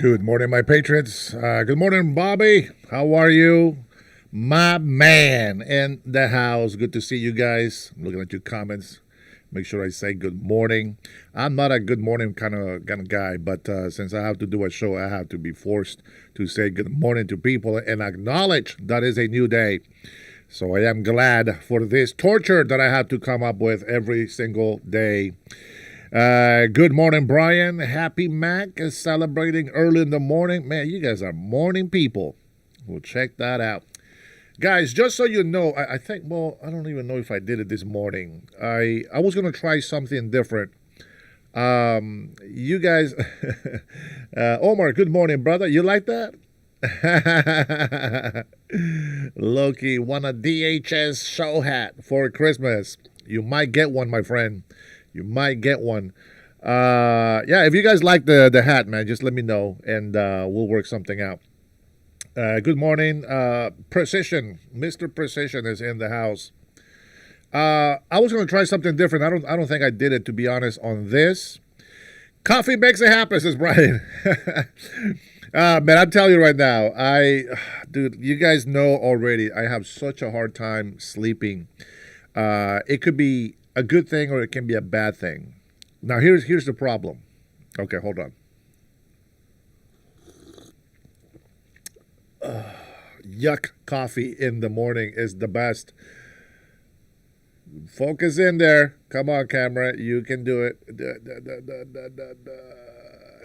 Good morning, my patriots. Good morning, Bobby. How are you? My man in the house. Good to see you guys. I'm looking at your comments. Make sure I say good morning. I'm not a good morning kind of guy, but since I have to do a show, I have to be forced to say good morning to people and acknowledge that is a new day. So I am glad for this torture that I have to come up with every single day. Good morning, Brian. Happy Mac is celebrating early in the morning. Man, you guys are morning people. We'll check that out. Guys, just so you know, I think, well, I don't even know if I did it this morning. I was going to try something different. You guys, Omar, good morning, brother. You like that? Loki won a DHS show hat for Christmas. You might get one, my friend. You might get one. Yeah, if you guys like the hat, man, just let me know and we'll work something out. Good morning, Precision. Mr. Precision is in the house. I was going to try something different. I don't think I did it, to be honest, on this. Coffee makes it happen, says Brian. Man, I'll tell you right now, dude, you guys know already, I have such a hard time sleeping. It could be a good thing or it can be a bad thing. Now, here's the problem. Okay, hold on. Yuck coffee in the morning is the best. Focus in there. Come on, camera. You can do it.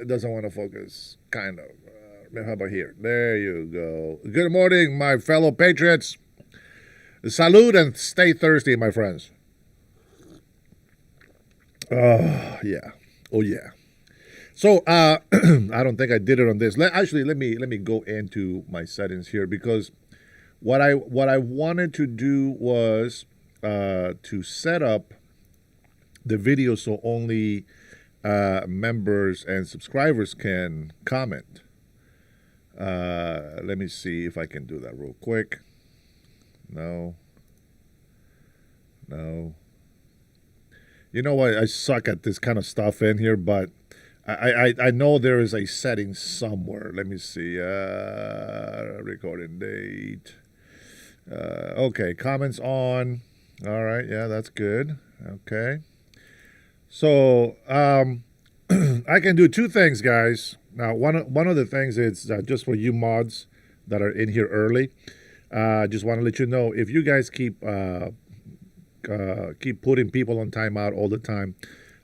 It doesn't want to focus. Kind of. How about here? There you go. Good morning, my fellow patriots. Salud and stay thirsty, my friends. Oh, yeah. Oh, yeah. So, I don't think I did it on this. Let me go into my settings here because what I wanted to do was to set up the video so only members and subscribers can comment. Let me see if I can do that real quick. No. You know what? I suck at this kind of stuff in here, but I know there is a setting somewhere. Let me see. Recording date. Okay, comments on. All right, yeah, that's good. Okay. So I can do two things, guys. Now, one of the things is just for you mods that are in here early. Just want to let you know if you guys keep putting people on timeout all the time,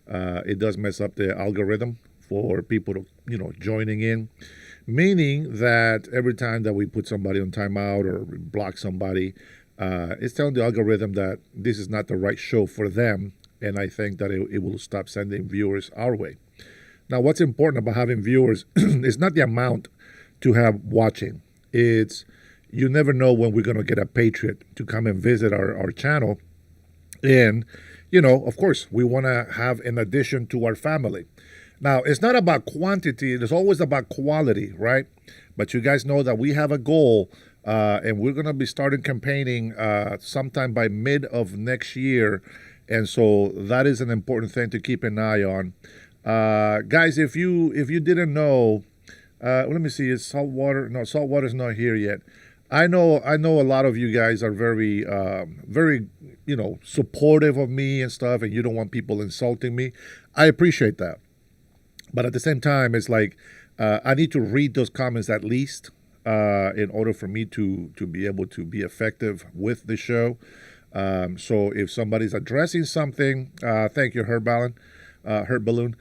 it does mess up the algorithm for people to, joining in. Meaning that every time that we put somebody on timeout or block somebody, it's telling the algorithm that this is not the right show for them. And I think that it will stop sending viewers our way. Now, what's important about having viewers is not the amount to have watching. It's you never know when we're going to get a patriot to come and visit our channel. And, of course, we want to have an addition to our family. Now, it's not about quantity. It's always about quality, right? But you guys know that we have a goal, and we're going to be starting campaigning sometime by mid of next year. And so that is an important thing to keep an eye on. Guys, if you didn't know, let me see, is saltwater? No, saltwater's not here yet. I know a lot of you guys are very, very, supportive of me and stuff, and you don't want people insulting me. I appreciate that. But at the same time, it's like I need to read those comments at least in order for me to be able to be effective with the show. So if somebody's addressing something, thank you, Herb Balloon.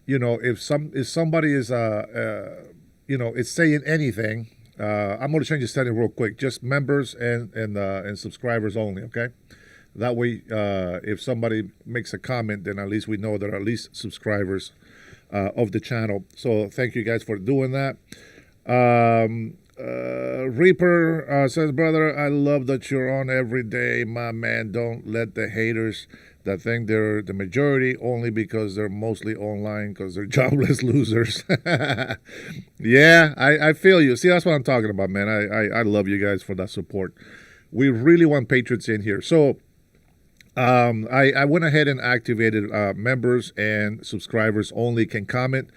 If somebody is is saying anything, I'm going to change the setting real quick. Just members and subscribers only. Okay. That way, if somebody makes a comment, then at least we know they're at least subscribers of the channel. So thank you guys for doing that. Reaper says, brother, I love that you're on every day, my man. Don't let the haters that think they're the majority only because they're mostly online because they're jobless losers. Yeah, I feel you. See, that's what I'm talking about, man. I love you guys for that support. We really want patriots in here. So I went ahead and activated members and subscribers only can comment.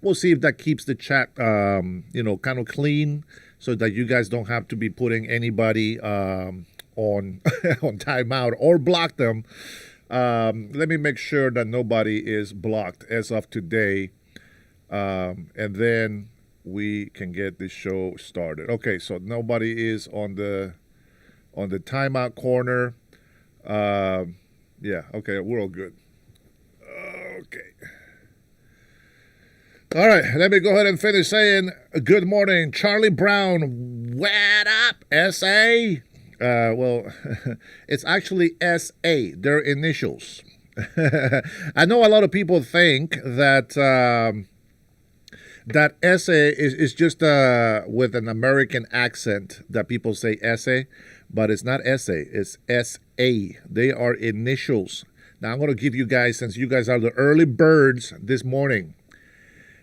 We'll see if that keeps the chat, kind of clean, so that you guys don't have to be putting anybody on on timeout or block them. Let me make sure that nobody is blocked as of today, and then we can get this show started. Okay, so nobody is on the timeout corner. Yeah, okay, we're all good. Okay. All right, let me go ahead and finish saying good morning, Charlie Brown. What up, SA? Well, it's actually SA, their initials. I know a lot of people think that that SA is just with an American accent that people say SA, but it's not SA, it's SA. They are initials. Now I'm going to give you guys, since you guys are the early birds this morning,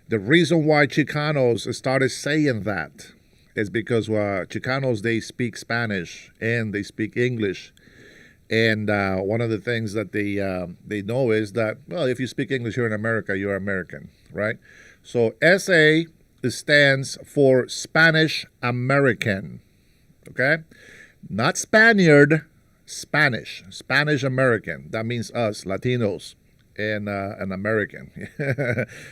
the reason why Chicanos started saying that is because Chicanos, they speak Spanish and they speak English. And one of the things that they know is that, well, if you speak English here in America, you're American, right? So SA stands for Spanish American, okay? Not Spaniard, Spanish American. That means us, Latinos, and an American.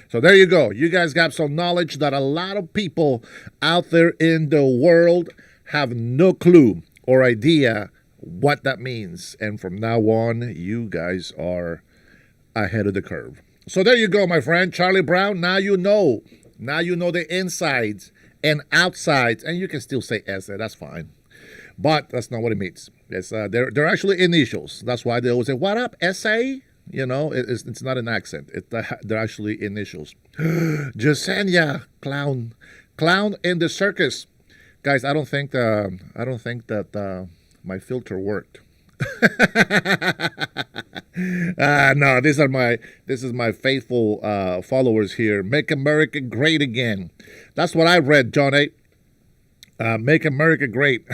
So there you go. You guys got some knowledge that a lot of people out there in the world have no clue or idea what that means. And from now on, you guys are ahead of the curve. So there you go, my friend, Charlie Brown. Now you know. Now you know the insides and outsides. And you can still say SA. That's fine. But that's not what it means. It's, they're actually initials. That's why they always say, what up, SA? You know, it's not an accent. They're actually initials. Jasenia, clown in the circus. Guys, I don't think that my filter worked. No, this is my faithful followers here. Make America great again. That's what I read, John A. Make America great.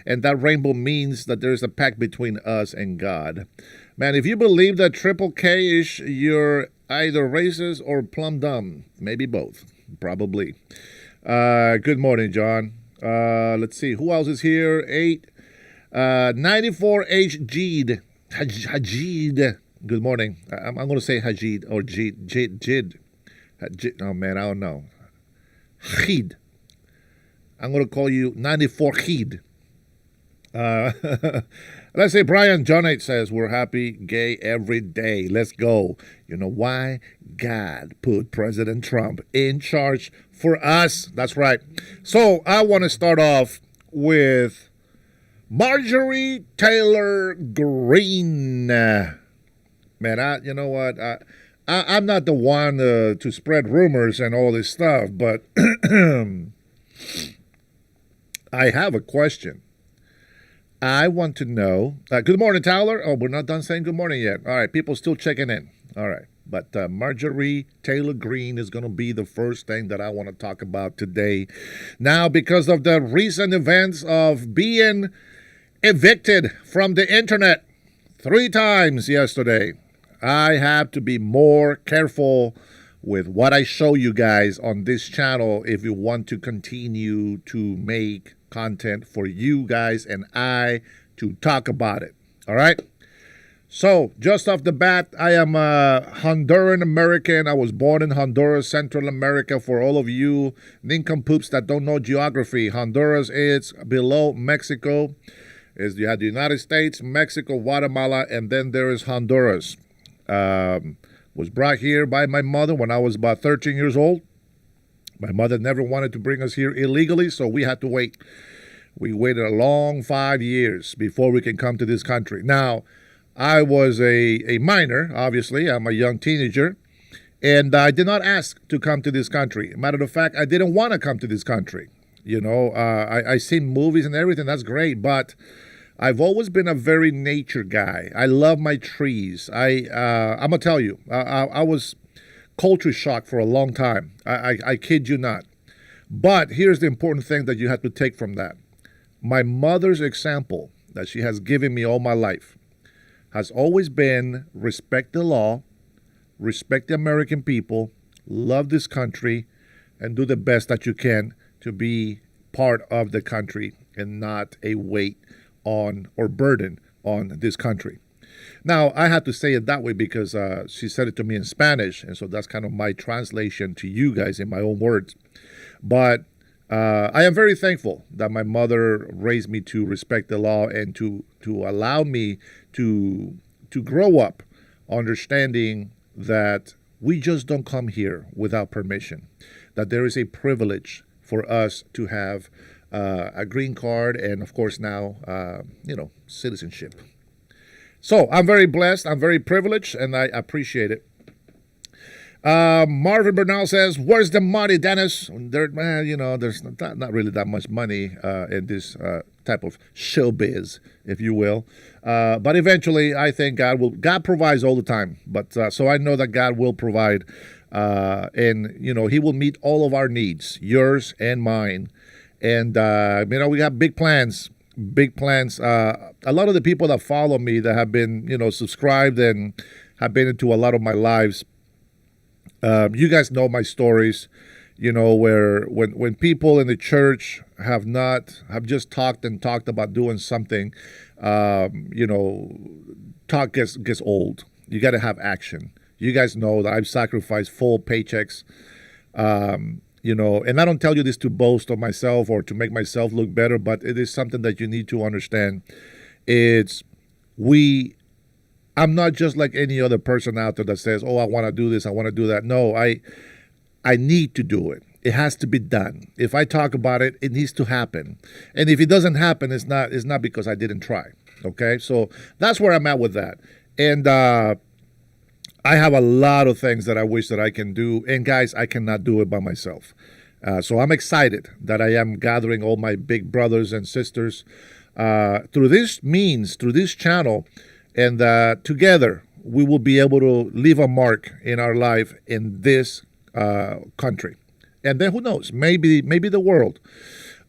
And that rainbow means that there's a pact between us and God. Man, if you believe that Triple K is, you're either racist or plumb dumb. Maybe both. Probably. Good morning, John. Let's see. Who else is here? 94H Jeed. Hajid. Good morning. I'm going to say Hajid or Jid. Oh, man, I don't know. Hid. I'm going to call you 94 Hid. Let's say Brian John 8 says, we're happy gay every day. Let's go. You know why? God put President Trump in charge for us. That's right. So I want to start off with Marjorie Taylor Greene. Man, you know what? I'm not the one to spread rumors and all this stuff, but I have a question. I want to know. Good morning, Tyler. Oh, we're not done saying good morning yet. All right, people still checking in. All right, but Marjorie Taylor Greene is going to be the first thing that I want to talk about today. Now, because of the recent events of being evicted from the internet 3 times yesterday, I have to be more careful with what I show you guys on this channel if you want to continue to make content for you guys and I to talk about it. All right? So, just off the bat, I am a Honduran American. I was born in Honduras, Central America. For all of you nincompoops that don't know geography, Honduras is below Mexico. You have the United States, Mexico, Guatemala, and then there is Honduras. Was brought here by my mother when I was about 13 years old. My mother never wanted to bring us here illegally, so we had to wait. We waited a long 5 years before we can come to this country. Now, I was a minor, obviously. I'm a young teenager, and I did not ask to come to this country. Matter of fact, I didn't want to come to this country. You know, I seen movies and everything. That's great, but I've always been a very nature guy. I love my trees. I'm going to tell you, I was culture shock for a long time. I kid you not. But here's the important thing that you have to take from that. My mother's example that she has given me all my life has always been respect the law, respect the American people, love this country, and do the best that you can to be part of the country and not a weight on or burden on this country. Now, I had to say it that way because she said it to me in Spanish, and so that's kind of my translation to you guys in my own words. But I am very thankful that my mother raised me to respect the law and to allow me to grow up understanding that we just don't come here without permission, that there is a privilege for us to have a green card and, of course, now, citizenship. So I'm very blessed. I'm very privileged, and I appreciate it. Marvin Bernal says, "Where's the money, Dennis?" There's not really that much money in this type of showbiz, if you will. But eventually, I think God provides all the time. But so I know that God will provide, and He will meet all of our needs, yours and mine. And we have big plans. Big plans. A lot of the people that follow me that have been, subscribed and have been into a lot of my lives. You guys know my stories, where when people in the church have just talked about doing something, talk gets old. You got to have action. You guys know that I've sacrificed full paychecks, and I don't tell you this to boast of myself or to make myself look better, but it is something that you need to understand. I'm not just like any other person out there that says, "Oh, I want to do this, I want to do that." No, I need to do it. It has to be done. If I talk about it, it needs to happen. And if it doesn't happen, it's not because I didn't try. Okay? So that's where I'm at with that. And I have a lot of things that I wish that I can do. And guys, I cannot do it by myself. So I'm excited that I am gathering all my big brothers and sisters through this channel. And together, we will be able to leave a mark in our life in this country. And then who knows, maybe the world.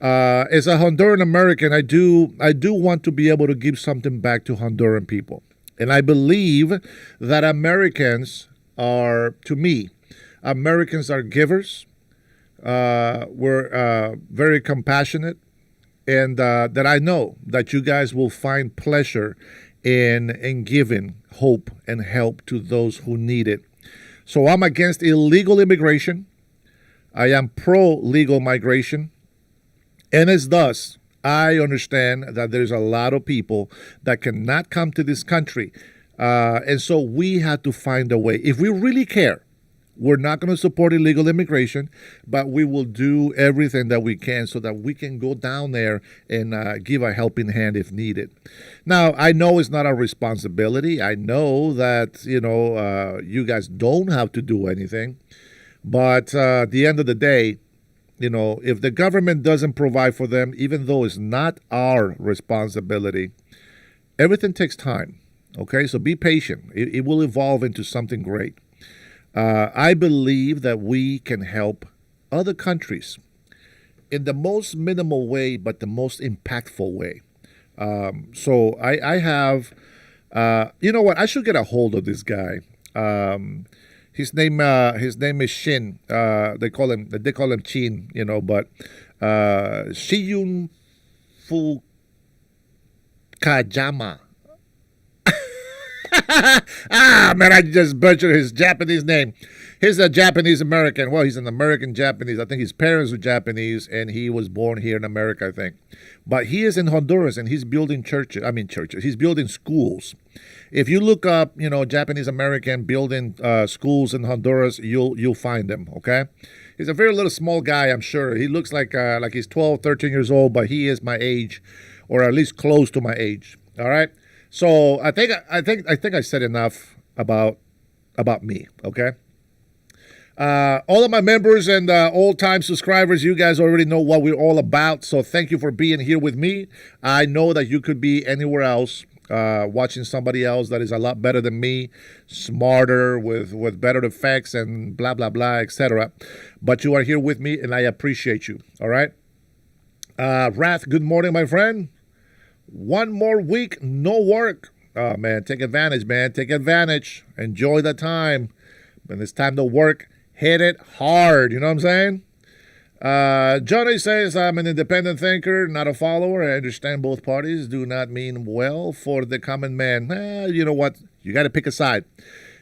As a Honduran American, I do want to be able to give something back to Honduran people. And I believe that Americans are givers. We're very compassionate. And that I know that you guys will find pleasure in giving hope and help to those who need it. So I'm against illegal immigration. I am pro-legal migration. And as thus, I understand that there's a lot of people that cannot come to this country. And so we have to find a way. If we really care, we're not going to support illegal immigration, but we will do everything that we can so that we can go down there and give a helping hand if needed. Now, I know it's not our responsibility. I know that, you guys don't have to do anything. But at the end of the day, if the government doesn't provide for them, even though it's not our responsibility, everything takes time. Okay, so be patient. It will evolve into something great. I believe that we can help other countries in the most minimal way, but the most impactful way. So I have, you know what? I should get a hold of this guy. His name is Shin. They call him Chin. But Shiyun Fukajama. Man, I just butchered his Japanese name. He's a Japanese American. Well, he's an American Japanese. I think his parents were Japanese, and he was born here in America, I think. But he is in Honduras, and he's building churches. He's building schools. If you look up, Japanese American building schools in Honduras, you'll find them. Okay. He's a very little small guy, I'm sure. He looks like he's 12, 13 years old, but he is my age, or at least close to my age. All right. So I think I said enough about me. Okay. All of my members and old-time subscribers, you guys already know what we're all about. So thank you for being here with me. I know that you could be anywhere else, watching somebody else that is a lot better than me, smarter, with better effects and blah, blah, blah, etc. But you are here with me, and I appreciate you. All right. Wrath, good morning, my friend. One more week, no work. Oh, man, take advantage, man. Take advantage. Enjoy the time. When it's time to work, hit it hard. You know what I'm saying? Johnny says, I'm an independent thinker, not a follower. I understand both parties do not mean well for the common man. You know what? You got to pick a side.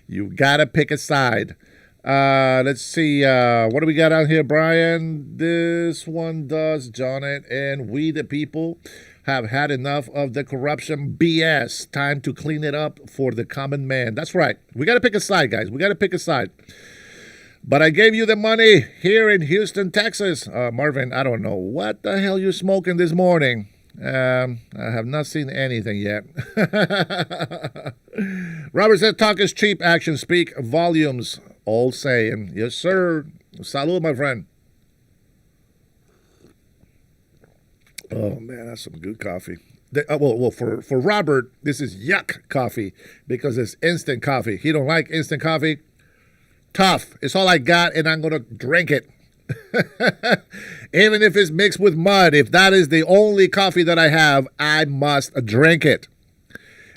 You got to pick a side. Let's see. What do we got out here, Brian? This one does, Johnny. And we, the people, have had enough of the corruption BS. Time to clean it up for the common man. That's right. We got to pick a side, guys. We got to pick a side. But I gave you the money here in Houston, Texas. Marvin, I don't know what the hell you're smoking this morning. I have not seen anything yet. Robert said, talk is cheap, actions speak volumes. All saying, yes, sir. Salud, my friend. Oh, man, that's some good coffee. For Robert, this is yuck coffee because it's instant coffee. He don't like instant coffee. Tough. It's all I got, and I'm going to drink it. Even if it's mixed with mud, if that is the only coffee that I have, I must drink it.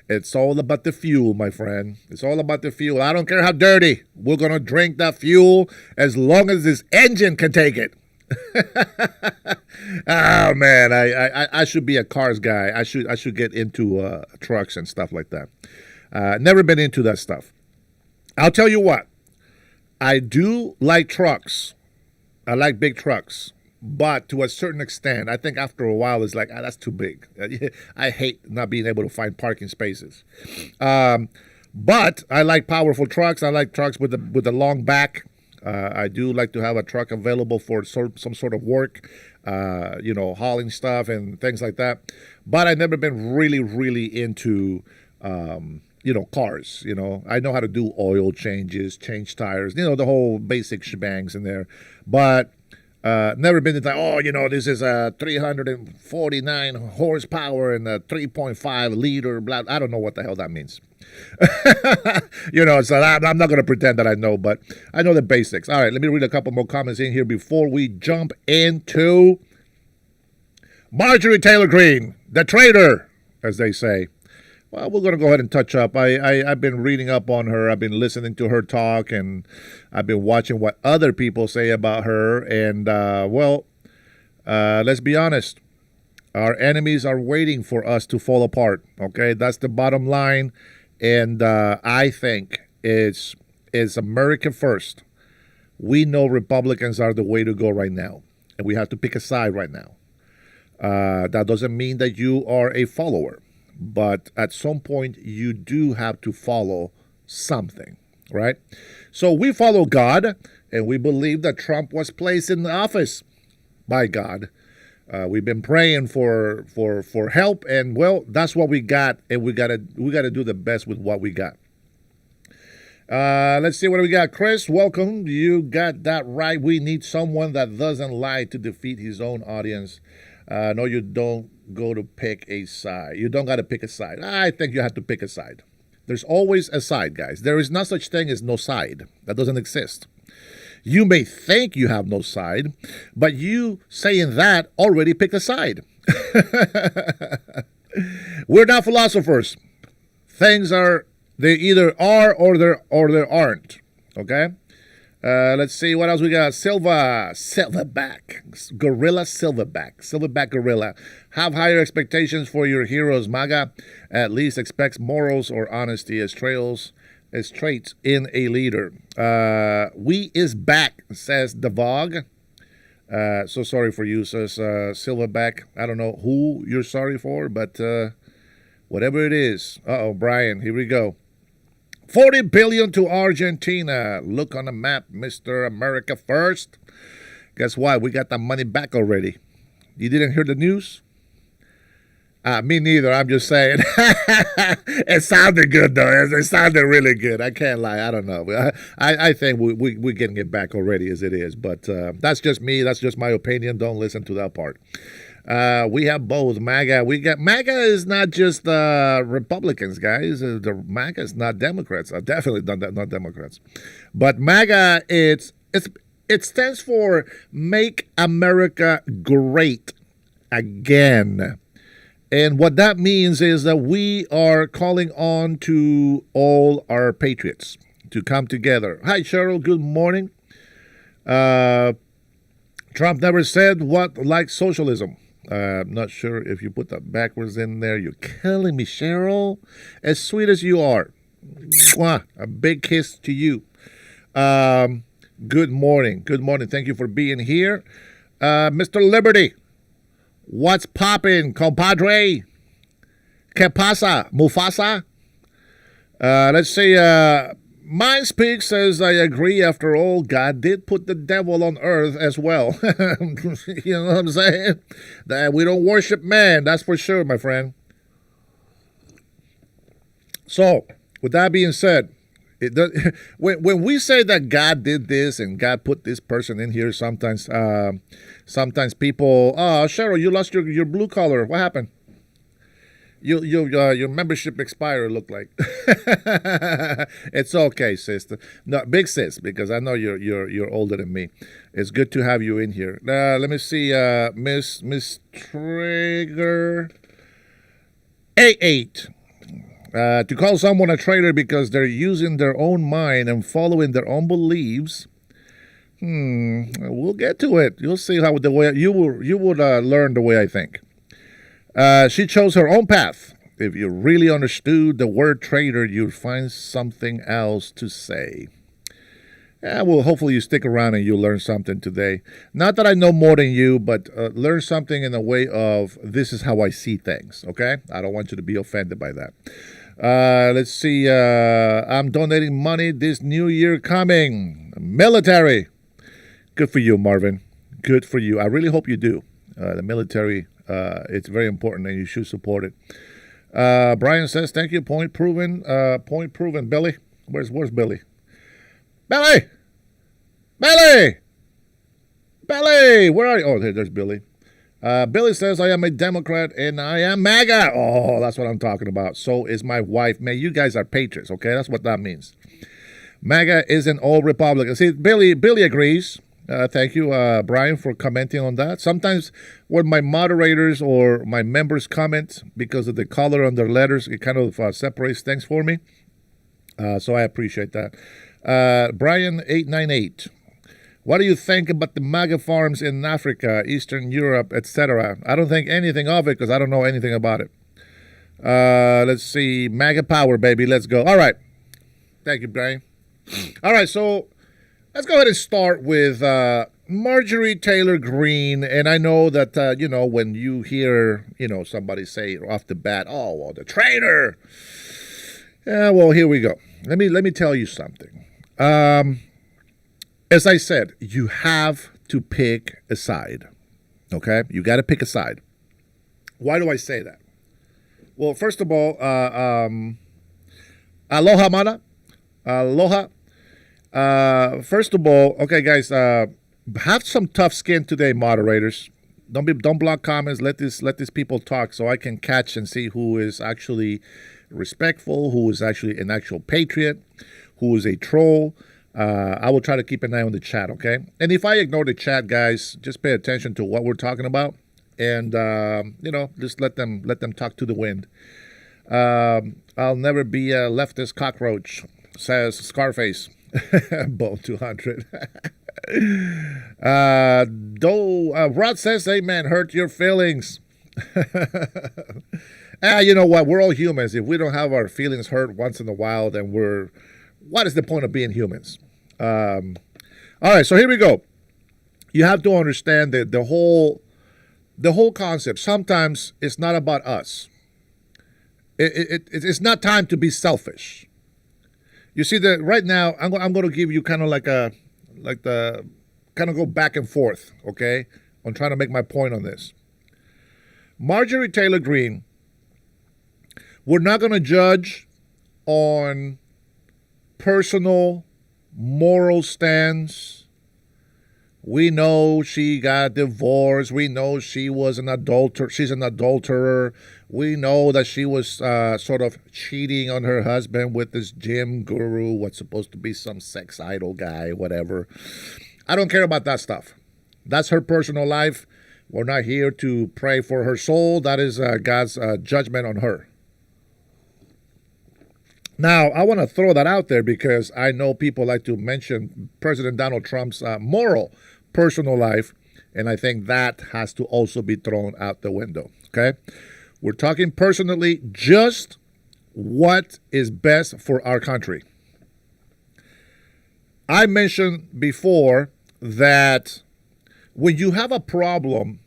It's all about the fuel, my friend. It's all about the fuel. I don't care how dirty. We're going to drink that fuel as long as this engine can take it. Oh, man, I should be a cars guy. I should get into trucks and stuff like that. Never been into that stuff. I'll tell you what. I do like trucks. I like big trucks. But to a certain extent, I think after a while, it's like, that's too big. I hate not being able to find parking spaces. But I like powerful trucks. I like trucks with the long back. I do like to have a truck available for some sort of work, hauling stuff and things like that. But I've never been really, really into cars. I know how to do oil changes, change tires, the whole basic shebangs in there. But never been into, this is a 349 horsepower and a 3.5 liter, blah. I don't know what the hell that means. So I'm not going to pretend that I know, but I know the basics. All right, let me read a couple more comments in here before we jump into Marjorie Taylor Greene, the traitor, as they say. Well, we're going to go ahead and touch up. I've been reading up on her. I've been listening to her talk, and I've been watching what other people say about her. And, let's be honest. Our enemies are waiting for us to fall apart, okay? That's the bottom line. And I think it's America first. We know Republicans are the way to go right now, and we have to pick a side right now. That doesn't mean that you are a follower. But at some point, you do have to follow something, right? So we follow God, and we believe that Trump was placed in office by God. We've been praying for help, and that's what we got, and we gotta do the best with what we got. Let's see what we got. Chris, welcome. You got that right. We need someone that doesn't lie to defeat his own audience. No, you don't go to pick a side. You don't got to pick a side. I think you have to pick a side. There's always a side, guys. There is no such thing as no side. That doesn't exist. You may think you have no side, but you saying that already picked a side. We're not philosophers. Things they either are or they aren't. Okay? Let's see what else we got. Silverback, Gorilla. Have higher expectations for your heroes. MAGA at least expects morals or honesty as traits in a leader. We is back, says the Vogue. So sorry for you, says Silverback. I don't know who you're sorry for, but whatever it is. Brian, here we go. 40 billion to Argentina. Look on the map, Mr. America First. Guess what? We got that money back already. You didn't hear the news? Me neither. I'm just saying. It sounded good, though. It sounded really good. I can't lie. I don't know. I think we're getting it back already as it is. But that's just me. That's just my opinion. Don't listen to that part. We have both MAGA. MAGA is not just Republicans, guys. The MAGA is not Democrats. Definitely not Democrats. But MAGA, it stands for Make America Great Again. And what that means is that we are calling on to all our patriots to come together. Hi, Cheryl. Good morning. Uh, Trump never said what like socialism. I'm not sure if you put that backwards in there. You're killing me, Cheryl. As sweet as you are. Mwah, a big kiss to you. Um, Good morning. Good morning. Thank you for being here. Mr. Liberty, what's poppin', compadre? Que pasa, Mufasa? Let's see. Mind Speak says, I agree. After all, God did put the devil on earth as well. You know what I'm saying? That we don't worship man, that's for sure, my friend. So, with that being said, it does, when we say that God did this and God put this person in here, sometimes people, oh, Cheryl, you lost your blue collar. What happened? Your membership expired. Look like it's okay, sister. No, big sis, because I know you're older than me. It's good to have you in here. Let me see, Miss Trigger A8. To call someone a traitor because they're using their own mind and following their own beliefs. We'll get to it. You'll see how the way you would learn the way I think. She chose her own path. If you really understood the word traitor, you'd find something else to say. Well, hopefully you stick around and you'll learn something today. Not that I know more than you, but learn something in the way of this is how I see things, okay? I don't want you to be offended by that. Let's see. I'm donating money this new year coming. Military. Good for you, Marvin. Good for you. I really hope you do. The military, it's very important and you should support it. Brian says, thank you. Point proven. Point proven. Billy. Where's Billy? Billy! Billy! Billy! Where are you? Oh, there's Billy. Billy says, I am a Democrat and I am MAGA. Oh, that's what I'm talking about. So is my wife. Man, you guys are patriots, okay? That's what that means. MAGA isn't all Republicans. See, Billy agrees. Thank you, Brian, for commenting on that. Sometimes when my moderators or my members comment because of the color on their letters, it kind of separates things for me. So I appreciate that. Brian 898. What do you think about the MAGA farms in Africa, Eastern Europe, etc.? I don't think anything of it because I don't know anything about it. Let's see. MAGA power, baby. Let's go. All right. Thank you, Brian. All right. So let's go ahead and start with Marjorie Taylor Greene. And I know that, when you hear, somebody say off the bat, oh, well, the traitor. Yeah, well, here we go. Let me tell you something. As I said, you have to pick a side. Okay? You got to pick a side. Why do I say that? Well, first of all, aloha, mana. Aloha. First of all, okay, guys, have some tough skin today, moderators. Don't block comments. Let these people talk so I can catch and see who is actually respectful, who is actually an actual patriot, who is a troll. I will try to keep an eye on the chat, okay? And if I ignore the chat, guys, just pay attention to what we're talking about, and just let them talk to the wind. I'll never be a leftist cockroach, says Scarface. Bone 200. Rod says, "Amen. Hurt your feelings." You know what? We're all humans. If we don't have our feelings hurt once in a while, then what is the point of being humans? All right, so here we go. You have to understand that the whole concept. Sometimes it's not about us. It's not time to be selfish. You see that right now. I'm going to give you kind of kind of go back and forth. Okay, I'm trying to make my point on this. Marjorie Taylor Greene. We're not going to judge on personal moral stance. We know she got divorced. We know she was an adulterer. She's an adulterer. We know that she was sort of cheating on her husband with this gym guru, what's supposed to be some sex idol guy, whatever. I don't care about that stuff. That's her personal life. We're not here to pray for her soul. That is God's judgment on her. Now, I want to throw that out there because I know people like to mention President Donald Trump's moral personal life, and I think that has to also be thrown out the window. Okay? We're talking personally just what is best for our country. I mentioned before that when you have a problem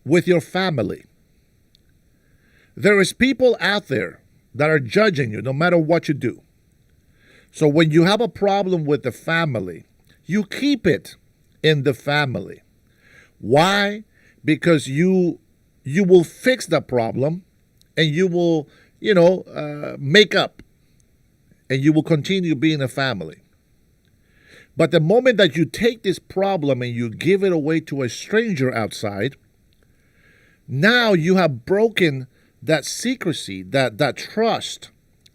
with your family, there is people out there that are judging you no matter what you do. So when you have a problem with the family, you keep it in the family. Why? Because you will fix the problem and you will, make up and you will continue being a family. But the moment that you take this problem and you give it away to a stranger outside, now you have broken that secrecy, that trust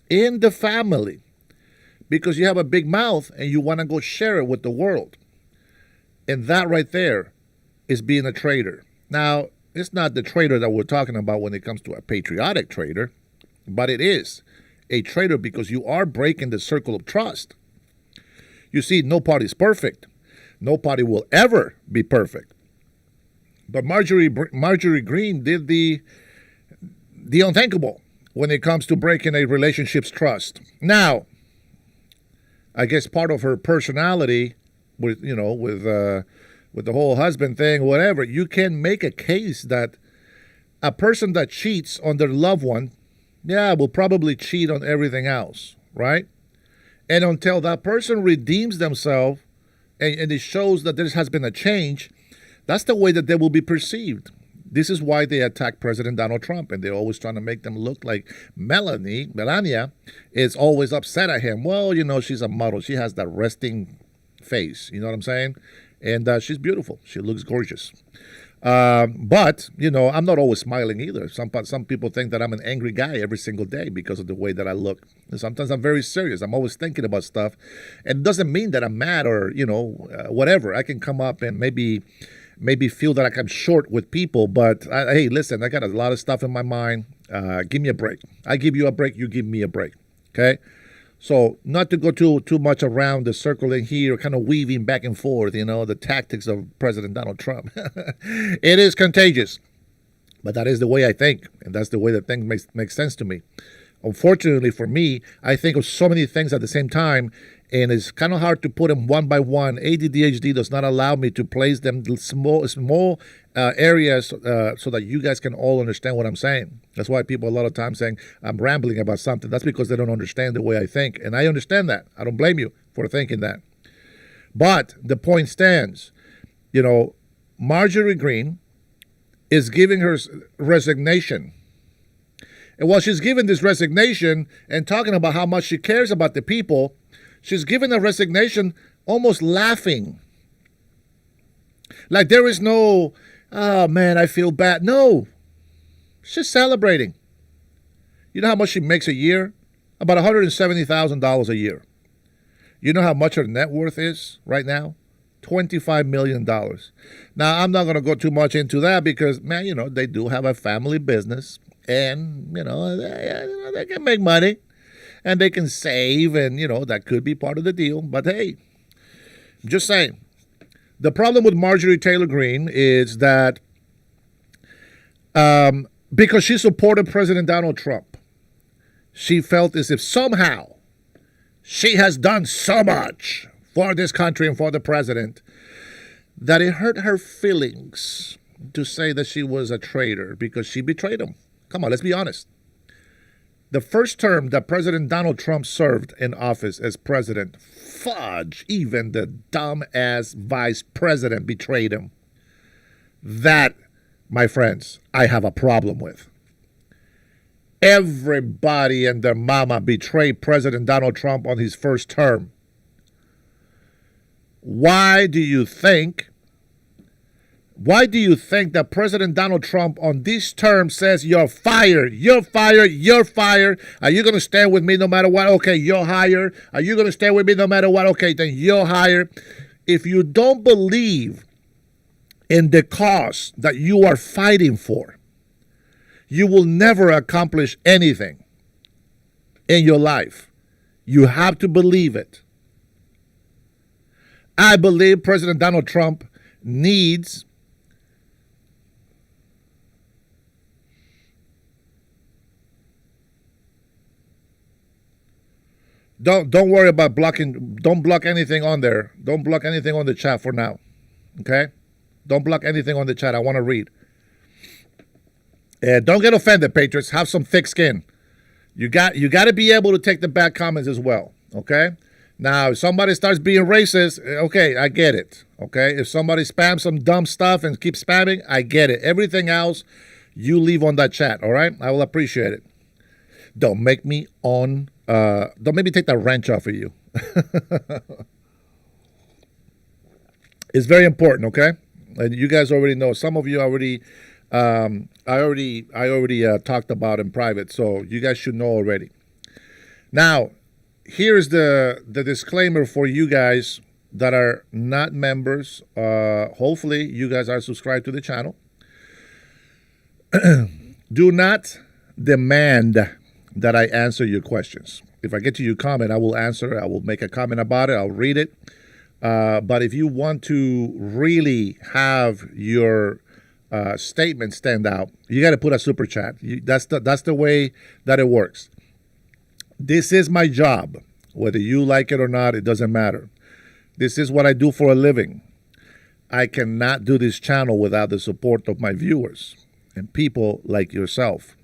in the family because you have a big mouth and you want to go share it with the world. And that right there is being a traitor. Now, it's not the traitor that we're talking about when it comes to a patriotic traitor, but it is a traitor because you are breaking the circle of trust. You see, no party's perfect. No party will ever be perfect. But Marjorie Greene did the unthinkable when it comes to breaking a relationship's trust. Now, I guess part of her personality with the whole husband thing, whatever, you can make a case that a person that cheats on their loved one, will probably cheat on everything else, right? And until that person redeems themselves and it shows that there has been a change, that's the way that they will be perceived. This is why they attack President Donald Trump, and they're always trying to make them look like Melania is always upset at him. Well, she's a model. She has that resting face. You know what I'm saying? And she's beautiful. She looks gorgeous. But, I'm not always smiling either. Some people think that I'm an angry guy every single day because of the way that I look. And sometimes I'm very serious. I'm always thinking about stuff. And it doesn't mean that I'm mad or, whatever. I can come up and maybe feel that I'm short with people. But, hey, listen, I got a lot of stuff in my mind. Give me a break. I give you a break. You give me a break. Okay? So not to go too much around the circle in here, kind of weaving back and forth, the tactics of President Donald Trump. It is contagious, but that is the way I think, and that's the way that things make sense to me. Unfortunately for me, I think of so many things at the same time, and it's kind of hard to put them one by one. ADHD does not allow me to place them in small areas so that you guys can all understand what I'm saying. That's why people a lot of times saying I'm rambling about something. That's because they don't understand the way I think, and I understand that. I don't blame you for thinking that. But the point stands. Marjorie Greene is giving her resignation. And while she's giving this resignation and talking about how much she cares about the people, she's giving a resignation almost laughing. Like there is no, oh man, I feel bad. No, she's celebrating. You know how much she makes a year? About $170,000 a year. You know how much her net worth is right now? $25 million. Now, I'm not going to go too much into that because, man, they do have a family business. And, they can make money and they can save and, that could be part of the deal. But, hey, I'm just saying. The problem with Marjorie Taylor Greene is that because she supported President Donald Trump, she felt as if somehow she has done so much for this country and for the president that it hurt her feelings to say that she was a traitor because she betrayed him. Come on, let's be honest. The first term that President Donald Trump served in office as president, fudge, even the dumb-ass vice president betrayed him. That, my friends, I have a problem with. Everybody and their mama betrayed President Donald Trump on his first term. Why do you think that President Donald Trump on this term says you're fired, you're fired, you're fired? Are you going to stand with me no matter what? Okay, you're hired. Are you going to stand with me no matter what? Okay, then you're hired. If you don't believe in the cause that you are fighting for, you will never accomplish anything in your life. You have to believe it. I believe President Donald Trump needs don't worry about blocking. Don't block anything on there. Don't block anything on the chat for now. Okay? Don't block anything on the chat. I want to read. Don't get offended, Patriots. Have some thick skin. You got to be able to take the bad comments as well. Okay? Now, if somebody starts being racist, okay, I get it. Okay? If somebody spams some dumb stuff and keeps spamming, I get it. Everything else, you leave on that chat. All right? I will appreciate it. Don't make me take that wrench off of you. It's very important, okay? And you guys already know. Some of you already, I already talked about in private, so you guys should know already. Now, here's the disclaimer for you guys that are not members. Hopefully, you guys are subscribed to the channel. Do not demand that I answer your questions. If I get to your comment, I will answer. I will make a comment about it. I'll read it. But if you want to really have your statement stand out, you got to put a super chat. That's the way that it works. This is my job. Whether you like it or not, it doesn't matter. This is what I do for a living. I cannot do this channel without the support of my viewers and people like yourself.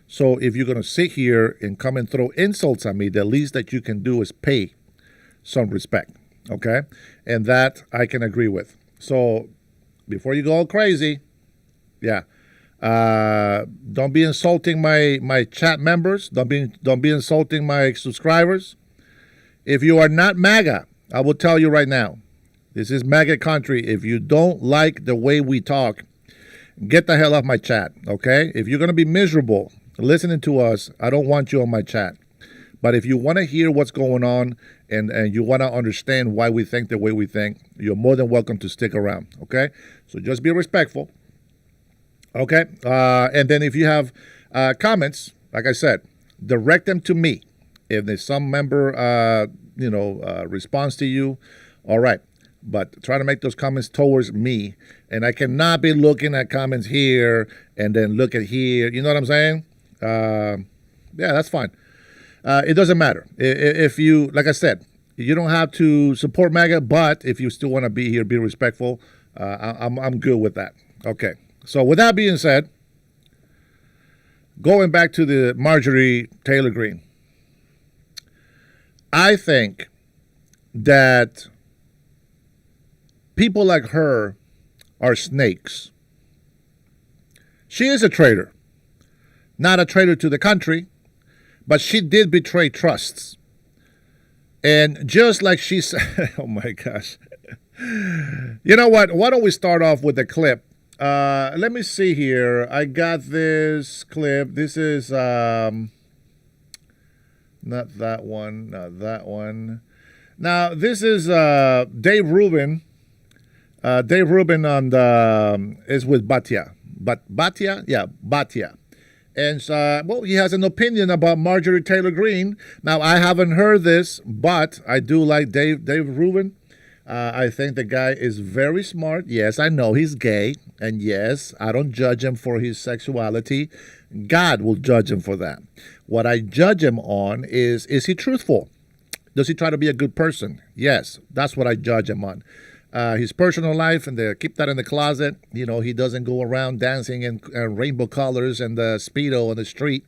So if you're going to sit here and come and throw insults at me, the least that you can do is pay some respect, okay? And that I can agree with. So before you go all crazy, yeah, don't be insulting my chat members. Don't be insulting my subscribers. If you are not MAGA, I will tell you right now, this is MAGA country. If you don't like the way we talk, get the hell off my chat, okay? If you're going to be miserable listening to us, I don't want you on my chat. But if you want to hear what's going on and you want to understand why we think the way we think, you're more than welcome to stick around, okay? So just be respectful, okay? And then if you have comments, like I said, direct them to me. If there's some member, responds to you, all right. But try to make those comments towards me. And I cannot be looking at comments here and then look at here. You know what I'm saying? Yeah, that's fine. It doesn't matter. If you, like I said, you don't have to support MAGA, but if you still want to be here, be respectful, I'm good with that. Okay. So with that being said, going back to the Marjorie Taylor Greene, I think that people like her are snakes. She is a traitor. Not a traitor to the country, but she did betray trusts. And just like she said, oh my gosh. You know what? Why don't we start off with a clip? Let me see here. I got this clip. This is not that one, not that one. Now, this is Dave Rubin. Dave Rubin on the, is with Bhatia. Bhatia? Yeah, Bhatia. And well, he has an opinion about Marjorie Taylor Greene. Now, I haven't heard this, but I do like Dave Rubin. I think the guy is very smart. Yes, I know he's gay. And yes, I don't judge him for his sexuality. God will judge him for that. What I judge him on is he truthful? Does he try to be a good person? Yes, that's what I judge him on. His personal life, and keep that in the closet. You know, he doesn't go around dancing in rainbow colors and the Speedo on the street.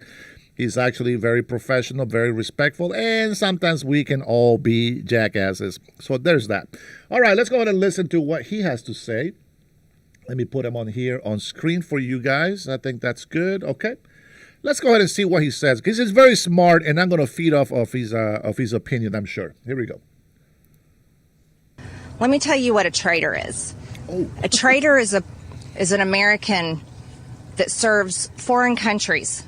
He's actually very professional, very respectful, and sometimes we can all be jackasses. So there's that. All right, let's go ahead and listen to what he has to say. Let me put him on here on screen for you guys. I think that's good. Okay. Let's go ahead and see what he says, because he's very smart, and I'm going to feed off of his opinion, I'm sure. Here we go. Let me tell you what a traitor is. Oh. A traitor is an American that serves foreign countries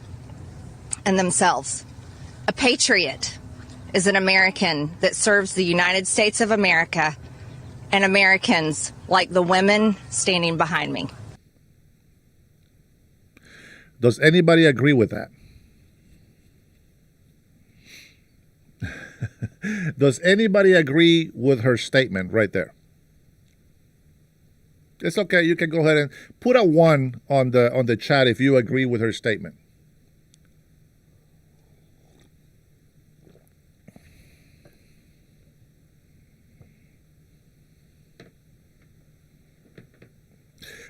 and themselves. A patriot is an American that serves the United States of America and Americans like the women standing behind me. Does anybody agree with that? Does anybody agree with her statement right there? It's okay. You can go ahead and put a 1 on the chat if you agree with her statement.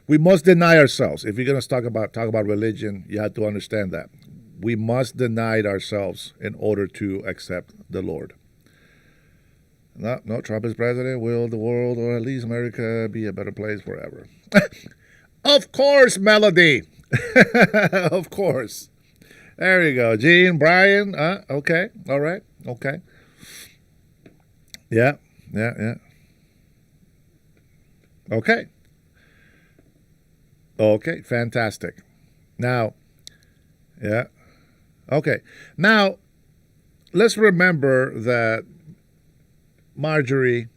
We must deny ourselves. If you're going to talk about religion, you have to understand that we must deny ourselves in order to accept the Lord. No, Trump is president. Will the world, or at least America, be a better place forever? Of course, Melody. Of course. There you go. Gene, Brian. Okay. All right. Okay. Yeah. Okay. Okay. Fantastic. Now, yeah. Okay. Now, let's remember that Marjorie,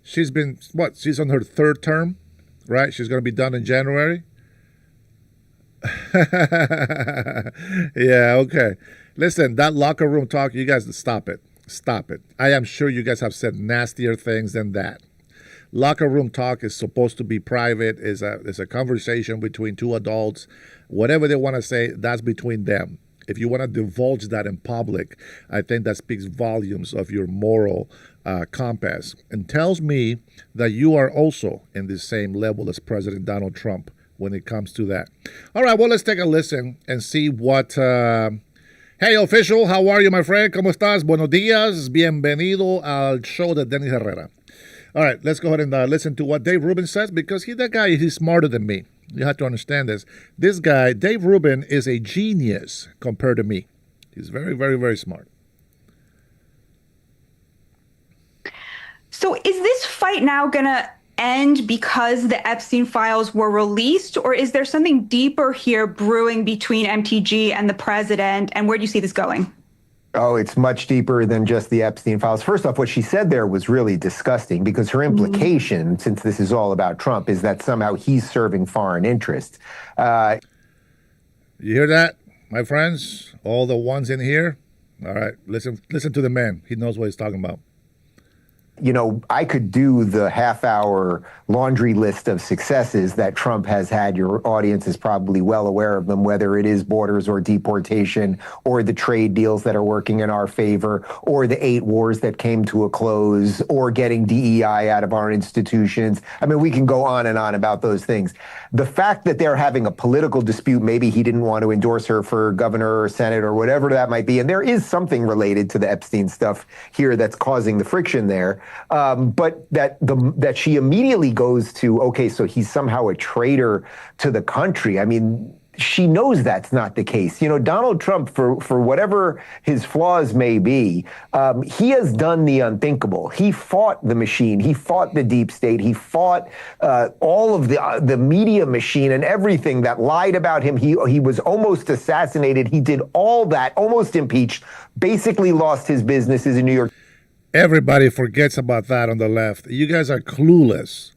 she's been, she's on her 3rd term, right? She's going to be done in January. Yeah, okay. Listen, that locker room talk, you guys stop it. Stop it. I am sure you guys have said nastier things than that. Locker room talk is supposed to be private, is a conversation between 2 adults. Whatever they want to say, that's between them. If you want to divulge that in public, I think that speaks volumes of your moral compass and tells me that you are also in the same level as President Donald Trump when it comes to that. All right, well, let's take a listen and see what... Hey, official, how are you, my friend? ¿Cómo estás? Buenos días. Bienvenido al show de Dennis Herrera. All right, let's go ahead and listen to what Dave Rubin says, because that guy, he's smarter than me. You have to understand this. This guy, Dave Rubin, is a genius compared to me. He's very, very, very smart. So is this fight now going to end because the Epstein files were released, or is there something deeper here brewing between MTG and the president? And where do you see this going? Oh, it's much deeper than just the Epstein files. First off, what she said there was really disgusting, because her implication, since this is all about Trump, is that somehow he's serving foreign interests. You hear that, my friends? All the ones in here? All right, listen to the man. He knows what he's talking about. You know, I could do the half-hour laundry list of successes that Trump has had. Your audience is probably well aware of them, whether it is borders or deportation, or the trade deals that are working in our favor, or the 8 wars that came to a close, or getting DEI out of our institutions. I mean, we can go on and on about those things. The fact that they're having a political dispute, maybe he didn't want to endorse her for governor or senate or whatever that might be, and there is something related to the Epstein stuff here that's causing the friction there. But that she immediately goes to, okay, so he's somehow a traitor to the country. I mean, she knows that's not the case. You know, Donald Trump, for whatever his flaws may be, he has done the unthinkable. He fought the machine. He fought the deep state. He fought all of the media machine and everything that lied about him. He was almost assassinated. He did all that, almost impeached, basically lost his businesses in New York. Everybody forgets about that on the left. You guys are clueless.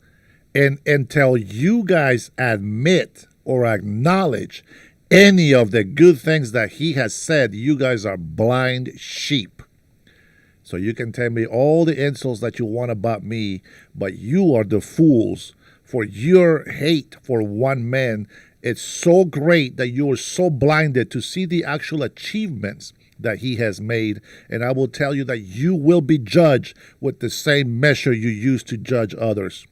And until you guys admit or acknowledge any of the good things that he has said, you guys are blind sheep. So you can tell me all the insults that you want about me, but you are the fools for your hate for one man. It's so great that you are so blinded to see the actual achievements that he has made, and I will tell you that you will be judged with the same measure you use to judge others.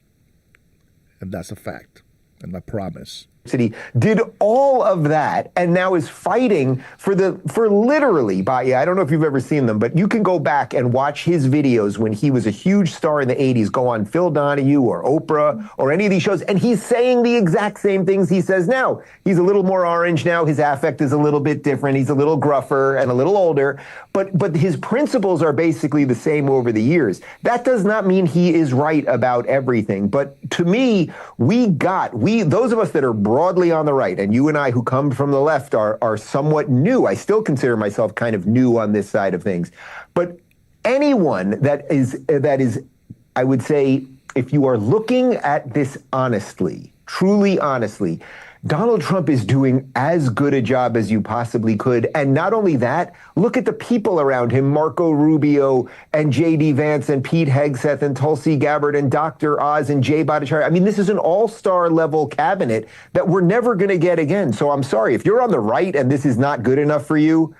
And that's a fact, and I promise. City did all of that and now is fighting for literally I don't know if you've ever seen them, but you can go back and watch his videos when he was a huge star in the 80s, go on Phil Donahue or Oprah or any of these shows, and he's saying the exact same things he says now. He's a little more orange now. His affect is a little bit different. He's a little gruffer and a little older, but his principles are basically the same over the years. That does not mean he is right about everything, but to me, those of us that are broadly on the right, and you and I who come from the left are somewhat new. I still consider myself kind of new on this side of things. But anyone that is, I would say, if you are looking at this honestly, truly honestly, Donald Trump is doing as good a job as you possibly could. And not only that, look at the people around him, Marco Rubio and J.D. Vance and Pete Hegseth and Tulsi Gabbard and Dr. Oz and Jay Bhattacharya. I mean, this is an all-star level cabinet that we're never going to get again. So I'm sorry, if you're on the right and this is not good enough for you,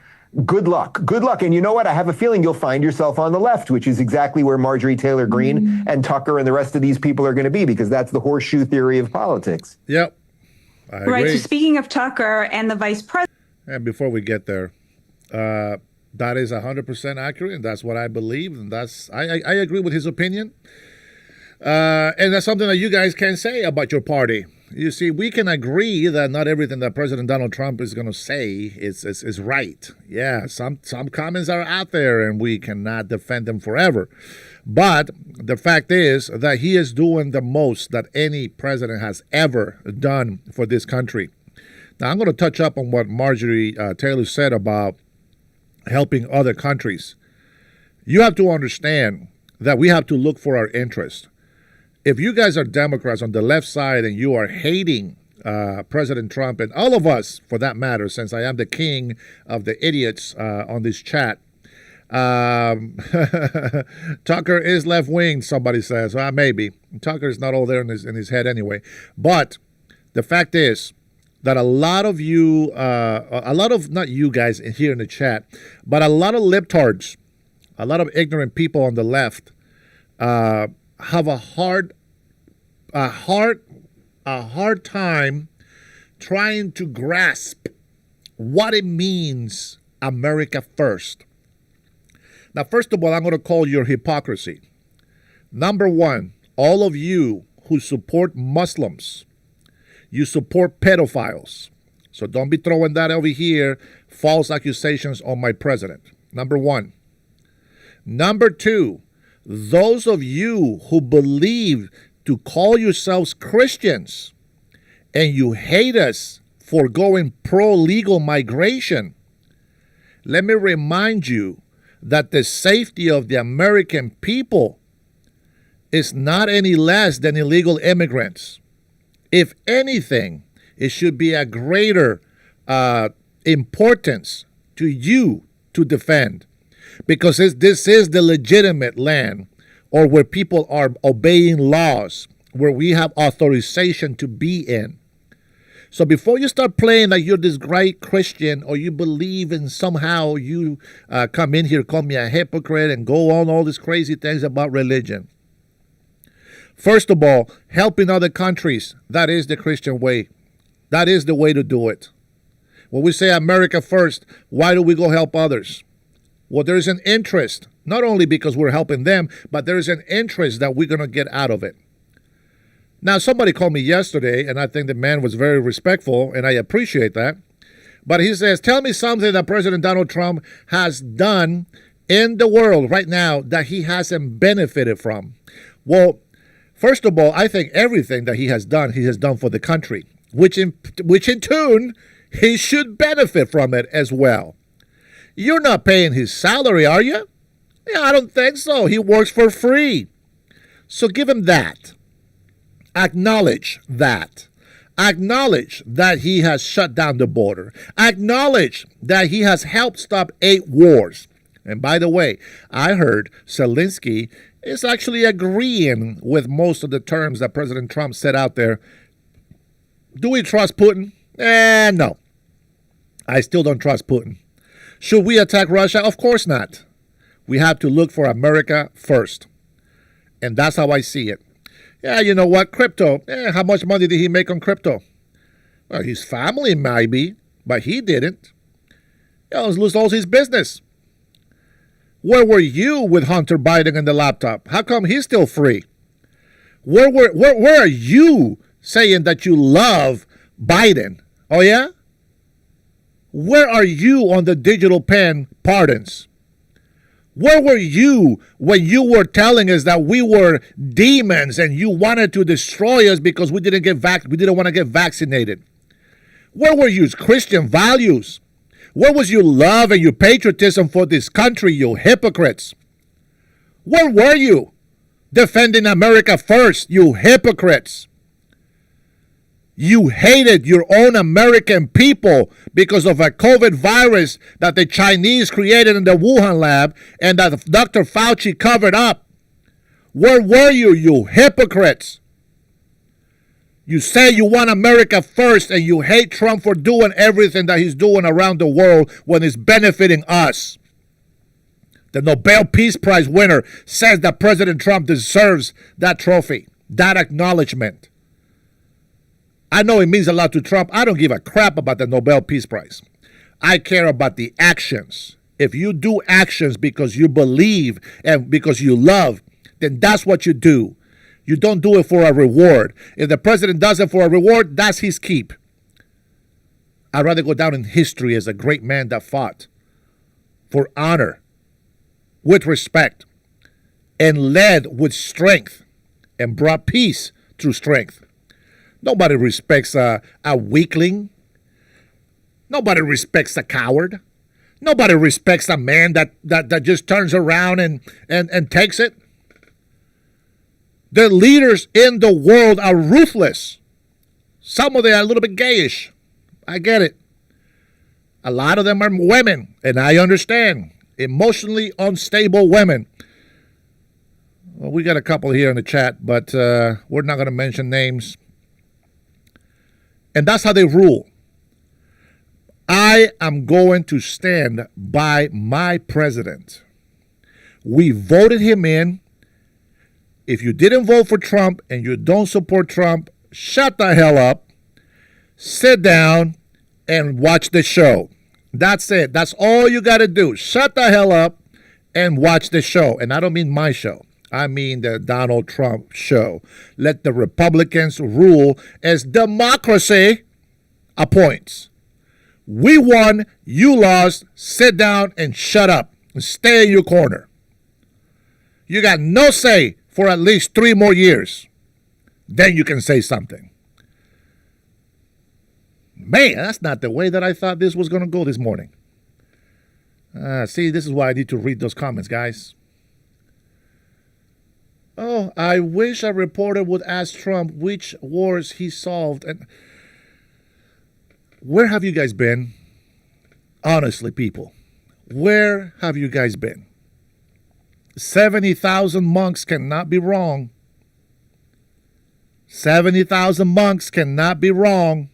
good luck. Good luck. And you know what? I have a feeling you'll find yourself on the left, which is exactly where Marjorie Taylor Greene and Tucker and the rest of these people are going to be, because that's the horseshoe theory of politics. Yep. I agree. Right. So speaking of Tucker and the vice president. And before we get there, that is 100% accurate, and that's what I believe, and I agree with his opinion. And that's something that you guys can say about your party. You see, we can agree that not everything that President Donald Trump is going to say is right. Yeah, some comments are out there, and we cannot defend them forever. But the fact is that he is doing the most that any president has ever done for this country. Now, I'm going to touch up on what Marjorie Taylor said about helping other countries. You have to understand that we have to look for our interest. If you guys are Democrats on the left side and you are hating President Trump, and all of us, for that matter, since I am the king of the idiots on this chat, Tucker is left-wing, somebody says. Maybe. Tucker is not all there in his head anyway. But the fact is that a lot of you, not you guys here in the chat, but a lot of libtards, a lot of ignorant people on the left have a hard time trying to grasp what it means America first. Now, first of all, I'm going to call your hypocrisy. Number one, all of you who support Muslims, you support pedophiles. So don't be throwing that over here, false accusations on my president. Number one. Number two, those of you who believe to call yourselves Christians and you hate us for going pro-legal migration, let me remind you that the safety of the American people is not any less than illegal immigrants. If anything, it should be a greater importance to you to defend, because this is the legitimate land, or where people are obeying laws, where we have authorization to be in. So before you start playing like you're this great Christian, or you believe in somehow you come in here, call me a hypocrite, and go on all these crazy things about religion. First of all, helping other countries, that is the Christian way. That is the way to do it. When we say America first, why do we go help others? Well, there's an interest, not only because we're helping them, but there's an interest that we're going to get out of it. Now, somebody called me yesterday, and I think the man was very respectful, and I appreciate that. But he says, tell me something that President Donald Trump has done in the world right now that he hasn't benefited from. Well, first of all, I think everything that he has done for the country, which in turn, he should benefit from it as well. You're not paying his salary, are you? Yeah, I don't think so. He works for free. So give him that. Acknowledge that. Acknowledge that he has shut down the border. Acknowledge that he has helped stop 8 wars. And by the way, I heard Zelensky is actually agreeing with most of the terms that President Trump set out there. Do we trust Putin? No. I still don't trust Putin. Should we attack Russia? Of course not. We have to look for America first. And that's how I see it. Yeah, you know what? Crypto. How much money did he make on crypto? Well, his family maybe, but he didn't. He lost his business. Where were you with Hunter Biden and the laptop? How come he's still free? Where are you saying that you love Biden? Oh, yeah? Where are you on the digital pen pardons? Where were you when you were telling us that we were demons and you wanted to destroy us because we didn't want to get vaccinated? Where were your Christian values? Where was your love and your patriotism for this country, you hypocrites? Where were you defending America first, you hypocrites? You hated your own American people because of a COVID virus that the Chinese created in the Wuhan lab and that Dr. Fauci covered up. Where were you, you hypocrites? You say you want America first and you hate Trump for doing everything that he's doing around the world when it's benefiting us. The Nobel Peace Prize winner says that President Trump deserves that trophy, that acknowledgement. I know it means a lot to Trump. I don't give a crap about the Nobel Peace Prize. I care about the actions. If you do actions because you believe and because you love, then that's what you do. You don't do it for a reward. If the president does it for a reward, that's his keep. I'd rather go down in history as a great man that fought for honor, with respect, and led with strength and brought peace through strength. Nobody respects a weakling. Nobody respects a coward. Nobody respects a man that just turns around and takes it. The leaders in the world are ruthless. Some of them are a little bit gayish. I get it. A lot of them are women, and I understand. Emotionally unstable women. Well, we got a couple here in the chat, but we're not going to mention names. And that's how they rule. I am going to stand by my president. We voted him in. If you didn't vote for Trump and you don't support Trump, shut the hell up, sit down, and watch the show. That's it. That's all you got to do. Shut the hell up and watch the show. And I don't mean my show. I mean the Donald Trump show. Let the Republicans rule as democracy appoints. We won, you lost, sit down and shut up and stay in your corner. You got no say for at least 3 more years. Then you can say something. Man, that's not the way that I thought this was going to go this morning. See, this is why I need to read those comments, guys. Oh, I wish a reporter would ask Trump which wars he solved. And where have you guys been? Honestly, people, where have you guys been? 70,000 monks cannot be wrong. 70,000 monks cannot be wrong.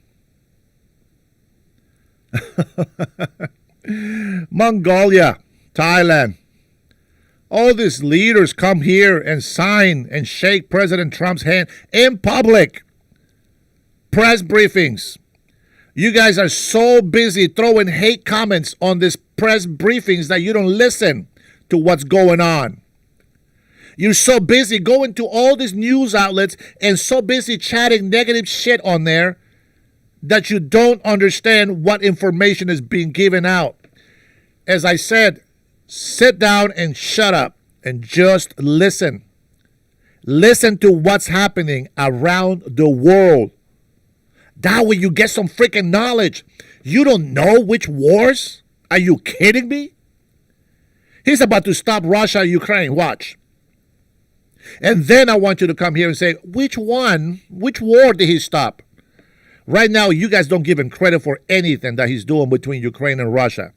Mongolia, Thailand. All these leaders come here and sign and shake President Trump's hand in public. Press briefings. You guys are so busy throwing hate comments on these press briefings that you don't listen to what's going on. You're so busy going to all these news outlets and so busy chatting negative shit on there that you don't understand what information is being given out. As I said, sit down and shut up and just listen. Listen to what's happening around the world. That way you get some freaking knowledge. You don't know which wars? Are you kidding me? He's about to stop Russia and Ukraine. Watch. And then I want you to come here and say, which one? Which war did he stop? Right now, you guys don't give him credit for anything that he's doing between Ukraine and Russia.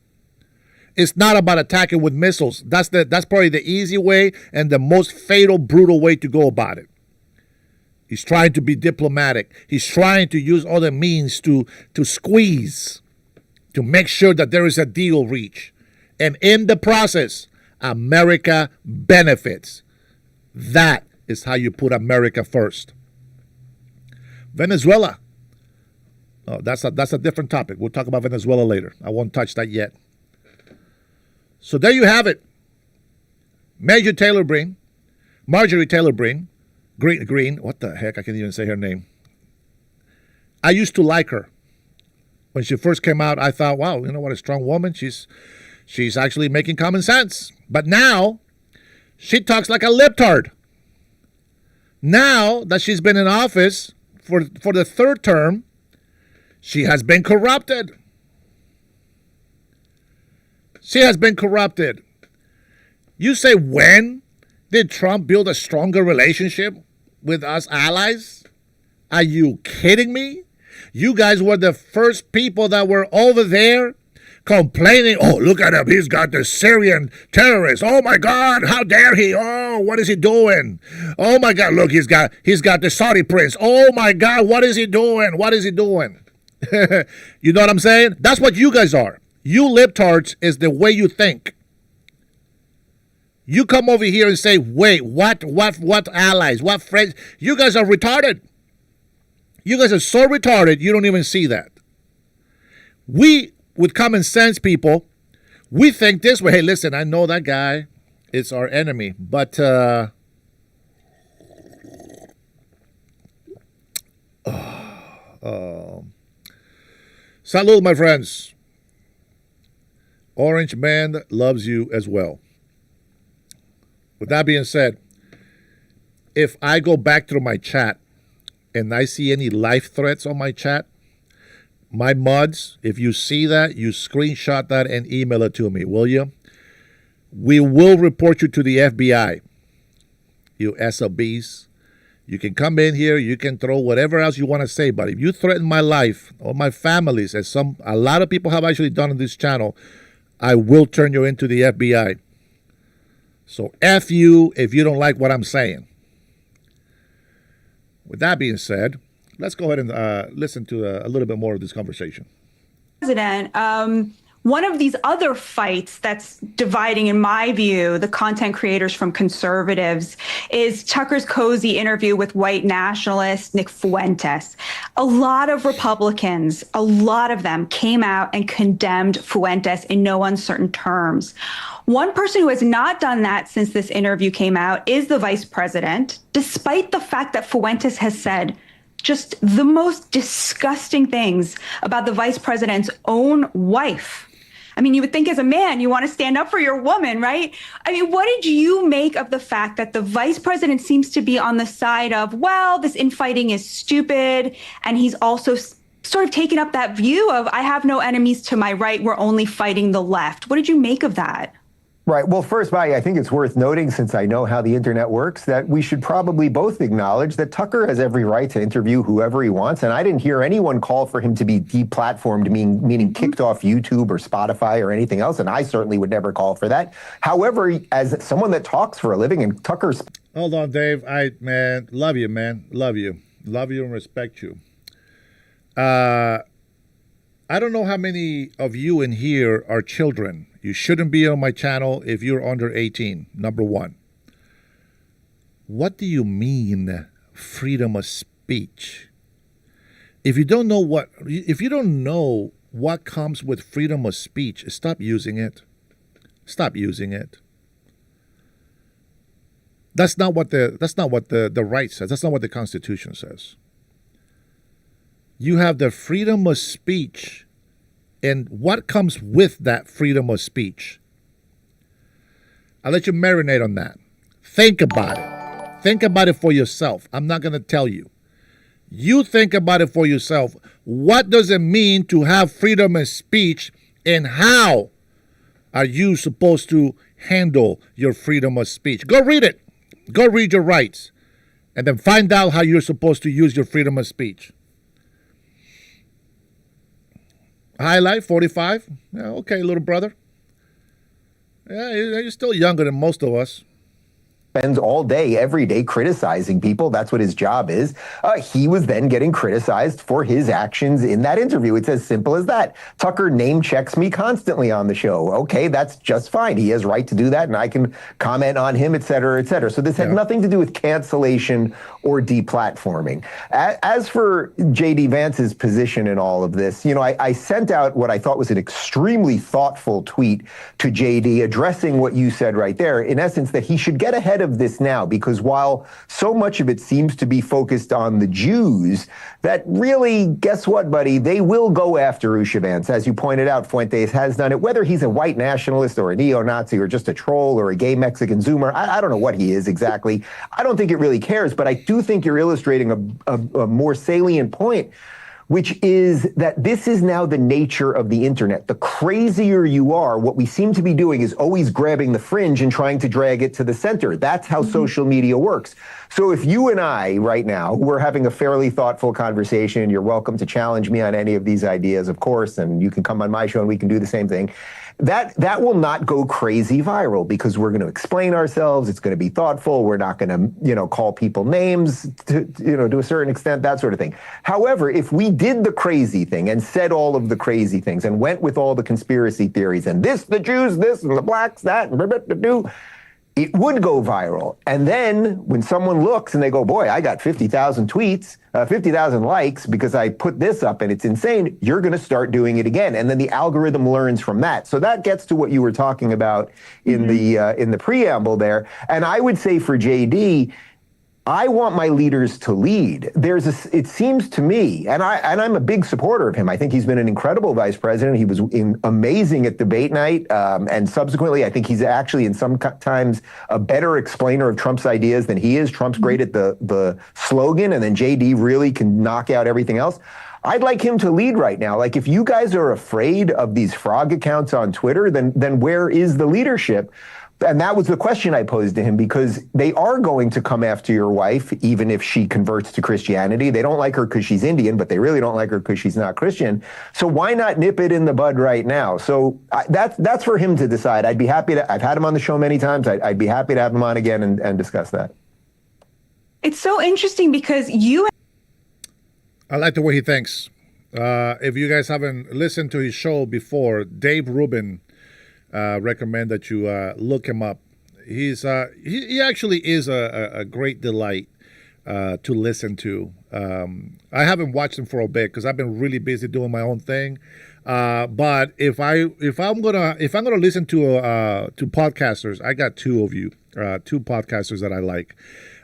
It's not about attacking with missiles. That's probably the easy way and the most fatal, brutal way to go about it. He's trying to be diplomatic. He's trying to use other means to squeeze, to make sure that there is a deal reached. And in the process, America benefits. That is how you put America first. Venezuela. Oh, that's a different topic. We'll talk about Venezuela later. I won't touch that yet. So there you have it. Marjorie Taylor Greene, what the heck? I can't even say her name. I used to like her. When she first came out, I thought, wow, you know what, a strong woman. She's actually making common sense. But now, she talks like a libtard. Now that she's been in office for the 3rd term, she has been corrupted. She has been corrupted. You say, when did Trump build a stronger relationship with us allies? Are you kidding me? You guys were the first people that were over there complaining. Oh, look at him. He's got the Syrian terrorists. Oh my God, how dare he? Oh, what is he doing? Oh my God, look, he's got the Saudi prince. Oh my God, what is he doing? What is he doing? You know what I'm saying? That's what you guys are. You libtards is the way you think. You come over here and say, wait, what allies, what friends? You guys are retarded. You guys are so retarded, you don't even see that. We, with common sense people, we think this way. Hey, listen, I know that guy is our enemy, but salud, my friends. Orange Man loves you as well. With that being said, if I go back through my chat and I see any life threats on my chat, my muds, if you see that, you screenshot that and email it to me, will you? We will report you to the FBI, you SOBs. You can come in here, you can throw whatever else you want to say, but if you threaten my life or my family's, as a lot of people have actually done on this channel, I will turn you into the FBI. So F you if you don't like what I'm saying. With that being said, let's go ahead and listen to a little bit more of this conversation. President, one of these other fights that's dividing, in my view, the content creators from conservatives is Tucker's cozy interview with white nationalist Nick Fuentes. A lot of Republicans, a lot of them came out and condemned Fuentes in no uncertain terms. One person who has not done that since this interview came out is the vice president, despite the fact that Fuentes has said just the most disgusting things about the vice president's own wife. I mean, you would think as a man, you want to stand up for your woman, right? I mean, what did you make of the fact that the vice president seems to be on the side of, well, this infighting is stupid, and he's also sort of taken up that view of, I have no enemies to my right, we're only fighting the left. What did you make of that? Right. Well, first, Maya, I think it's worth noting, since I know how the internet works, that we should probably both acknowledge that Tucker has every right to interview whoever he wants. And I didn't hear anyone call for him to be deplatformed, meaning kicked off YouTube or Spotify or anything else. And I certainly would never call for that. However, as someone that talks for a living, and Tucker's... Hold on, Dave. Man, love you, man. Love you. Love you and respect you. I don't know how many of you in here are children. You shouldn't be on my channel if you're under 18, number one. What do you mean freedom of speech? If you don't know what comes with freedom of speech, stop using it. Stop using it. That's not what the right says. That's not what the Constitution says. You have the freedom of speech, and what comes with that freedom of speech. I'll let you marinate on that. Think about it. Think about it for yourself. I'm not going to tell you. You think about it for yourself. What does it mean to have freedom of speech, and how are you supposed to handle your freedom of speech? Go read it. Go read your rights, and then find out how you're supposed to use your freedom of speech. Highlight 45. Yeah, okay, little brother. Yeah, you're still younger than most of us. Spends all day, every day criticizing people. That's what his job is. He was then getting criticized for his actions in that interview. It's as simple as that. Tucker name checks me constantly on the show. Okay, that's just fine. He has right to do that, and I can comment on him, et cetera, et cetera. So this had nothing to do with cancellation or deplatforming. As for J.D. Vance's position in all of this, I sent out what I thought was an extremely thoughtful tweet to J.D. addressing what you said right there, in essence, that he should get ahead of this now, because while so much of it seems to be focused on the Jews, that really, guess what, buddy? They will go after Ushevance. As you pointed out, Fuentes has done it, whether he's a white nationalist or a neo-Nazi or just a troll or a gay Mexican Zoomer. I don't know what he is exactly. I don't think it really cares, but I do think you're illustrating a more salient point, which is that this is now the nature of the internet. The crazier you are, what we seem to be doing is always grabbing the fringe and trying to drag it to the center. That's how social media works. So if you and I right now, we're having a fairly thoughtful conversation, you're welcome to challenge me on any of these ideas, of course, and you can come on my show and we can do the same thing. That will not go crazy viral because we're going to explain ourselves. It's going to be thoughtful. We're not going to, call people names to a certain extent, that sort of thing. However, if we did the crazy thing and said all of the crazy things and went with all the conspiracy theories and this, the Jews, this, and the blacks, that, and it would go viral. And then when someone looks and they go, boy, I got 50,000 tweets, 50,000 likes because I put this up and it's insane, you're going to start doing it again. And then the algorithm learns from that. So that gets to what you were talking about in the preamble there. And I would say for JD, I want my leaders to lead. It seems to me, and I'm a big supporter of him. I think he's been an incredible vice president. He was amazing at debate night, and subsequently, I think he's actually in sometimes a better explainer of Trump's ideas than he is. Trump's great at the slogan, and then JD really can knock out everything else. I'd like him to lead right now. Like, if you guys are afraid of these frog accounts on Twitter, then where is the leadership? And that was the question I posed to him, because they are going to come after your wife, even if she converts to Christianity. They don't like her because she's Indian, but they really don't like her because she's not Christian. So why not nip it in the bud right now? So that's for him to decide. I'd be happy to. I've had him on the show many times. I'd be happy to have him on again and discuss that. It's so interesting because I like the way he thinks. If you guys haven't listened to his show before, Dave Rubin, recommend that you look him up. He actually is a great delight to listen to. I haven't watched him for a bit because I've been really busy doing my own thing. But if I'm gonna listen to podcasters, I got two podcasters that I like.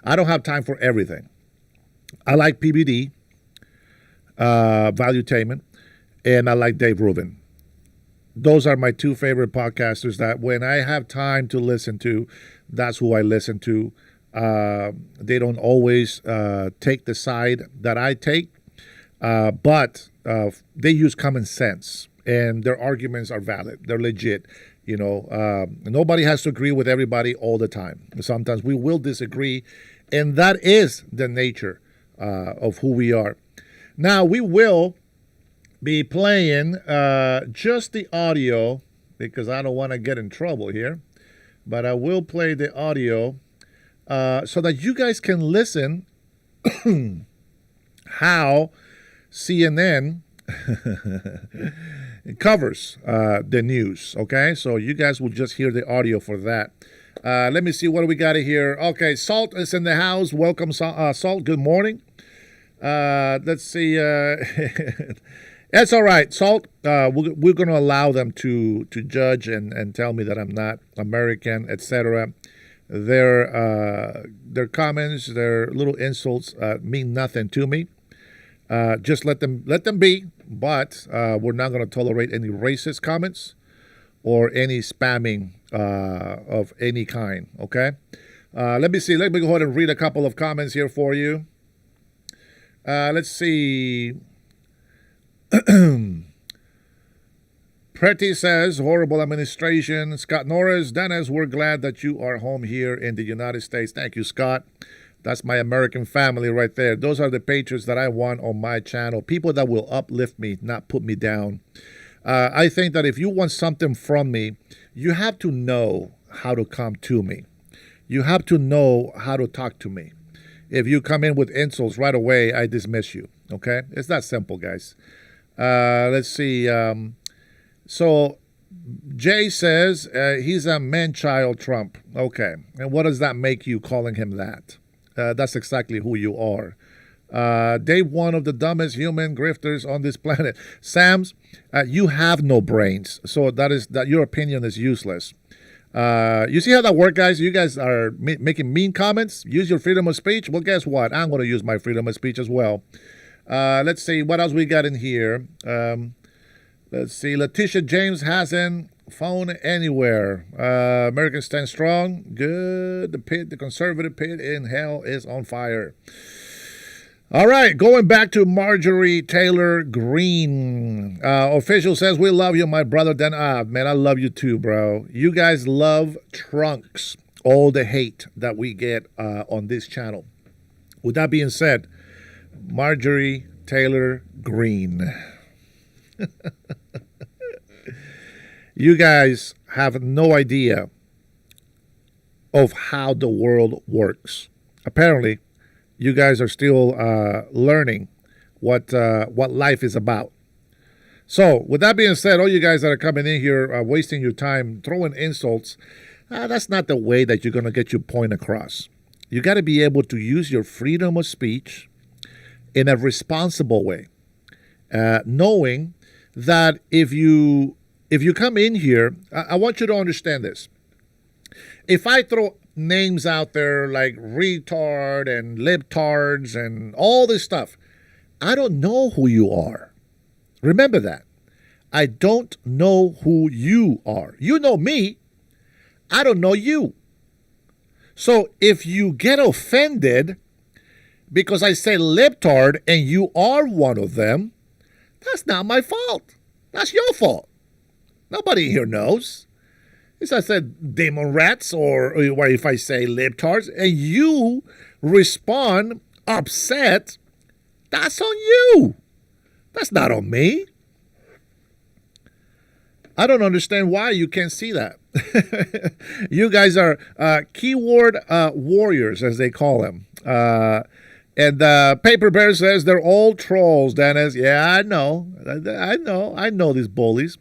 I don't have time for everything. I like PBD, Valuetainment, and I like Dave Rubin. Those are my two favorite podcasters that when I have time to listen to, that's who I listen to. They don't always take the side that I take, but they use common sense and their arguments are valid. They're legit. Nobody has to agree with everybody all the time. Sometimes we will disagree, and that is the nature of who we are. Now, we will be playing just the audio because I don't want to get in trouble here, but I will play the audio so that you guys can listen how CNN covers the news. Okay, so you guys will just hear the audio for that. Let me see, what do we got here? Okay, Salt is in the house. Welcome, Salt. Good morning. Let's see. That's all right, Salt. We're going to allow them to judge and tell me that I'm not American, etc. Their comments, their little insults mean nothing to me. Just let them be. But we're not going to tolerate any racist comments or any spamming of any kind. Okay. Let me see. Let me go ahead and read a couple of comments here for you. Let's see. Pretty says, horrible administration. Scott Norris, Dennis, we're glad that you are home here in the United States. Thank you, Scott. That's my American family right there. Those are the patriots that I want on my channel. People that will uplift me, not put me down. I think that if you want something from me, you have to know how to come to me. You have to know how to talk to me. If you come in with insults right away, I dismiss you. Okay? It's that simple, guys. Let's see. So Jay says he's a man-child Trump. Okay. And what does that make you calling him that? That's exactly who you are. Dave, one of the dumbest human grifters on this planet. Sams, you have no brains. So that your opinion is useless. You see how that works, guys? You guys are making mean comments. Use your freedom of speech. Well, guess what? I'm going to use my freedom of speech as well. Let's see what else we got in here. Let's see. Letitia James hasn't phone anywhere. Americans stand strong. Good. The conservative pit in hell is on fire. All right, going back to Marjorie Taylor Greene. Official says, we love you, my brother. Then, man, I love you too, bro. You guys love Trunks. All the hate that we get on this channel. With that being said, Marjorie Taylor Greene. You guys have no idea of how the world works. Apparently, you guys are still learning what life is about. So, with that being said, all you guys that are coming in here wasting your time throwing insults, that's not the way that you're going to get your point across. You got to be able to use your freedom of speech in a responsible way, knowing that if you come in here, I want you to understand this. If I throw names out there like retard and libtards and all this stuff, I don't know who you are. Remember that. I don't know who you are. You know me. I don't know you. So if you get offended because I say libtard and you are one of them, that's not my fault. That's your fault. Nobody here knows. If I said demon rats or if I say libtards and you respond upset, that's on you. That's not on me. I don't understand why you can't see that. You guys are keyword warriors, as they call them. And Paper Bear says they're all trolls, Dennis. Yeah, I know. I know these bullies.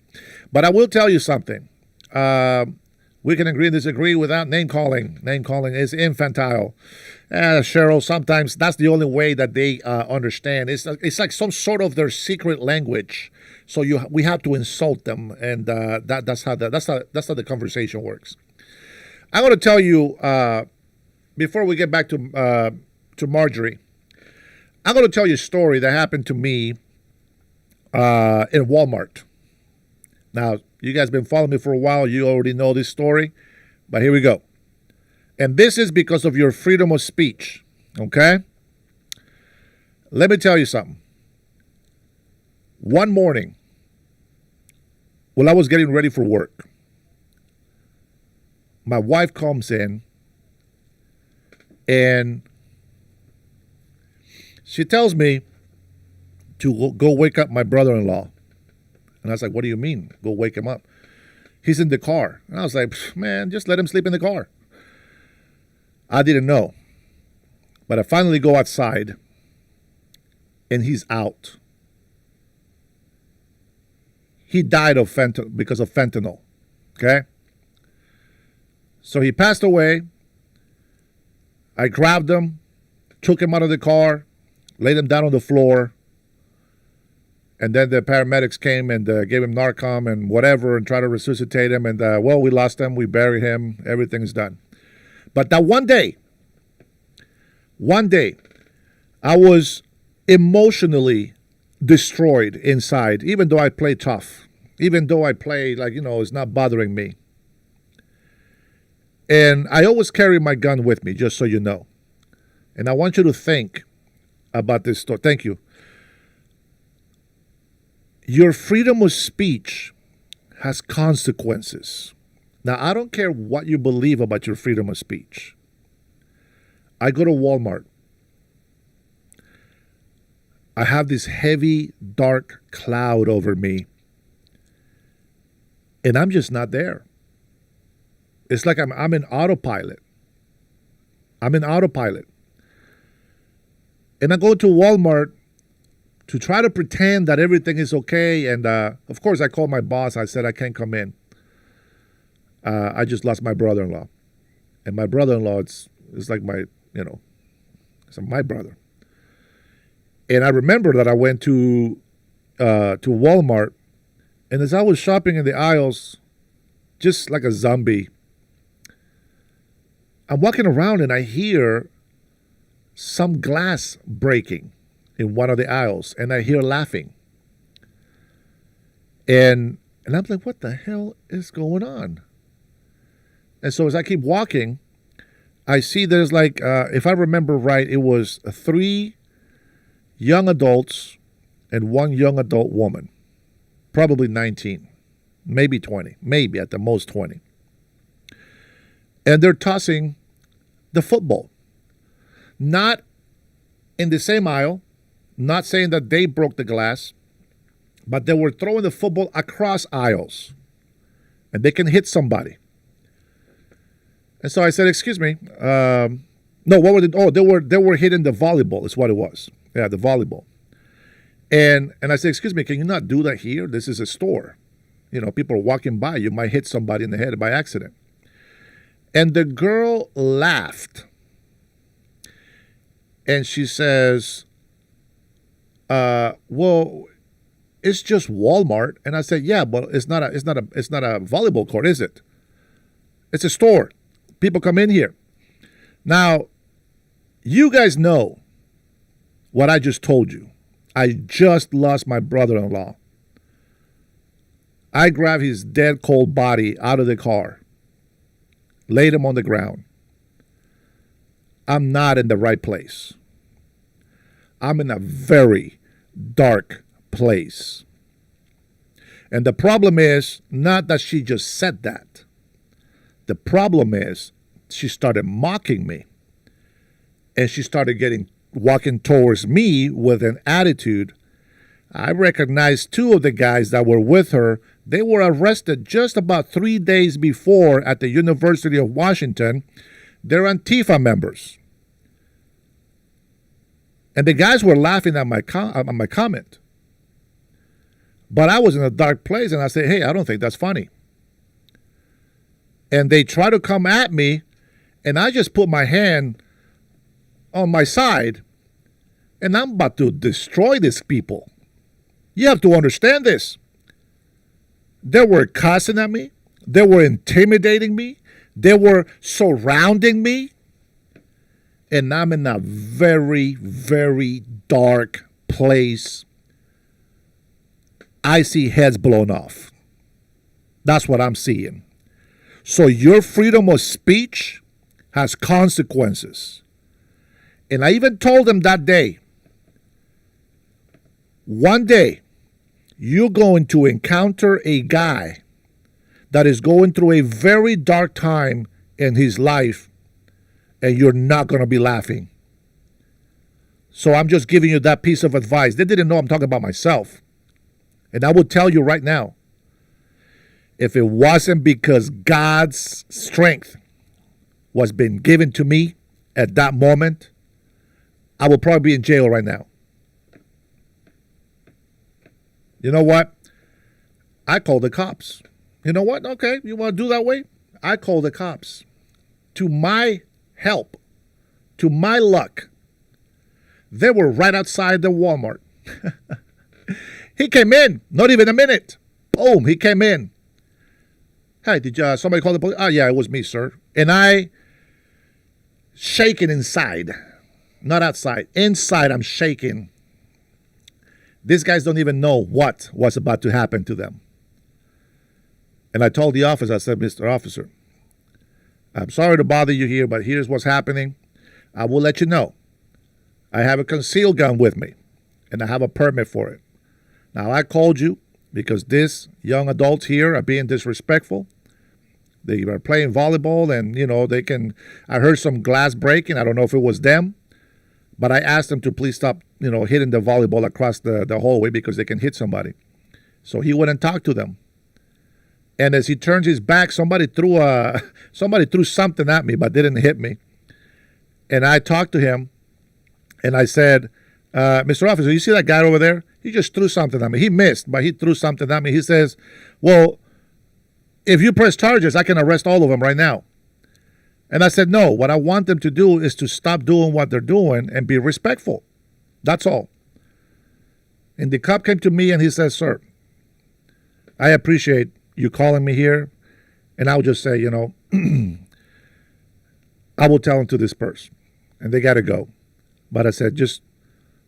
But I will tell you something. We can agree and disagree without name calling. Name calling is infantile. Cheryl, sometimes that's the only way that they understand. It's like some sort of their secret language. So we have to insult them, and that's how the conversation works. I'm going to tell you before we get back to Marjorie. I'm going to tell you a story that happened to me in Walmart. Now, you guys have been following me for a while. You already know this story, but here we go. And this is because of your freedom of speech, okay? Let me tell you something. One morning, while I was getting ready for work, my wife comes in and she tells me to go wake up my brother-in-law. And I was like, what do you mean? Go wake him up. He's in the car. And I was like, man, just let him sleep in the car. I didn't know. But I finally go outside and he's out. He died of because of fentanyl. Okay? So he passed away. I grabbed him, took him out of the car, laid him down on the floor. And then the paramedics came and gave him Narcom and whatever and tried to resuscitate him. And, well, we lost him. We buried him. Everything's done. But that one day, I was emotionally destroyed inside, even though I play tough, even though I play like, it's not bothering me. And I always carry my gun with me, just so you know. And I want you to think about this story. Thank you. Your freedom of speech has consequences. Now, I don't care what you believe about your freedom of speech. I go to Walmart. I have this heavy, dark cloud over me. And I'm just not there. It's like I'm in autopilot. I'm in autopilot. And I go to Walmart to try to pretend that everything is okay. And, of course, I called my boss. I said, I can't come in. I just lost my brother-in-law. And my brother-in-law, it's like my, it's my brother. And I remember that I went to Walmart. And as I was shopping in the aisles, just like a zombie, I'm walking around and I hear some glass breaking in one of the aisles, and I hear laughing. And I'm like, what the hell is going on? And so as I keep walking, I see there's like, if I remember right, it was 3 young adults and one young adult woman, probably 19, maybe 20, maybe at the most 20. And they're tossing the football. Not in the same aisle, not saying that they broke the glass, but they were throwing the football across aisles. And they can hit somebody. And so I said, excuse me. No, what were they? Oh, they were hitting the volleyball is what it was. Yeah, the volleyball. And I said, excuse me, can you not do that here? This is a store. You know, people are walking by. You might hit somebody in the head by accident. And the girl laughed. And she says, well, it's just Walmart. And I said, yeah, but it's not a volleyball court, is it? It's a store. People come in here. Now, you guys know what I just told you. I just lost my brother-in-law. I grabbed his dead cold body out of the car, laid him on the ground. I'm not in the right place. I'm in a very dark place. And the problem is not that she just said that. The problem is she started mocking me. And she started walking towards me with an attitude. I recognized two of the guys that were with her. They were arrested just about 3 days before at the University of Washington. They're Antifa members. And the guys were laughing at my comment. But I was in a dark place, and I said, hey, I don't think that's funny. And they try to come at me, and I just put my hand on my side, and I'm about to destroy these people. You have to understand this. They were cussing at me. They were intimidating me. They were surrounding me. And I'm in a very, very dark place. I see heads blown off. That's what I'm seeing. So your freedom of speech has consequences. And I even told them that day, one day, you're going to encounter a guy that is going through a very dark time in his life, and you're not going to be laughing. So I'm just giving you that piece of advice. They didn't know I'm talking about myself. And I will tell you right now, if it wasn't because God's strength was being given to me at that moment, I would probably be in jail right now. You know what? I called the cops. You know what? Okay, you want to do that way? I called the cops. To my help, to my luck, they were right outside the Walmart. He came in, not even a minute. Boom, he came in. Hey, did somebody call the police? Oh, yeah, it was me, sir. And I shaking inside, not outside. Inside, I'm shaking. These guys don't even know what was about to happen to them. And I told the officer, I said, Mr. Officer, I'm sorry to bother you here, but here's what's happening. I will let you know. I have a concealed gun with me, and I have a permit for it. Now, I called you because these young adults here are being disrespectful. They are playing volleyball, and, you know, I heard some glass breaking. I don't know if it was them, but I asked them to please stop, you know, hitting the volleyball across the hallway because they can hit somebody. So he went and talked to them. And as he turns his back, somebody threw something at me, but didn't hit me. And I talked to him, and I said, Mr. Officer, you see that guy over there? He just threw something at me. He missed, but he threw something at me. He says, well, if you press charges, I can arrest all of them right now. And I said, no, what I want them to do is to stop doing what they're doing and be respectful. That's all. And the cop came to me and he says, sir, I appreciate you calling me here. And I would just say, you know, I will tell them to disperse. And they got to go. But I said, just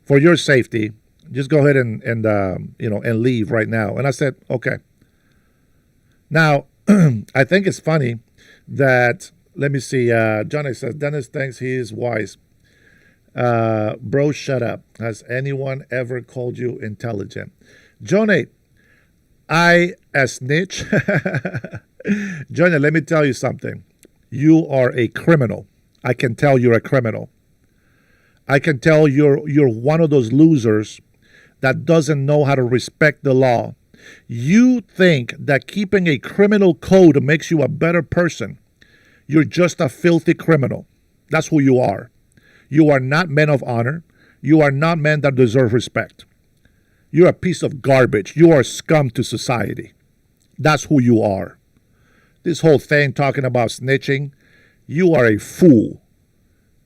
for your safety, just go ahead and leave right now. And I said, okay. Now, I think it's funny that, let me see, Johnny says, Dennis thinks he is wise. Bro, shut up. Has anyone ever called you intelligent? Jonate, I a snitch. Jonate, let me tell you something. You are a criminal. I can tell you're a criminal. I can tell you're one of those losers that doesn't know how to respect the law. You think that keeping a criminal code makes you a better person. You're just a filthy criminal. That's who you are. You are not men of honor. You are not men that deserve respect. You're a piece of garbage. You are scum to society. That's who you are. This whole thing talking about snitching, you are a fool.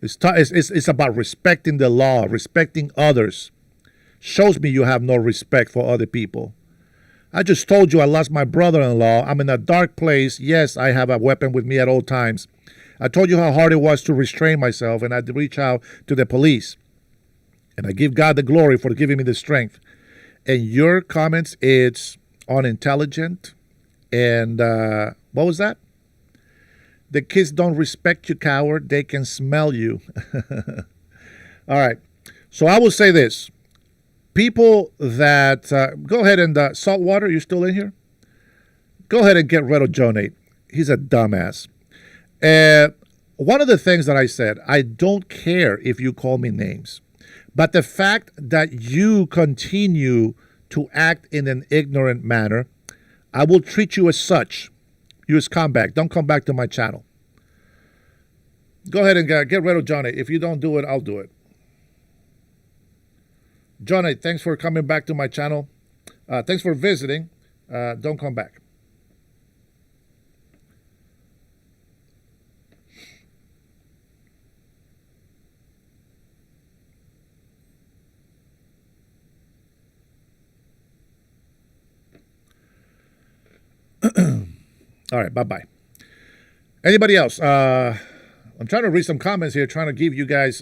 It's about respecting the law, respecting others. Shows me you have no respect for other people. I just told you I lost my brother-in-law. I'm in a dark place. Yes, I have a weapon with me at all times. I told you how hard it was to restrain myself, and I had to reach out to the police. And I give God the glory for giving me the strength. And your comments, it's unintelligent. And what was that? The kids don't respect you, coward. They can smell you. All right. So I will say this. People that, go ahead and, Saltwater, you still in here? Go ahead and get rid of Jonate. He's a dumbass. One of the things that I said, I don't care if you call me names. But the fact that you continue to act in an ignorant manner, I will treat you as such. You as come back. Don't come back to my channel. Go ahead and get rid of Johnny. If you don't do it, I'll do it. Johnny, thanks for coming back to my channel. Thanks for visiting. Don't come back. All right, bye-bye. Anybody else? I'm trying to read some comments here, trying to give you guys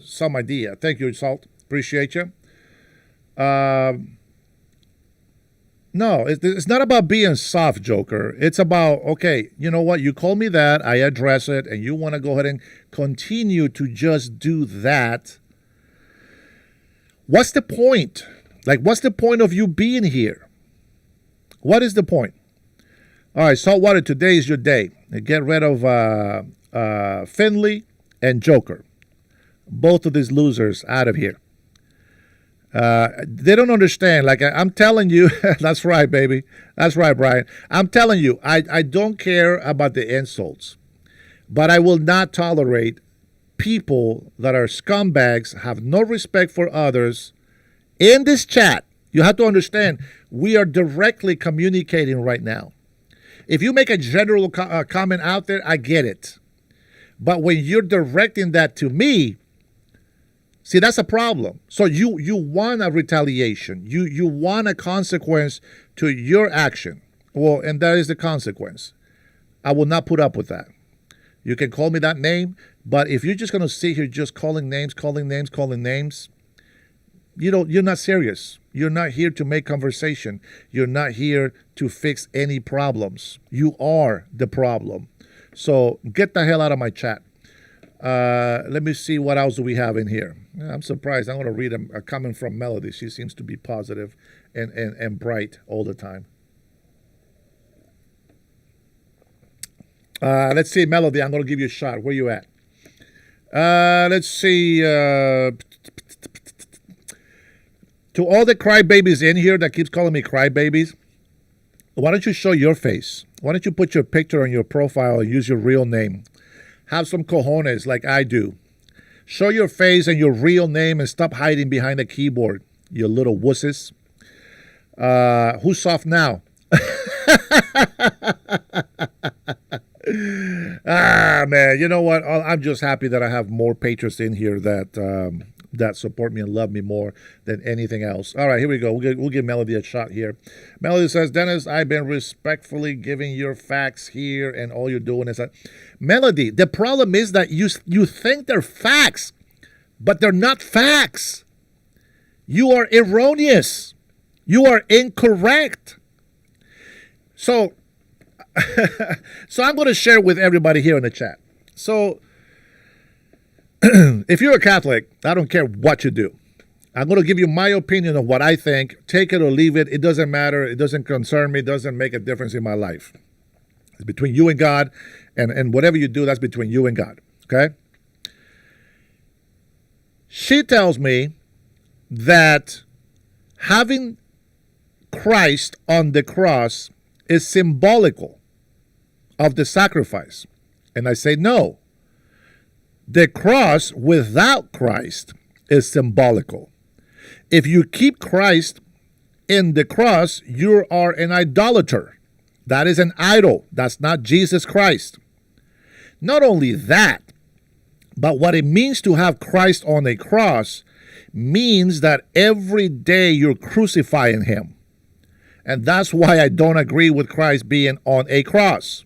some idea. Thank you, Salt. Appreciate you. No, it's not about being soft, Joker. It's about, okay, you know what? You call me that. I address it, and you want to go ahead and continue to just do that. What's the point? Like, what's the point of you being here? What is the point? All right, Saltwater, today is your day. Get rid of Finley and Joker. Both of these losers out of here. They don't understand. Like, I'm telling you, that's right, baby. That's right, Brian. I'm telling you, I don't care about the insults. But I will not tolerate people that are scumbags, have no respect for others in this chat. You have to understand, we are directly communicating right now. If you make a general comment out there, I get it. But when you're directing that to me, see, that's a problem. So you want a retaliation. You want a consequence to your action. Well, and that is the consequence. I will not put up with that. You can call me that name, but if you're just going to sit here just calling names, you're not serious. You're not here to make conversation. You're not here to fix any problems. You are the problem. So get the hell out of my chat. Let me see what else do we have in here. I'm surprised. I'm going to read a comment from Melody. She seems to be positive and bright all the time. Let's see, Melody. I'm going to give you a shot. Where you at? Let's see. To all the crybabies in here that keeps calling me crybabies, why don't you show your face? Why don't you put your picture on your profile and use your real name? Have some cojones like I do. Show your face and your real name and stop hiding behind the keyboard, you little wusses. Who's soft now? Man, you know what? I'm just happy that I have more patrons in here that support me and love me more than anything else. All right, here we go. We'll give Melody a shot here. Melody says, Dennis, I've been respectfully giving your facts here, and all you're doing is that. Melody, the problem is that you think they're facts, but they're not facts. You are erroneous. You are incorrect. So I'm going to share with everybody here in the chat. So If you're a Catholic, I don't care what you do. I'm going to give you my opinion of what I think. Take it or leave it. It doesn't matter. It doesn't concern me. It doesn't make a difference in my life. It's between you and God. And whatever you do, that's between you and God. Okay? She tells me that having Christ on the cross is symbolical of the sacrifice. And I say no. The cross without Christ is symbolical. If you keep Christ in the cross, you are an idolater. That is an idol. That's not Jesus Christ. Not only that, but what it means to have Christ on a cross means that every day you're crucifying him. And that's why I don't agree with Christ being on a cross.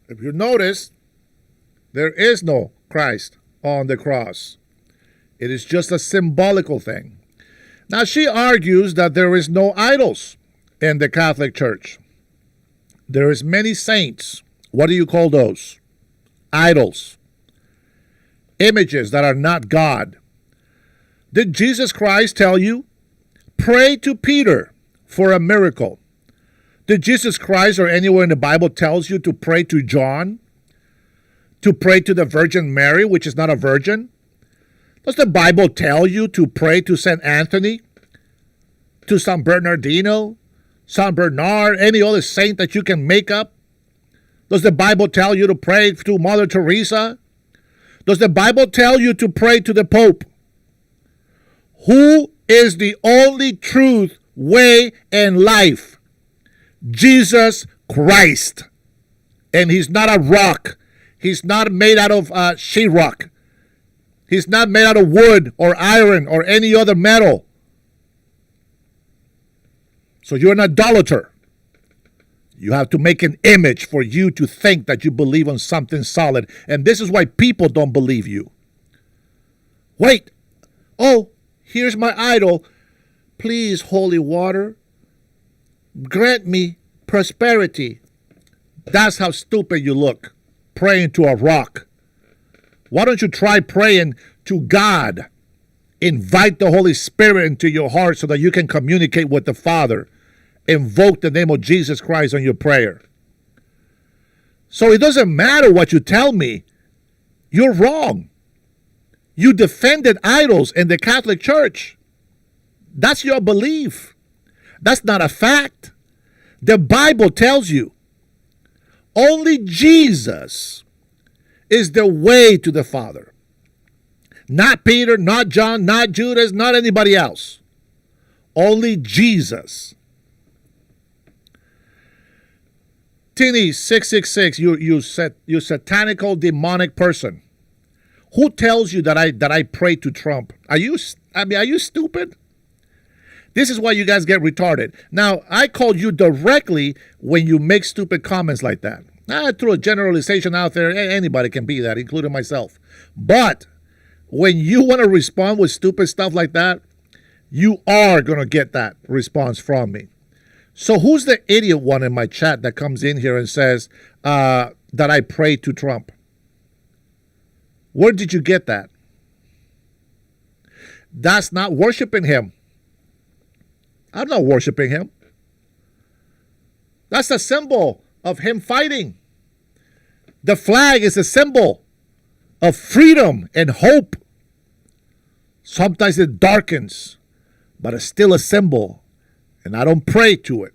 If you notice, there is no Christ on the cross. It is just a symbolical thing. Now, she argues that there is no idols in the Catholic Church. There is many saints. What do you call those? Idols. Images that are not God. Did Jesus Christ tell you, pray to Peter for a miracle? Did Jesus Christ or anywhere in the Bible tells you to pray to John? To pray to the Virgin Mary, which is not a virgin? Does the Bible tell you to pray to St. Anthony? To San Bernardino? San Bernard? Any other saint that you can make up? Does the Bible tell you to pray to Mother Teresa? Does the Bible tell you to pray to the Pope? Who is the only truth, way, and life? Jesus Christ. And he's not a rock. He's not made out of sheetrock. He's not made out of wood or iron or any other metal. So you're an idolater. You have to make an image for you to think that you believe on something solid. And this is why people don't believe you. Wait. Oh, here's my idol. Please, holy water, grant me prosperity. That's how stupid you look, praying to a rock. Why don't you try praying to God? Invite the Holy Spirit into your heart so that you can communicate with the Father. Invoke the name of Jesus Christ on your prayer. So it doesn't matter what you tell me. You're wrong. You defended idols in the Catholic Church. That's your belief. That's not a fact. The Bible tells you only Jesus is the way to the Father. Not Peter, not John, not Judas, not anybody else. Only Jesus. Tini 666, you satanical demonic person. Who tells you that I pray to Trump? Are you stupid? This is why you guys get retarded. Now, I called you directly when you make stupid comments like that. I threw a generalization out there. Anybody can be that, including myself. But when you want to respond with stupid stuff like that, you are going to get that response from me. So who's the idiot one in my chat that comes in here and says that I pray to Trump? Where did you get that? That's not worshiping him. I'm not worshiping him. That's a symbol of him fighting. The flag is a symbol of freedom and hope. Sometimes it darkens, but it's still a symbol, and I don't pray to it.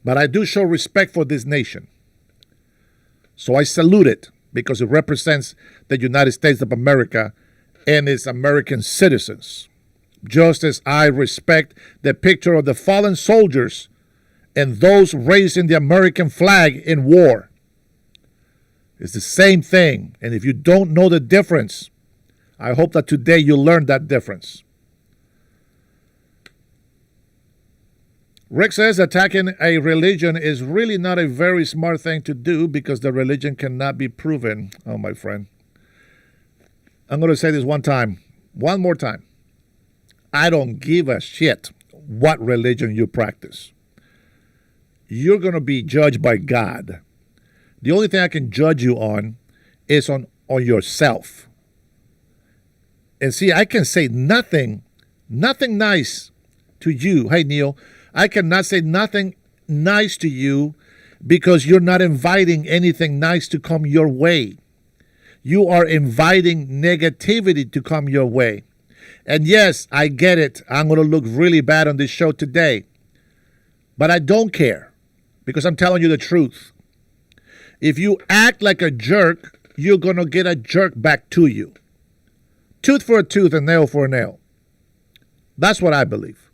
But I do show respect for this nation. So I salute it because it represents the United States of America and its American citizens. Just as I respect the picture of the fallen soldiers and those raising the American flag in war. It's the same thing. And if you don't know the difference, I hope that today you learn that difference. Rick says attacking a religion is really not a very smart thing to do because the religion cannot be proven. Oh, my friend. I'm going to say this one more time. I don't give a shit what religion you practice. You're going to be judged by God. The only thing I can judge you on is on yourself. And see, I can say nothing nice to you. Hey, Neil, I cannot say nothing nice to you because you're not inviting anything nice to come your way. You are inviting negativity to come your way. And yes, I get it. I'm going to look really bad on this show today. But I don't care because I'm telling you the truth. If you act like a jerk, you're going to get a jerk back to you. Tooth for a tooth and nail for a nail. That's what I believe.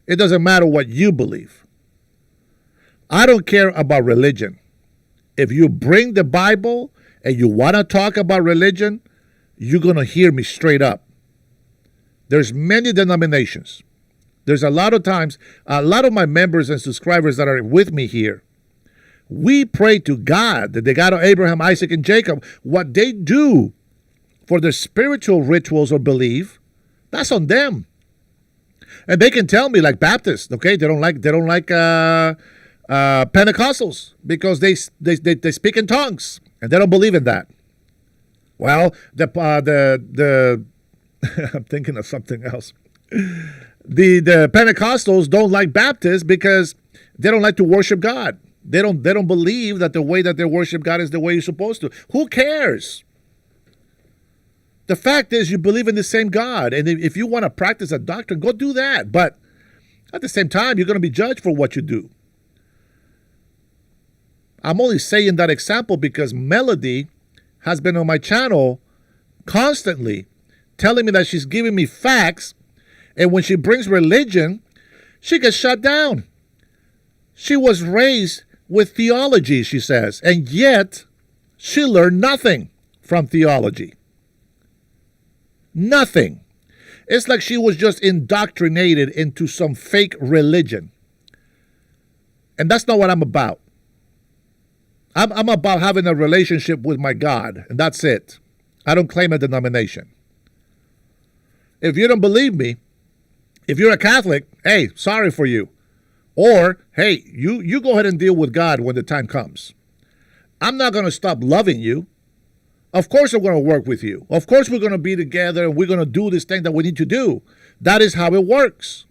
It doesn't matter what you believe. I don't care about religion. If you bring the Bible and you want to talk about religion, you're going to hear me straight up. There's many denominations. There's a lot of times, a lot of my members and subscribers that are with me here, we pray to God, the God of Abraham, Isaac, and Jacob. What they do for their spiritual rituals or belief, that's on them. And they can tell me, like Baptists, okay, they don't like Pentecostals because they speak in tongues and they don't believe in that. Well, the I'm thinking of something else. The Pentecostals don't like Baptists because they don't like to worship God. They don't believe that the way that they worship God is the way you're supposed to. Who cares? The fact is, you believe in the same God, and if you want to practice a doctrine, go do that. But at the same time, you're going to be judged for what you do. I'm only saying that example because Melody has been on my channel constantly telling me that she's giving me facts, and when she brings religion, she gets shut down. She was raised with theology, she says, and yet she learned nothing from theology. Nothing. It's like she was just indoctrinated into some fake religion. And that's not what I'm about. I'm about having a relationship with my God, and that's it. I don't claim a denomination. If you don't believe me, if you're a Catholic, hey, sorry for you. Or, hey, you go ahead and deal with God when the time comes. I'm not going to stop loving you. Of course I'm going to work with you. Of course we're going to be together and we're going to do this thing that we need to do. That is how it works.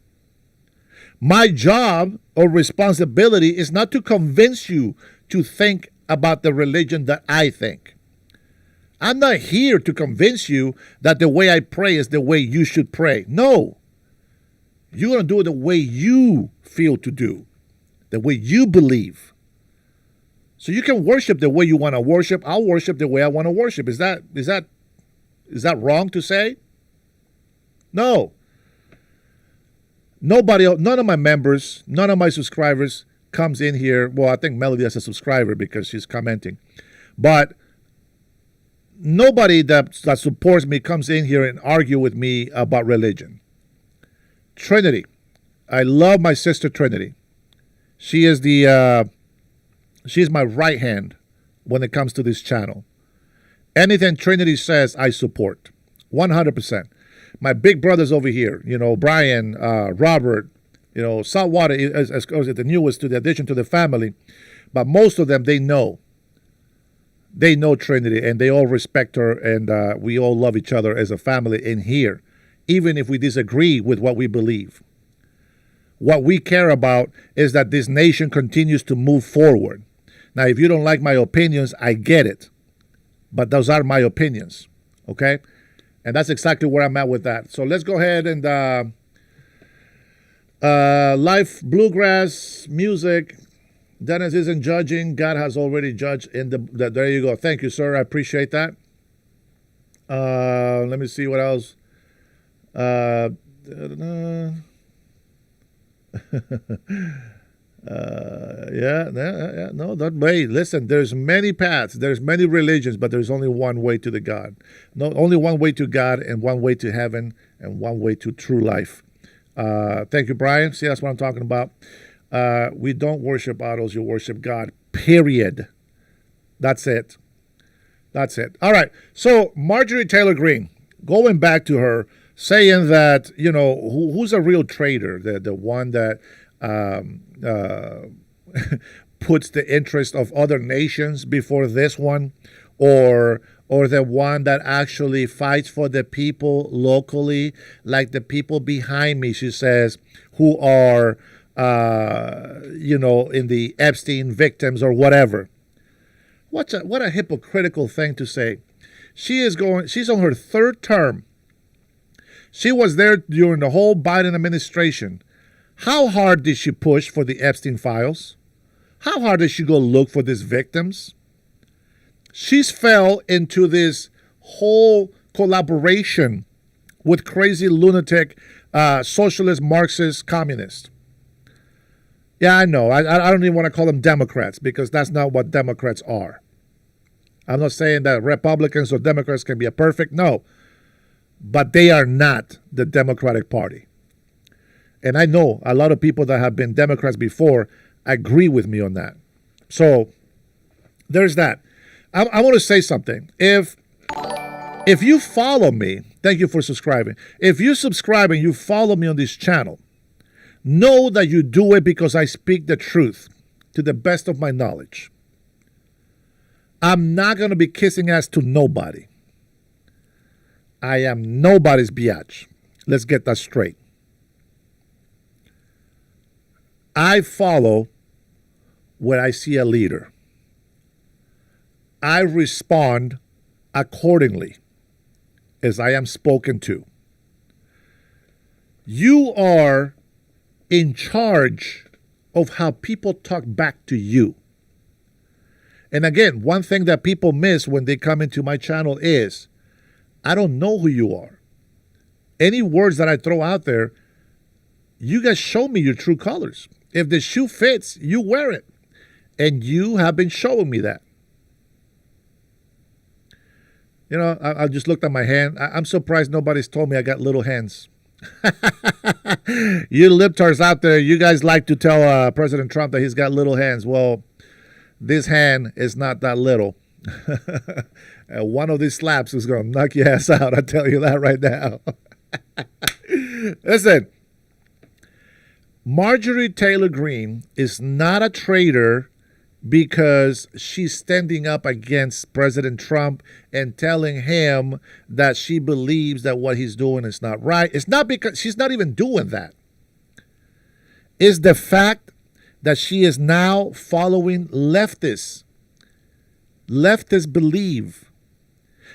My job or responsibility is not to convince you to think about the religion that I think. I'm not here to convince you that the way I pray is the way you should pray. No. You're going to do it the way you feel to do, the way you believe. So you can worship the way you want to worship. I'll worship the way I want to worship. Is that wrong to say? No. Nobody, none of my members, none of my subscribers comes in here. Well, I think Melody has a subscriber because she's commenting. But nobody that supports me comes in here and argue with me about religion. Trinity. I love my sister Trinity. She is she's my right hand when it comes to this channel. Anything Trinity says, I support. 100%. My big brothers over here, Brian, Robert, Saltwater is the newest to the addition to the family. But most of them, they know Trinity, and they all respect her, and we all love each other as a family in here, even if we disagree with what we believe. What we care about is that this nation continues to move forward. Now, if you don't like my opinions, I get it. But those are my opinions, okay? And that's exactly where I'm at with that. So let's go ahead and live bluegrass music. Dennis isn't judging. God has already judged. There you go. Thank you, sir. I appreciate that. Let me see what else. No, that way. Listen, there's many paths, there's many religions, but there's only one way to the God. No, only one way to God, and one way to heaven, and one way to true life. Thank you, Brian. See, that's what I'm talking about. We don't worship idols, you worship God. Period. That's it. All right. So Marjorie Taylor Greene, going back to her, saying that, who's a real traitor? The one that puts the interest of other nations before this one, or the one that actually fights for the people locally, like the people behind me, she says, who are, in the Epstein victims or whatever. What a hypocritical thing to say. She's on her third term. She was there during the whole Biden administration. How hard did she push for the Epstein files? How hard did she go look for these victims? She's fell into this whole collaboration with crazy lunatic socialist, Marxist, communists. Yeah, I know. I don't even want to call them Democrats because that's not what Democrats are. I'm not saying that Republicans or Democrats can be a perfect. No. But they are not the Democratic Party. And I know a lot of people that have been Democrats before agree with me on that. So there's that. I want to say something. If you follow me, thank you for subscribing. If you subscribe and you follow me on this channel, know that you do it because I speak the truth to the best of my knowledge. I'm not going to be kissing ass to nobody. I am nobody's biatch. Let's get that straight. I follow when I see a leader. I respond accordingly as I am spoken to. You are in charge of how people talk back to you. And again, one thing that people miss when they come into my channel is I don't know who you are. Any words that I throw out there, you guys show me your true colors. If the shoe fits, you wear it. And you have been showing me that. You know, I just looked at my hand. I'm surprised nobody's told me I got little hands. You libtards out there, you guys like to tell President Trump that he's got little hands. Well, this hand is not that little. One of these slaps is going to knock your ass out. I tell you that right now. Listen, Marjorie Taylor Greene is not a traitor because she's standing up against President Trump and telling him that she believes that what he's doing is not right. It's not because she's not even doing that. It's the fact that she is now following leftists. Leftists believe.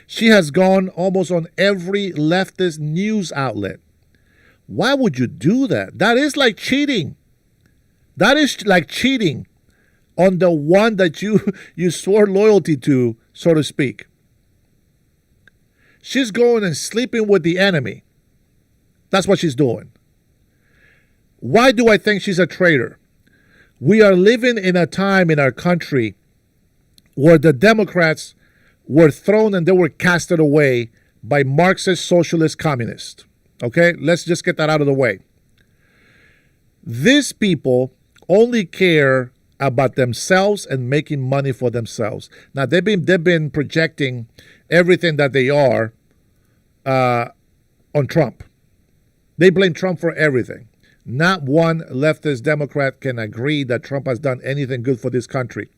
She has gone almost on every leftist news outlet. Why would you do that? That is like cheating. That is like cheating on the one that you swore loyalty to, so to speak. She's going and sleeping with the enemy. That's what she's doing. Why do I think she's a traitor? We are living in a time in our country where the Democrats were thrown and they were casted away by Marxist, socialist, communists. Okay, let's just get that out of the way. These people only care about themselves and making money for themselves. Now they've been projecting everything that they are on Trump. They blame Trump for everything. Not one leftist Democrat can agree that Trump has done anything good for this country.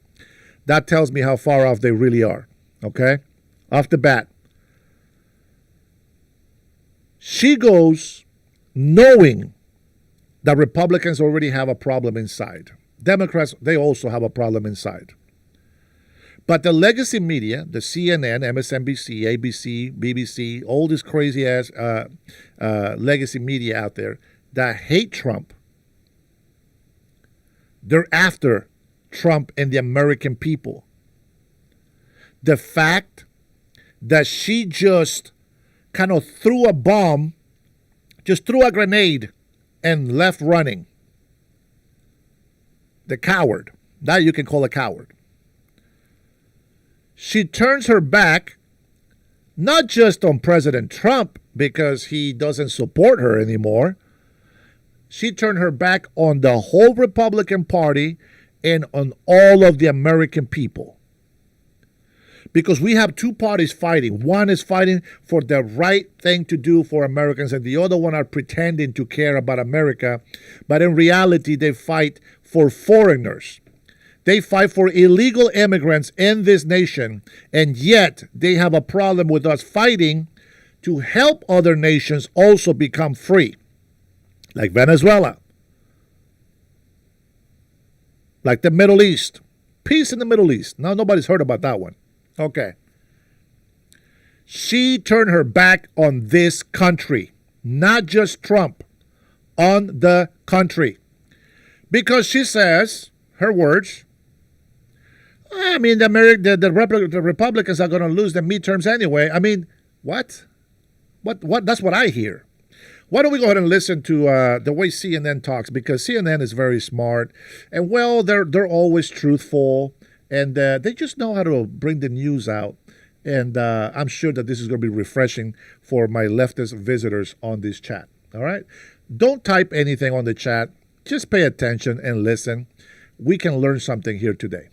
That tells me how far off they really are. Okay, off the bat. She goes knowing that Republicans already have a problem inside. Democrats, they also have a problem inside. But the legacy media, the CNN, MSNBC, ABC, BBC, all this crazy ass legacy media out there that hate Trump, they're after Trump and the American people. The fact that she just kind of threw a bomb, just threw a grenade and left running. The coward. That you can call a coward. She turns her back not just on President Trump because he doesn't support her anymore. She turned her back on the whole Republican Party and on all of the American people. Because we have two parties fighting. One is fighting for the right thing to do for Americans, and the other one are pretending to care about America. But in reality, they fight for foreigners. They fight for illegal immigrants in this nation, and yet they have a problem with us fighting to help other nations also become free, like Venezuela, like the Middle East. Peace in the Middle East. Now, nobody's heard about that one. Okay. She turned her back on this country, not just Trump, on the country. Because she says, her words, I mean, the Republicans are going to lose the midterms anyway. I mean, what? What? That's what I hear. Why don't we go ahead and listen to the way CNN talks? Because CNN is very smart, and well, they're always truthful, and they just know how to bring the news out. And I'm sure that this is going to be refreshing for my leftist visitors on this chat. All right, don't type anything on the chat. Just pay attention and listen. We can learn something here today.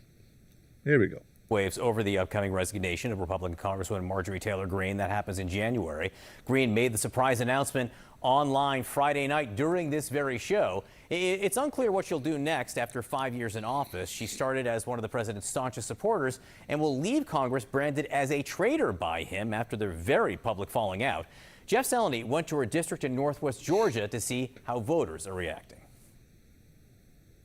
Here we go. Waves over the upcoming resignation of Republican Congresswoman Marjorie Taylor Greene. That happens in January. Greene made the surprise announcement online Friday night during this very show. It's unclear what she'll do next after 5 years in office. She started as one of the president's staunchest supporters and will leave Congress branded as a traitor by him after their very public falling out. Jeff Seleny went to her district in Northwest Georgia to see how voters are reacting.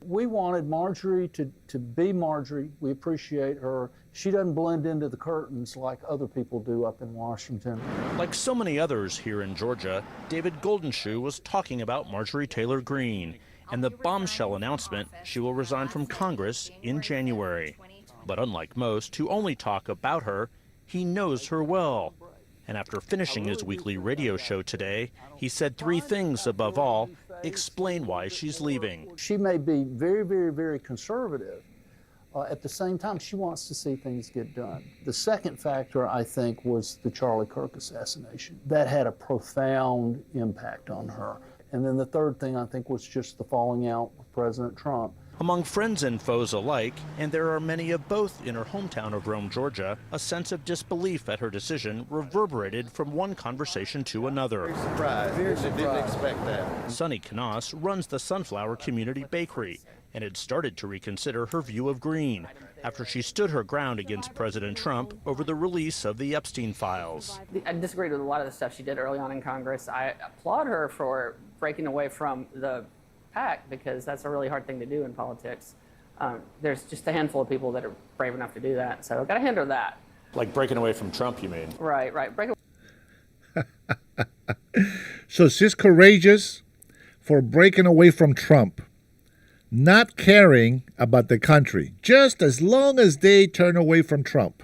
We wanted Marjorie to be Marjorie. We appreciate her. She doesn't blend into the curtains like other people do up in Washington. Like so many others here in Georgia, David Goldenshoe was talking about Marjorie Taylor Greene and the bombshell announcement she will resign from Congress in January. But unlike most who only talk about her, he knows her well. And after finishing his weekly radio show today, he said three things above all explain why she's leaving. She may be very, very, very conservative. At the same time, she wants to see things get done. The second factor, I think, was the Charlie Kirk assassination. That had a profound impact on her. And then the third thing, I think, was just the falling out with President Trump. Among friends and foes alike, and there are many of both in her hometown of Rome, Georgia, a sense of disbelief at her decision reverberated from one conversation to another. Very surprised. Didn't expect that. Sunny Knaus runs the Sunflower Community Bakery and had started to reconsider her view of Greene after she stood her ground against President Trump over the release of the Epstein files. I disagreed with a lot of the stuff she did early on in Congress. I applaud her for breaking away from the pack because that's a really hard thing to do in politics. There's just a handful of people that are brave enough to do that, so I've got to hand her that. Like breaking away from Trump, you mean? Right. So she's courageous for breaking away from Trump, not caring about the country, just as long as they turn away from Trump.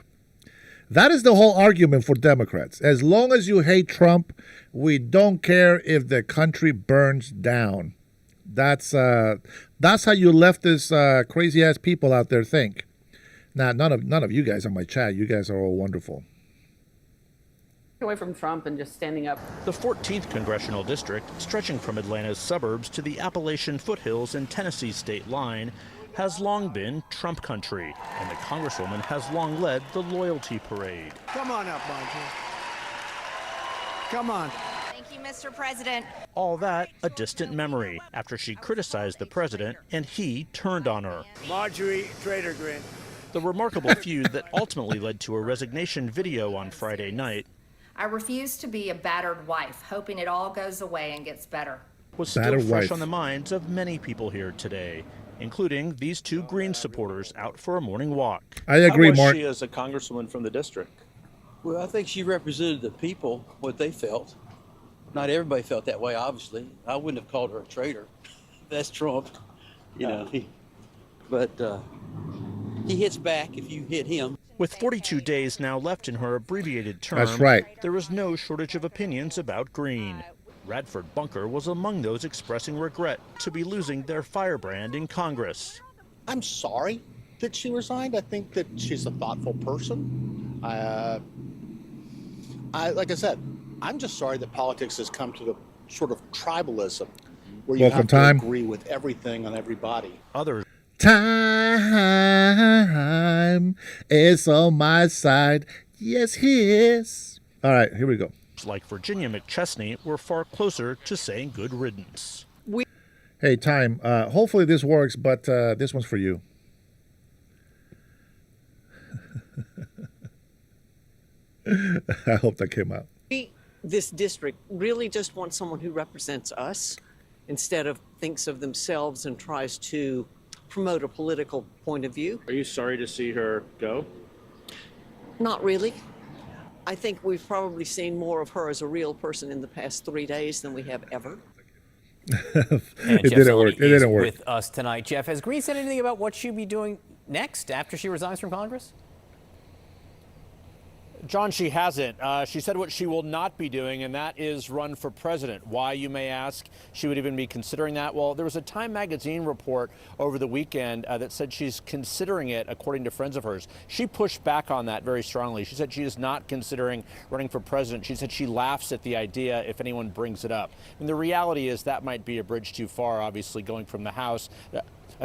That is the whole argument for Democrats. As long as you hate Trump, we don't care if the country burns down. That's how you leftist crazy ass people out there think. Now, none of you guys on my chat. You guys are all wonderful. Away from Trump and just standing up. The 14th congressional district, stretching from Atlanta's suburbs to the Appalachian foothills and Tennessee state line, has long been Trump country, and the Congresswoman has long led the loyalty parade. Come on up, Marjorie. Come on. Thank you, Mr. President. All that a distant memory after she criticized the president and he turned on her. Marjorie Taylor Greene. The remarkable feud that ultimately led to a resignation video on Friday night I refuse to be a battered wife, hoping it all goes away and gets better. Was still fresh on the minds of many people here today, including these two Green supporters out for a morning walk. I agree, How Mark. was she as a congresswoman from the district? Well, I think she represented the people, what they felt. Not everybody felt that way, obviously. I wouldn't have called her a traitor. That's Trump, you know. But he hits back if you hit him. With 42 days now left in her abbreviated term, That's right. There was no shortage of opinions about Greene. Radford Bunker was among those expressing regret to be losing their firebrand in Congress. I'm sorry that she resigned. I think that she's a thoughtful person. Like I said, I'm just sorry that politics has come to the sort of tribalism where you have to agree with everything on everybody. Others. Time is on my side. Yes, he is. All right, here we go. Like Virginia McChesney were far closer to saying good riddance. Hey, Time, hopefully this works, but this one's for you. I hope that came out. This district really just wants someone who represents us instead of thinks of themselves and tries to promote a political point of view. Are you sorry to see her go? Not really. I think we've probably seen more of her as a real person in the past 3 days than we have ever. And It Jeff didn't work. Zeleny It is didn't work. with us tonight. Jeff, has Green said anything about what she'll be doing next after she resigns from Congress? John, she hasn't. She said what she will not be doing, and that is run for president. Why, you may ask, she would even be considering that? Well, there was a Time magazine report over the weekend that said she's considering it, according to friends of hers. She pushed back on that very strongly. She said she is not considering running for president. She said she laughs at the idea if anyone brings it up. And the reality is that might be a bridge too far, obviously, going from the House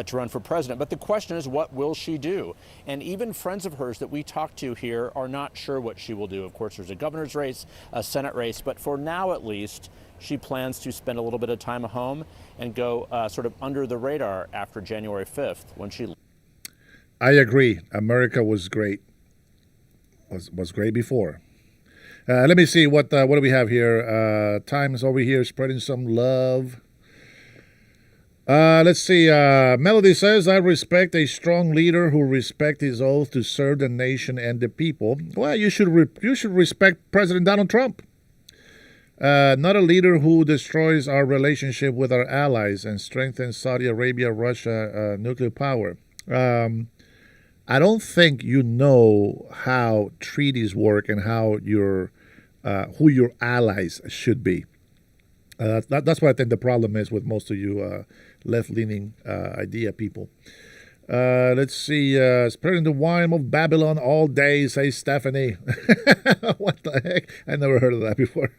to run for president. But the question is, what will she do? And even friends of hers that we talked to here are not sure what she will do. Of course, there's a governor's race, a Senate race, but for now at least, she plans to spend a little bit of time at home and go sort of under the radar after January 5th when she... I agree. America was great. Was great before. Let me see, what do we have here? Time is over here spreading some love. Let's see. Melody says, I respect a strong leader who respects his oath to serve the nation and the people. Well, you should respect President Donald Trump. Not a leader who destroys our relationship with our allies and strengthens Saudi Arabia, Russia, nuclear power. I don't think you know how treaties work and how who your allies should be. That's what I think the problem is with most of you left-leaning idea people. Let's see. Spreading the wine of Babylon all day, says Stephanie. What the heck? I never heard of that before.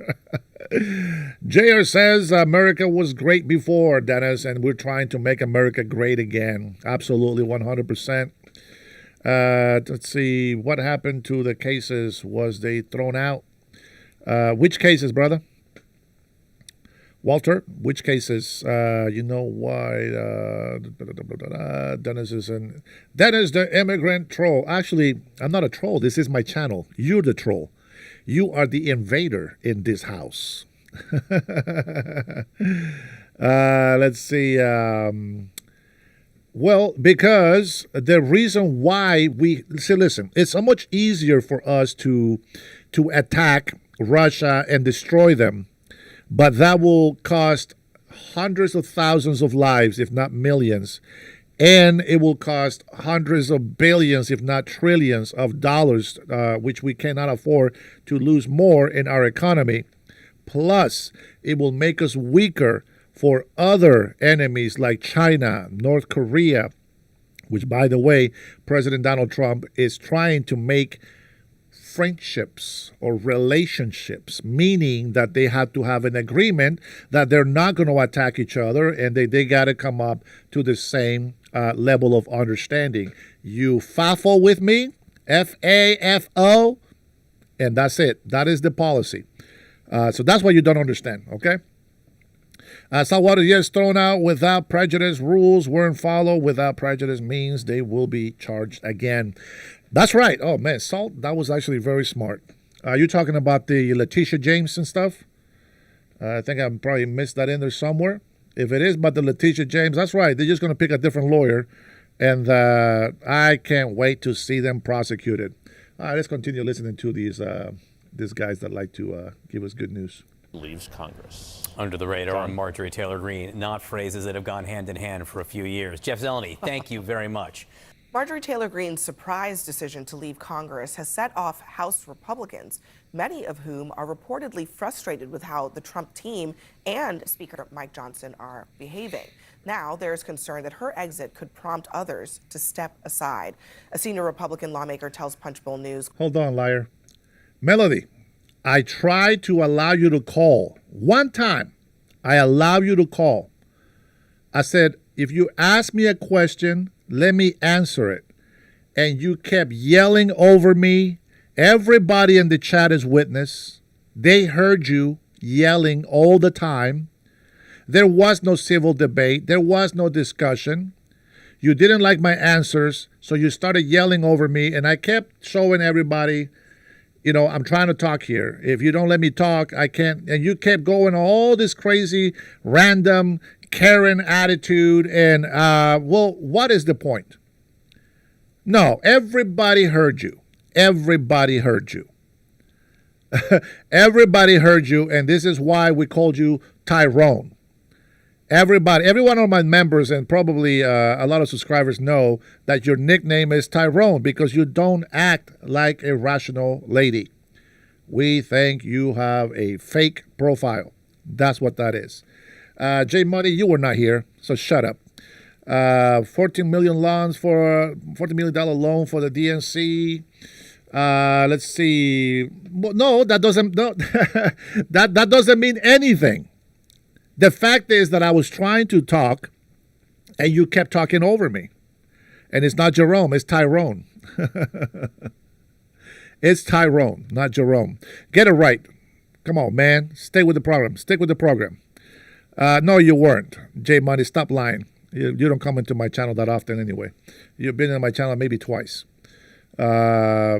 JR says, America was great before, Dennis, and we're trying to make America great again. Absolutely, 100%. Let's see. What happened to the cases? Was they thrown out? Which cases, brother? Walter, which cases? You know why? Dennis is the immigrant troll. Actually, I'm not a troll. This is my channel. You're the troll. You are the invader in this house. Let's see. Well, because the reason why listen, it's so much easier for us to attack Russia and destroy them. But that will cost hundreds of thousands of lives, if not millions. And it will cost hundreds of billions, if not trillions of dollars, which we cannot afford to lose more in our economy. Plus, it will make us weaker for other enemies like China, North Korea, which, by the way, President Donald Trump is trying to make friendships or relationships, meaning that they have to have an agreement that they're not going to attack each other and they got to come up to the same level of understanding. You FAFO with me, FAFO, and that's it. That is the policy. So that's what you don't understand, okay? Salvador, yes, thrown out without prejudice. Rules weren't followed. Without prejudice means they will be charged again. That's right. Oh, man, Salt, that was actually very smart. You're talking about the Letitia James and stuff? I think I probably missed that in there somewhere. If it is about the Letitia James, that's right. They're just going to pick a different lawyer. And I can't wait to see them prosecuted. All right, let's continue listening to these guys that like to give us good news. Leaves Congress. Under the radar, on Marjorie Taylor Greene, not phrases that have gone hand in hand for a few years. Jeff Zeleny, thank you very much. Marjorie Taylor Greene's surprise decision to leave Congress has set off House Republicans, many of whom are reportedly frustrated with how the Trump team and Speaker Mike Johnson are behaving. Now, there's concern that her exit could prompt others to step aside. A senior Republican lawmaker tells Punchbowl News. Hold on, liar. Melody, I tried to allow you to call. One time, I allow you to call. I said, if you ask me a question, let me answer it. And you kept yelling over me. Everybody in the chat is witness. They heard you yelling all the time. There was no civil debate. There was no discussion. You didn't like my answers, so you started yelling over me, and I kept showing everybody I'm trying to talk here. If you don't let me talk, I can't. And you kept going all this crazy, random Karen attitude. And, well, what is the point? No, everybody heard you. Everybody heard you. Everybody heard you, and this is why we called you Tyrone. Every one of my members and probably a lot of subscribers know that your nickname is Tyrone because you don't act like a rational lady. We think you have a fake profile. That's what that is. J Money, you were not here, so shut up. $14 million loan for the DNC. Let's see. No, that doesn't. No, that doesn't mean anything. The fact is that I was trying to talk, and you kept talking over me. And it's not Jerome, it's Tyrone. It's Tyrone, not Jerome. Get it right. Come on, man. Stay with the program. Stick with the program. No, you weren't. J Money, stop lying. You don't come into my channel that often anyway. You've been in my channel maybe twice. Yeah,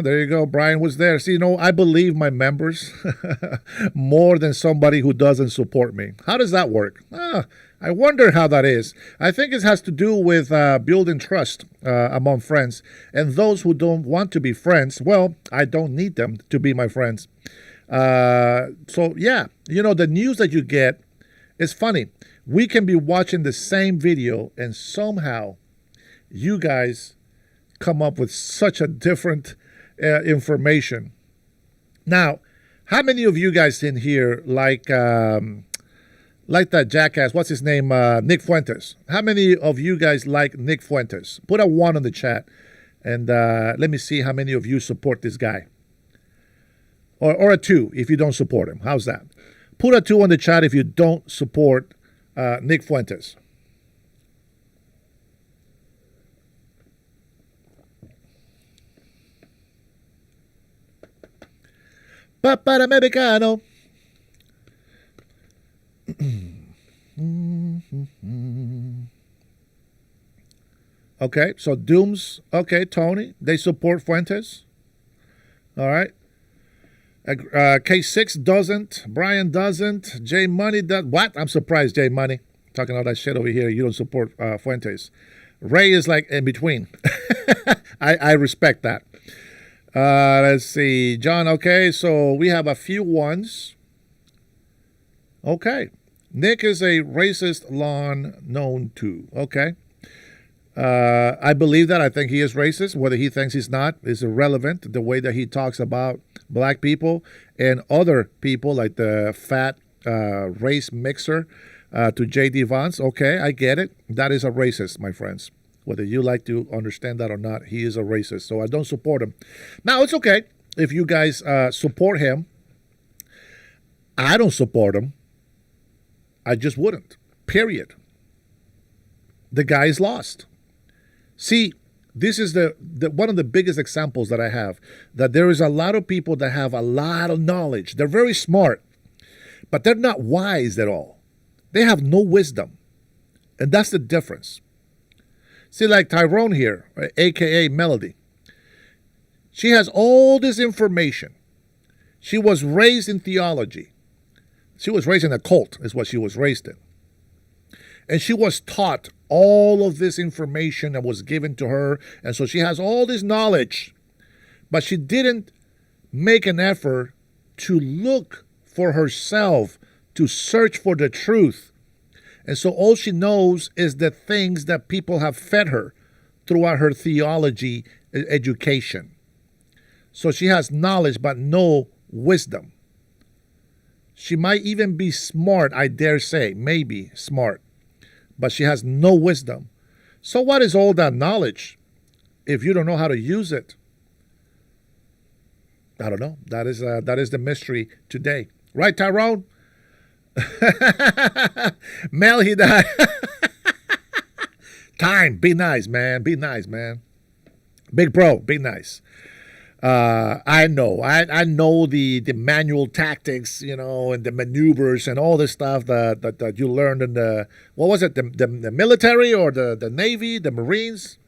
there you go. Brian was there. See, I believe my members more than somebody who doesn't support me. How does that work? I wonder how that is. I think it has to do with building trust among friends. And those who don't want to be friends, well, I don't need them to be my friends. So, yeah, the news that you get is funny. We can be watching the same video and somehow you guys come up with such a different information. Now, how many of you guys in here like that jackass? What's his name? Nick Fuentes. How many of you guys like Nick Fuentes? Put a 1 on the chat, and let me see how many of you support this guy. Or a 2 if you don't support him. How's that? Put a 2 on the chat if you don't support Nick Fuentes. Paparamericano. Okay, so Dooms. Okay, Tony. They support Fuentes. All right. K6 doesn't. Brian doesn't. J Money does. What? I'm surprised, J Money. Talking all that shit over here. You don't support Fuentes. Ray is like in between. I respect that. Let's see. John, okay, so we have a few ones. Okay. Nick is a racist lawn known to. Okay. I believe that. I think he is racist. Whether he thinks he's not is irrelevant. The way that he talks about black people and other people like the fat race mixer to J.D. Vance. Okay, I get it. That is a racist, my friends. Whether you like to understand that or not, he is a racist. So I don't support him. Now, it's okay if you guys support him. I don't support him. I just wouldn't. Period. The guy is lost. See, this is the one of the biggest examples that I have, that there is a lot of people that have a lot of knowledge. They're very smart, but they're not wise at all. They have no wisdom. And that's the difference. See, like Tyrone here, a.k.a. Melody. She has all this information. She was raised in theology. She was raised in a cult, is what she was raised in. And she was taught all of this information that was given to her. And so she has all this knowledge. But she didn't make an effort to look for herself, to search for the truth. And so all she knows is the things that people have fed her throughout her theology education. So she has knowledge but no wisdom. She might even be smart, I dare say, maybe smart, but she has no wisdom. So what is all that knowledge if you don't know how to use it? I don't know. That is the mystery today. Right, Tyrone? Mel, he died. Time, be nice, man. Be nice, man. Big bro, be nice. I know. I know the manual tactics, and the maneuvers and all this stuff that you learned in the, what was it, the military or the Navy, the Marines?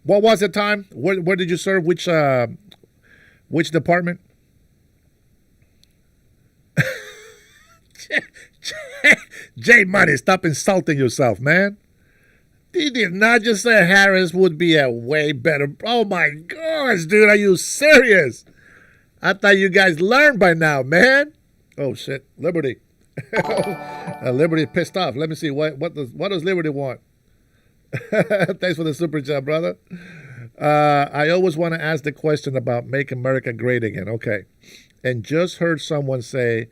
What was the time? Where did you serve? Which Which department? J Money, stop insulting yourself, man. He did not just say Harris would be a way better. Oh my gosh, dude, are you serious? I thought you guys learned by now, man. Oh shit, Liberty. Liberty pissed off. Let me see what does Liberty want? Thanks for the super chat, brother. I always want to ask the question about make America great again. Okay, and just heard someone say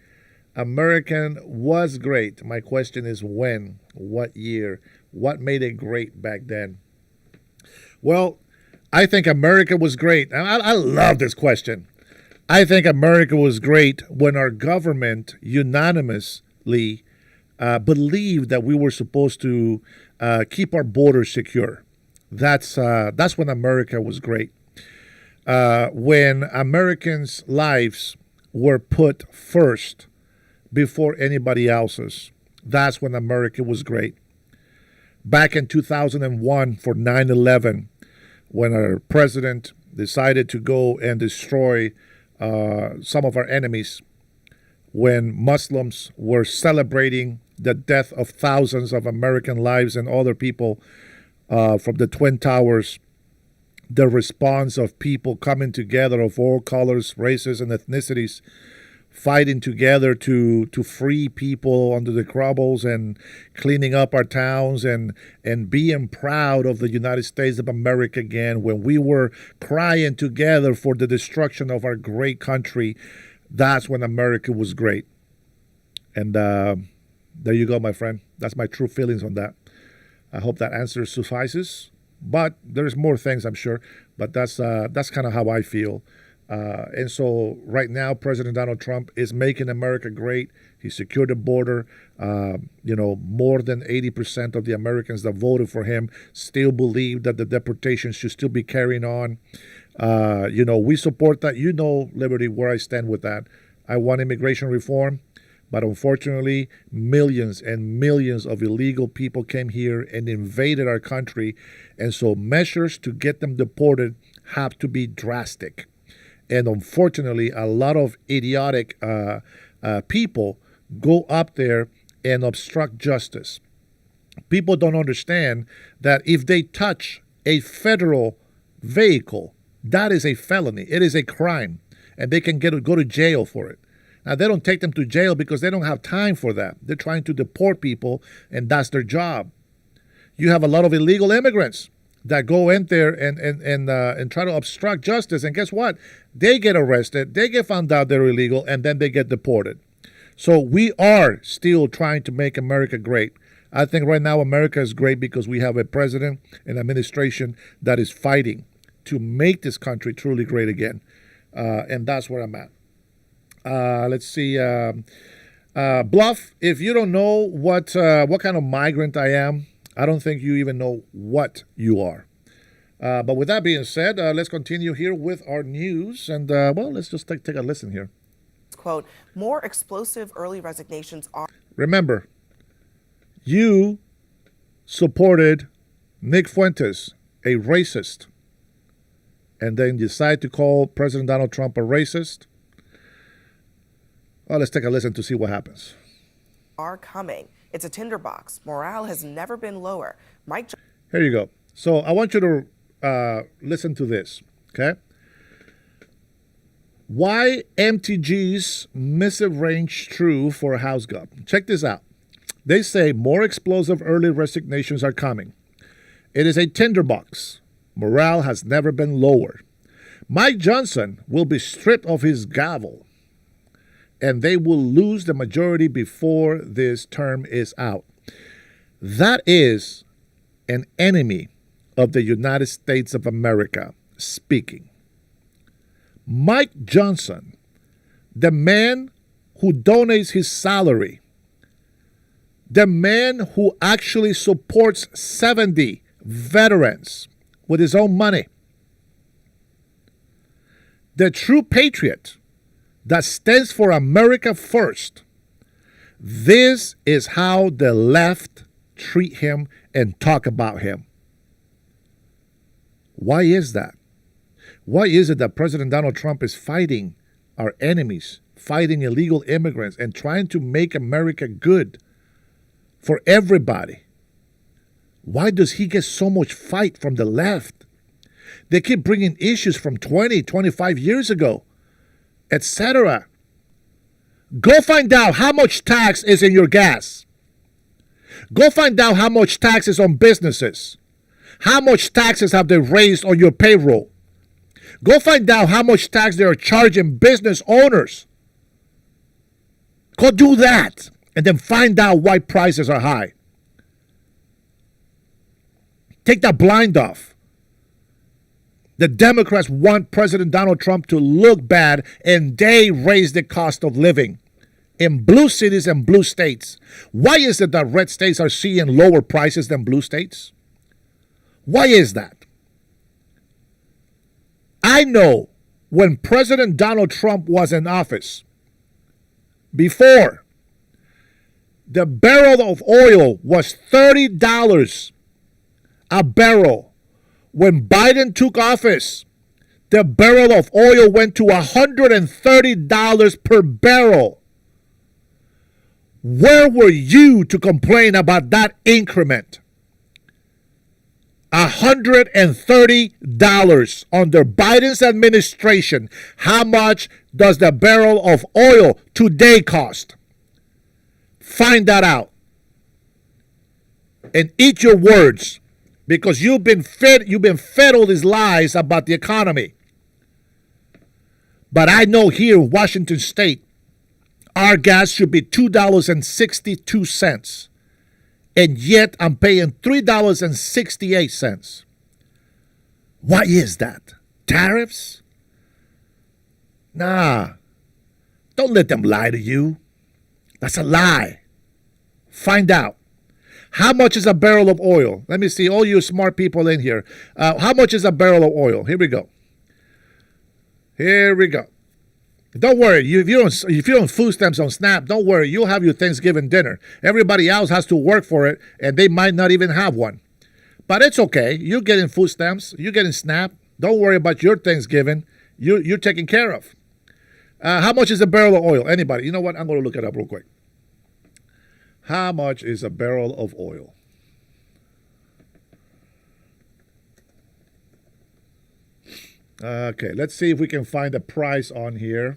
American was great. My question is when? What year? What made it great back then? Well, I think America was great. I love this question. I think America was great when our government unanimously believed that we were supposed to keep our borders secure. That's when America was great. When Americans' lives were put first before anybody else's. That's when America was great. Back in 2001 for 9/11, when our president decided to go and destroy some of our enemies, when Muslims were celebrating the death of thousands of American lives and other people from the Twin Towers, the response of people coming together of all colors, races, and ethnicities, fighting together to free people under the troubles and cleaning up our towns and being proud of the United States of America again, when we were crying together for the destruction of our great country. That's when America was great. And there you go, my friend. That's my true feelings on that. I hope that answer suffices. But there's more things, I'm sure. But that's kind of how I feel. And so right now, President Donald Trump is making America great. He secured the border. More than 80% of the Americans that voted for him still believe that the deportation should still be carrying on. We support that. Liberty, where I stand with that. I want immigration reform. But unfortunately, millions and millions of illegal people came here and invaded our country. And so measures to get them deported have to be drastic. And unfortunately, a lot of idiotic people go up there and obstruct justice. People don't understand that if they touch a federal vehicle, that is a felony. It is a crime. And they can go to jail for it. Now, they don't take them to jail because they don't have time for that. They're trying to deport people, and that's their job. You have a lot of illegal immigrants that go in there and try to obstruct justice. And guess what? They get arrested, they get found out they're illegal, and then they get deported. So we are still trying to make America great. I think right now America is great because we have a president and administration that is fighting to make this country truly great again. And that's where I'm at. Let's see. Bluff, if you don't know what kind of migrant I am, I don't think you even know what you are. But with that being said, let's continue here with our news. And, let's just take a listen here. Quote, more explosive early resignations are... Remember, you supported Nick Fuentes, a racist, and then decide to call President Donald Trump a racist. Well, let's take a listen to see what happens. Are coming. It's a tinderbox. Morale has never been lower. Here you go. So I want you to listen to this, okay? Why MTG's missive range true for a House Gov? Check this out. They say more explosive early resignations are coming. It is a tinderbox. Morale has never been lower. Mike Johnson will be stripped of his gavel, and they will lose the majority before this term is out. That is an enemy of the United States of America speaking. Mike Johnson, the man who donates his salary, the man who actually supports 70 veterans with his own money, the true patriot that stands for America first. This is how the left treat him and talk about him. Why is that? Why is it that President Donald Trump is fighting our enemies, fighting illegal immigrants, and trying to make America good for everybody? Why does he get so much fight from the left? They keep bringing issues from 20, 25 years ago, etc. Go find out how much tax is in your gas. Go find out how much tax is on businesses. How much taxes have they raised on your payroll? Go find out how much tax they are charging business owners. Go do that and then find out why prices are high. Take that blind off. The Democrats want President Donald Trump to look bad, and they raise the cost of living in blue cities and blue states. Why is it that red states are seeing lower prices than blue states? Why is that? I know when President Donald Trump was in office, before, the barrel of oil was $30 a barrel. When Biden took office, the barrel of oil went to $130 per barrel. Where were you to complain about that increment? $130 under Biden's administration. How much does the barrel of oil today cost? Find that out. And eat your words, because you've been fed all these lies about the economy. But I know here in Washington State, our gas should be $2.62. And yet I'm paying $3.68. Why is that? Tariffs? Nah. Don't let them lie to you. That's a lie. Find out. How much is a barrel of oil? Let me see, all you smart people in here. How much is a barrel of oil? Here we go. Here we go. Don't worry, if you don't food stamps on SNAP, don't worry, you'll have your Thanksgiving dinner. Everybody else has to work for it, and they might not even have one. But it's okay. You're getting food stamps. You're getting SNAP. Don't worry about your Thanksgiving. You're taken care of. How much is a barrel of oil? Anybody? You know what? I'm going to look it up real quick. How much is a barrel of oil? Okay, let's see if we can find a price on here.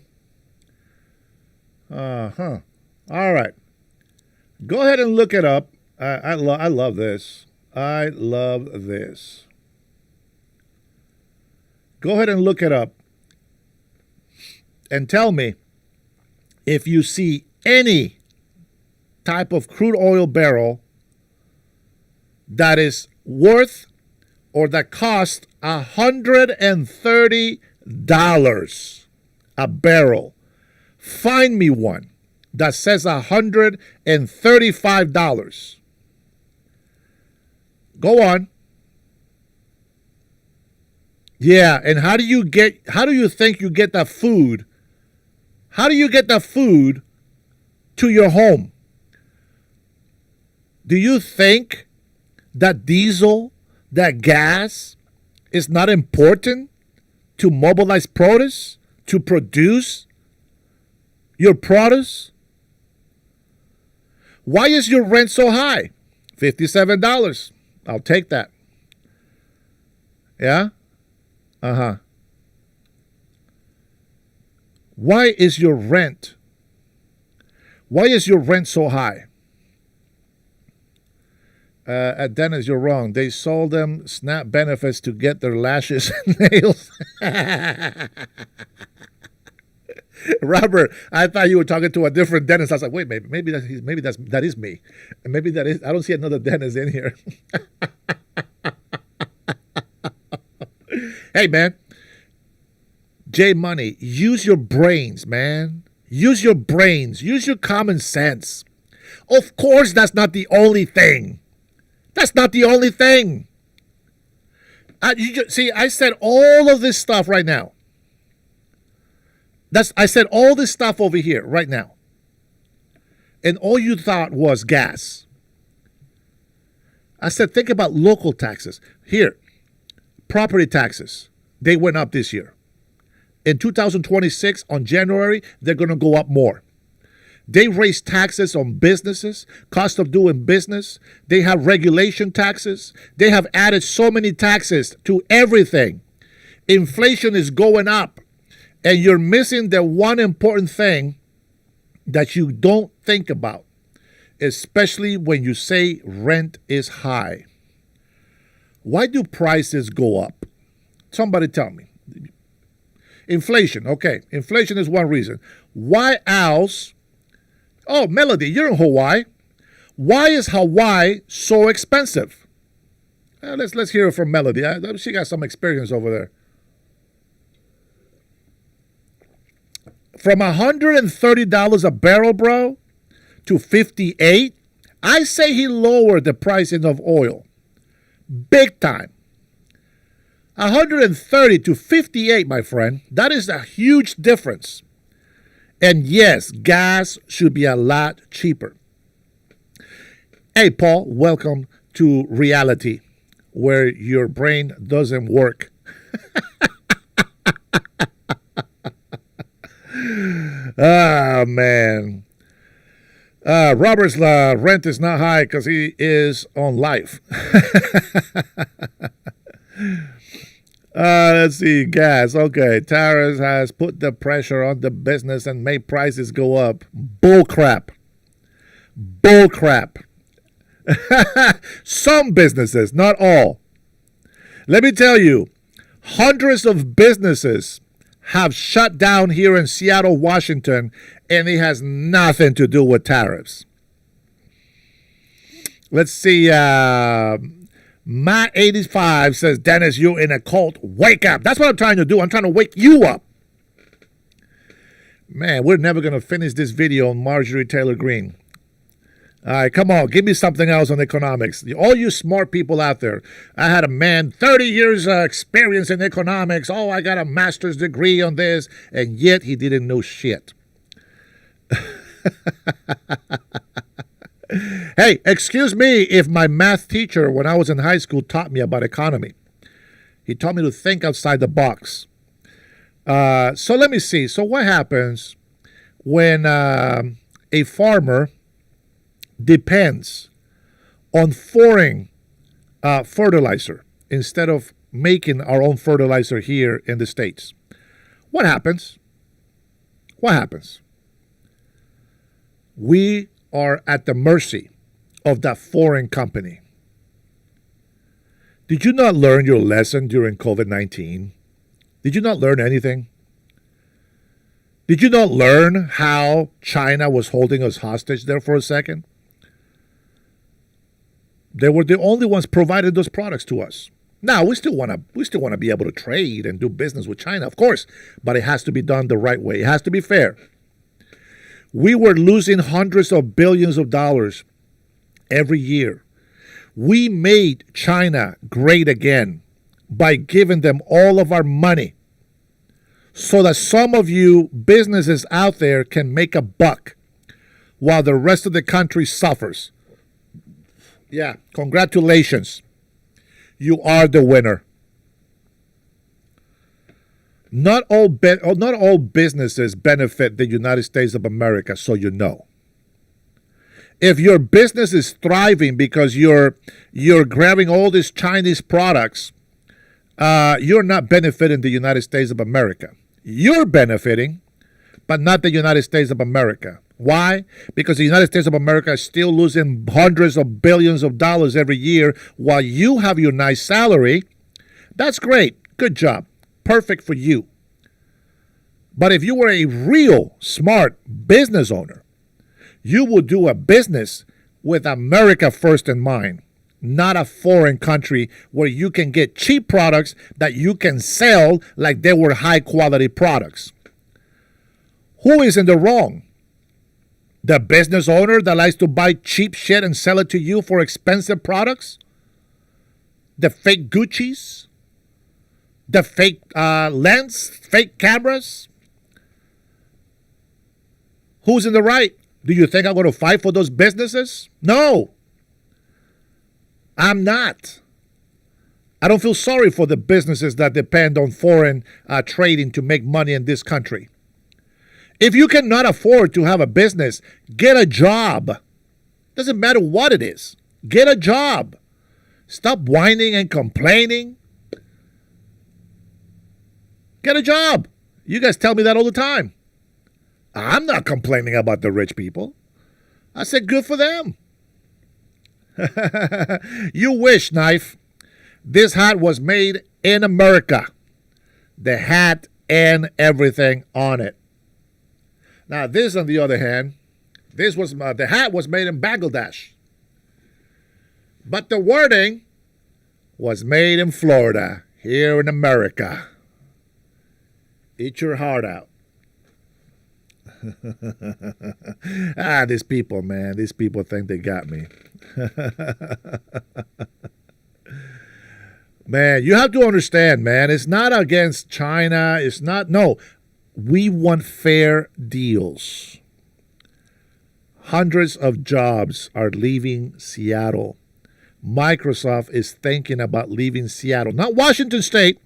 All right. Go ahead and look it up. I love this. I love this. Go ahead and look it up. And tell me if you see any type of crude oil barrel that is worth or that costs $130 a barrel. Find me one that says $135. Go on. Yeah, and how do you think you get that food? How do you get that food to your home? Do you think that diesel, that gas is not important to mobilize produce, to produce your produce? Why is your rent so high? $57. I'll take that. Yeah? Why is your rent so high? At Dennis, you're wrong. They sold them SNAP benefits to get their lashes and nails. Robert, I thought you were talking to a different Dennis. I was like, wait, maybe that is me. Maybe that is. I don't see another Dennis in here. Hey, man. J Money, use your brains, man. Use your brains. Use your common sense. Of course, that's not the only thing. That's not the only thing. I said all of this stuff right now. I said all this stuff over here right now. And all you thought was gas. I said, think about local taxes. Here, property taxes. they went up this year. In 2026, on January, they're going to go up more. They raised taxes on businesses, cost of doing business. They have regulation taxes. They have added so many taxes to everything. Inflation is going up. And you're missing the one important thing that you don't think about, especially when you say rent is high. Why do prices go up? Somebody tell me. Inflation. Okay, inflation is one reason. Why else? Oh, Melody, you're in Hawaii. Why is Hawaii so expensive? Let's hear it from Melody. She got some experience over there. From $130 a barrel, bro, to $58. I say he lowered the pricing of oil. Big time. 130 to 58, my friend. That is a huge difference. And yes, gas should be a lot cheaper. Hey, Paul, welcome to reality, where your brain doesn't work. Ah, man. Robert's rent is not high because he is on life. Let's see. Gas. Okay. Tariffs has put the pressure on the business and made prices go up. Bull crap. Bull crap. Some businesses, not all. Let me tell you, hundreds of businesses have shut down here in Seattle, Washington, and it has nothing to do with tariffs. Let's see. Matt85 says, Dennis, you're in a cult. Wake up. That's what I'm trying to do. I'm trying to wake you up. Man, we're never going to finish this video on Marjorie Taylor Greene. All right, come on. Give me something else on economics. All you smart people out there. I had a man, 30 years experience in economics. Oh, I got a master's degree on this. And yet he didn't know shit. Hey, excuse me if my math teacher when I was in high school taught me about economy. He taught me to think outside the box. So let me see. So what happens when a farmer depends on foreign fertilizer instead of making our own fertilizer here in the States? What happens? What happens? We are at the mercy of that foreign company. Did you not learn your lesson during COVID-19? Did you not learn anything? Did you not learn how China was holding us hostage there for a second? They were the only ones providing those products to us. Now we still want to be able to trade and do business with China, of course, but it has to be done the right way. It has to be fair. We were losing hundreds of billions of dollars every year. We made China great again by giving them all of our money so that some of you businesses out there can make a buck while the rest of the country suffers. Yeah, congratulations. You are the winner. Not all businesses benefit the United States of America, so you know. If your business is thriving because you're grabbing all these Chinese products, you're not benefiting the United States of America. You're benefiting, but not the United States of America. Why? Because the United States of America is still losing hundreds of billions of dollars every year while you have your nice salary. That's great. Good job. Perfect for you. But if you were a real smart business owner, you would do a business with America first in mind, not a foreign country where you can get cheap products that you can sell like they were high quality products. Who is in the wrong? The business owner that likes to buy cheap shit and sell it to you for expensive products? The fake Gucci's? The fake lens, fake cameras? Who's in the right? Do you think I'm going to fight for those businesses? No. I'm not. I don't feel sorry for the businesses that depend on foreign trading to make money in this country. If you cannot afford to have a business, get a job. Doesn't matter what it is. Get a job. Stop whining and complaining. Get a job. You guys tell me that all the time. I'm not complaining about the rich people. I said good for them. You wish, Knife. This hat was made in America. The hat and everything on it. Now this, on the other hand, the hat was made in Bangladesh. But the wording was made in Florida, here in America. Eat your heart out. These people, man. These people think they got me. Man, you have to understand, man. It's not against China. It's not. No. We want fair deals. Hundreds of jobs are leaving Seattle. Microsoft is thinking about leaving Seattle. Not Washington State.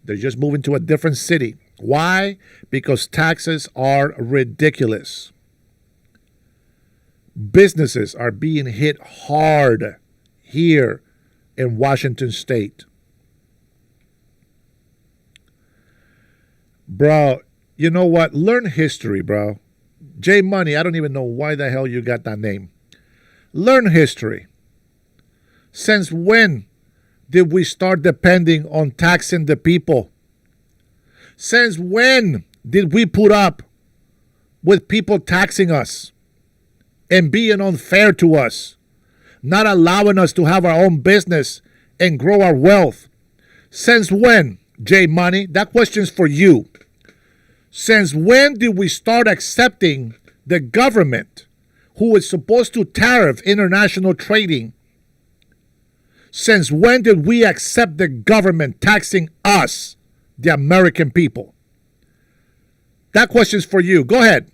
They're just moving to a different city. Why? Because taxes are ridiculous. Businesses are being hit hard here in Washington State. Bro, you know what? Learn history, bro. J Money, I don't even know why the hell you got that name. Learn history. Since when did we start depending on taxing the people? Since when did we put up with people taxing us and being unfair to us, not allowing us to have our own business and grow our wealth? Since when, J Money? That question's for you. Since when did we start accepting the government, who is supposed to tariff international trading? Since when did we accept the government taxing us, the American people? That question's for you. Go ahead.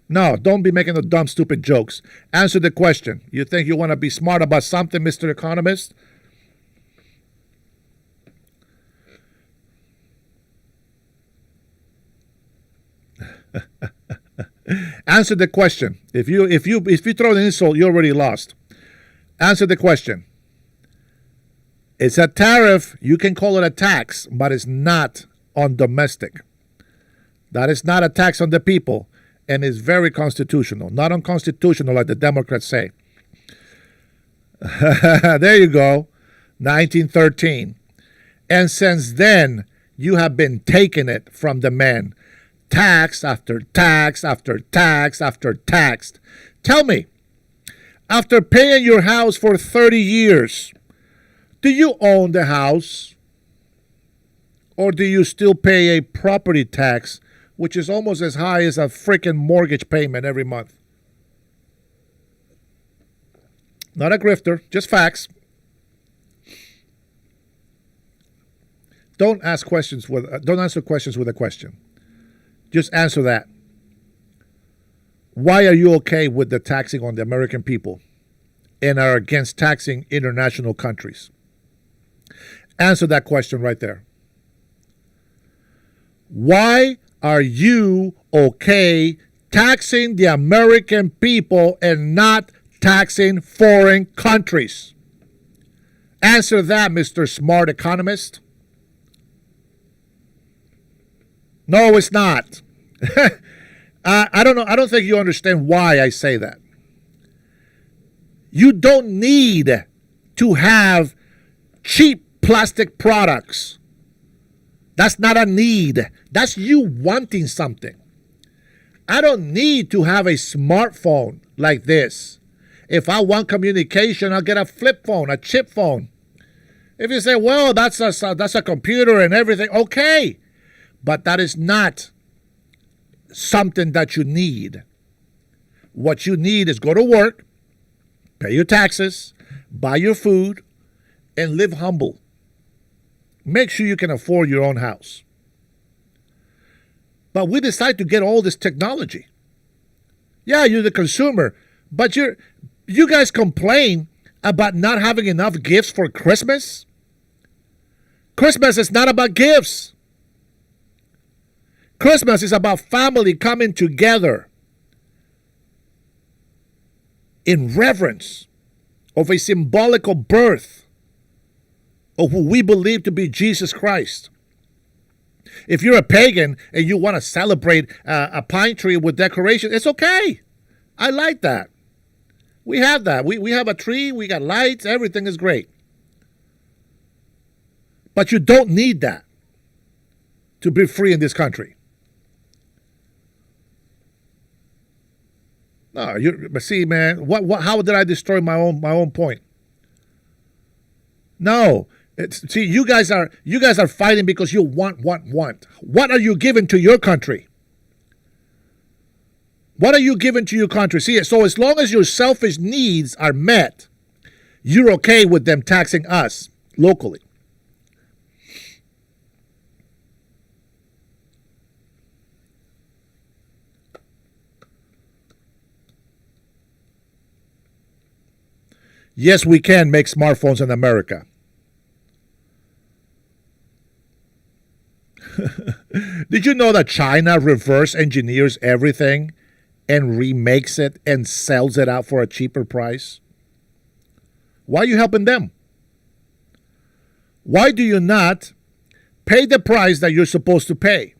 No, don't be making the dumb, stupid jokes. Answer the question. You think you want to be smart about something, Mr. Economist? Answer the question. If you throw an insult, you already lost. Answer the question. It's a tariff. You can call it a tax, but it's not on domestic. That is not a tax on the people, and is very constitutional. Not unconstitutional like the Democrats say. There you go. 1913. And since then, you have been taking it from the men. Tax after tax after tax after tax. Tell me, after paying your house for 30 years, do you own the house? Or do you still pay a property tax, which is almost as high as a freaking mortgage payment every month? Not a grifter, just facts. Don't answer questions with a question. Just answer that. Why are you okay with the taxing on the American people and are against taxing international countries? Answer that question right there. Why are you okay taxing the American people and not taxing foreign countries? Answer that, Mr. Smart Economist. No, it's not. I don't know. I don't think you understand why I say that. You don't need to have cheap plastic products. That's not a need. That's you wanting something. I don't need to have a smartphone like this. If I want communication, I'll get a flip phone, a chip phone. If you say, well, that's a computer and everything, okay. But that is not something that you need. What you need is go to work, pay your taxes, buy your food, and live humble. Make sure you can afford your own house. But we decide to get all this technology. Yeah, you're the consumer, but you guys complain about not having enough gifts for Christmas? Christmas is not about gifts. Christmas is about family coming together in reverence of a symbolical birth of who we believe to be Jesus Christ. If you're a pagan and you want to celebrate a pine tree with decoration, it's okay. I like that. We have that. We have a tree, we got lights, everything is great. But you don't need that to be free in this country. No, but see, man, how did I destroy my own point? No, see, you guys are fighting because you want. What are you giving to your country? What are you giving to your country? See, so as long as your selfish needs are met, you're okay with them taxing us locally. Yes, we can make smartphones in America. Did you know that China reverse engineers everything and remakes it and sells it out for a cheaper price? Why are you helping them? Why do you not pay the price that you're supposed to pay?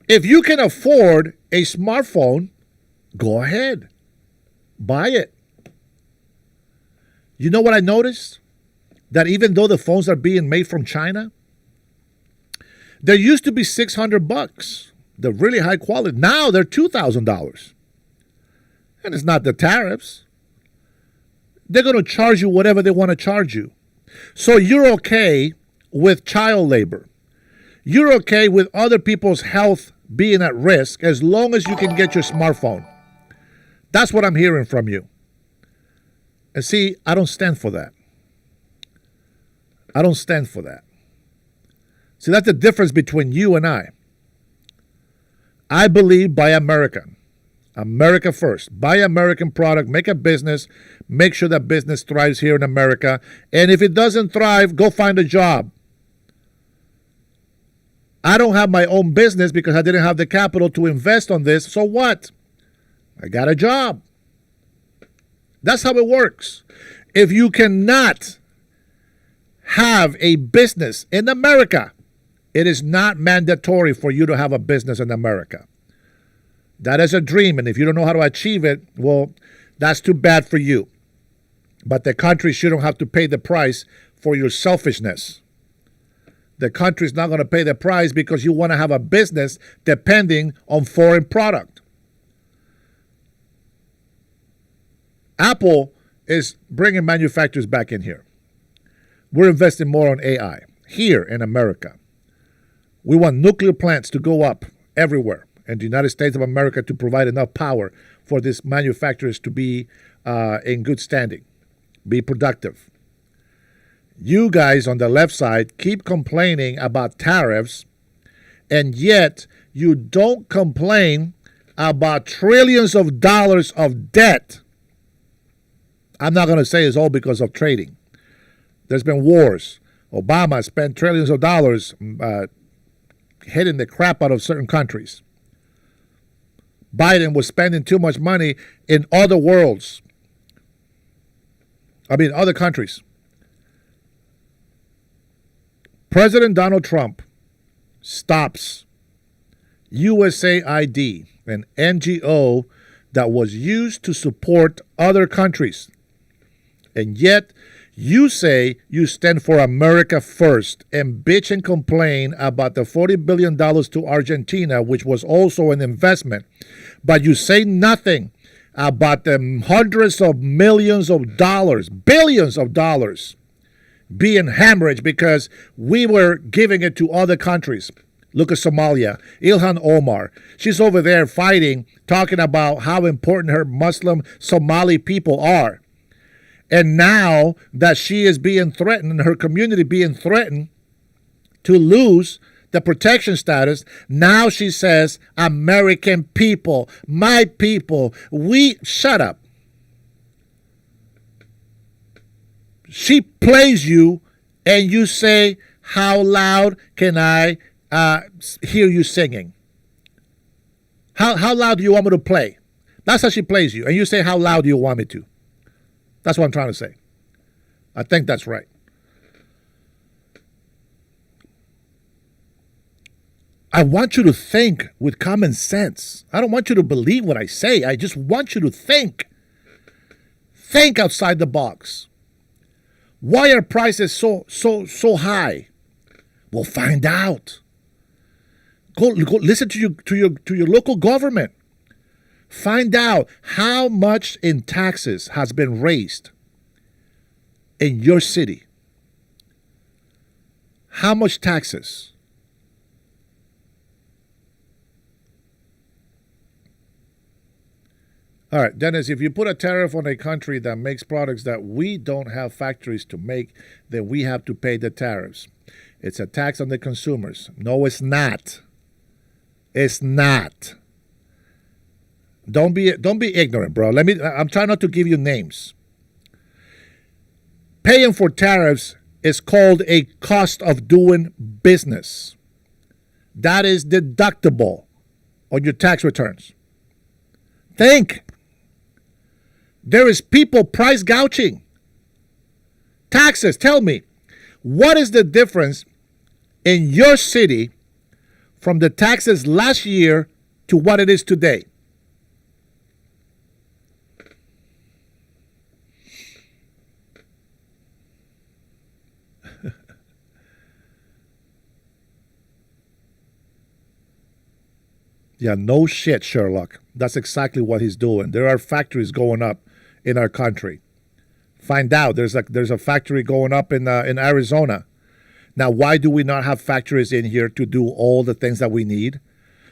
If you can afford a smartphone, go ahead. Buy it. You know what I noticed? That even though the phones are being made from China, there used to be $600. They're really high quality. Now they're $2,000. And it's not the tariffs. They're going to charge you whatever they want to charge you. So you're okay with child labor. You're okay with other people's health being at risk as long as you can get your smartphone. That's what I'm hearing from you. And see, I don't stand for that. I don't stand for that. See, that's the difference between you and I. I believe buy American. America first. Buy American product. Make a business. Make sure that business thrives here in America. And if it doesn't thrive, go find a job. I don't have my own business because I didn't have the capital to invest on this. So what? I got a job. That's how it works. If you cannot have a business in America, it is not mandatory for you to have a business in America. That is a dream, and if you don't know how to achieve it, well, that's too bad for you. But the country shouldn't have to pay the price for your selfishness. The country's not going to pay the price because you want to have a business depending on foreign product. Apple is bringing manufacturers back in here. We're investing more on AI here in America. We want nuclear plants to go up everywhere in the United States of America to provide enough power for these manufacturers to be in good standing, be productive. You guys on the left side keep complaining about tariffs, and yet you don't complain about trillions of dollars of debt. I'm not going to say it's all because of trading. There's been wars. Obama spent trillions of dollars hitting the crap out of certain countries. Biden was spending too much money in other other countries. President Donald Trump stops USAID, an NGO that was used to support other countries. And yet, you say you stand for America first and bitch and complain about the $40 billion to Argentina, which was also an investment. But you say nothing about the hundreds of millions of dollars, billions of dollars being hemorrhaged because we were giving it to other countries. Look at Somalia. Ilhan Omar. She's over there fighting, talking about how important her Muslim Somali people are. And now that she is being threatened and her community being threatened to lose the protection status, now she says, American people, my people, shut up. She plays you, and you say, how loud can I hear you singing? How loud do you want me to play? That's how she plays you. And you say, how loud do you want me to? That's what I'm trying to say. I think that's right. I want you to think with common sense. I don't want you to believe what I say. I just want you to think. Think outside the box. Why are prices so high? We'll find out. Go listen to your local government. Find out how much in taxes has been raised in your city. How much taxes? All right, Dennis, if you put a tariff on a country that makes products that we don't have factories to make, then we have to pay the tariffs. It's a tax on the consumers. No, it's not. It's not. Don't be ignorant, bro. I'm trying not to give you names. Paying for tariffs is called a cost of doing business. That is deductible on your tax returns. Think. There is people price gouging. Taxes, tell me, what is the difference in your city from the taxes last year to what it is today? Yeah, no shit, Sherlock. That's exactly what he's doing. There are factories going up in our country. Find out. There's a factory going up in Arizona. Now, why do we not have factories in here to do all the things that we need?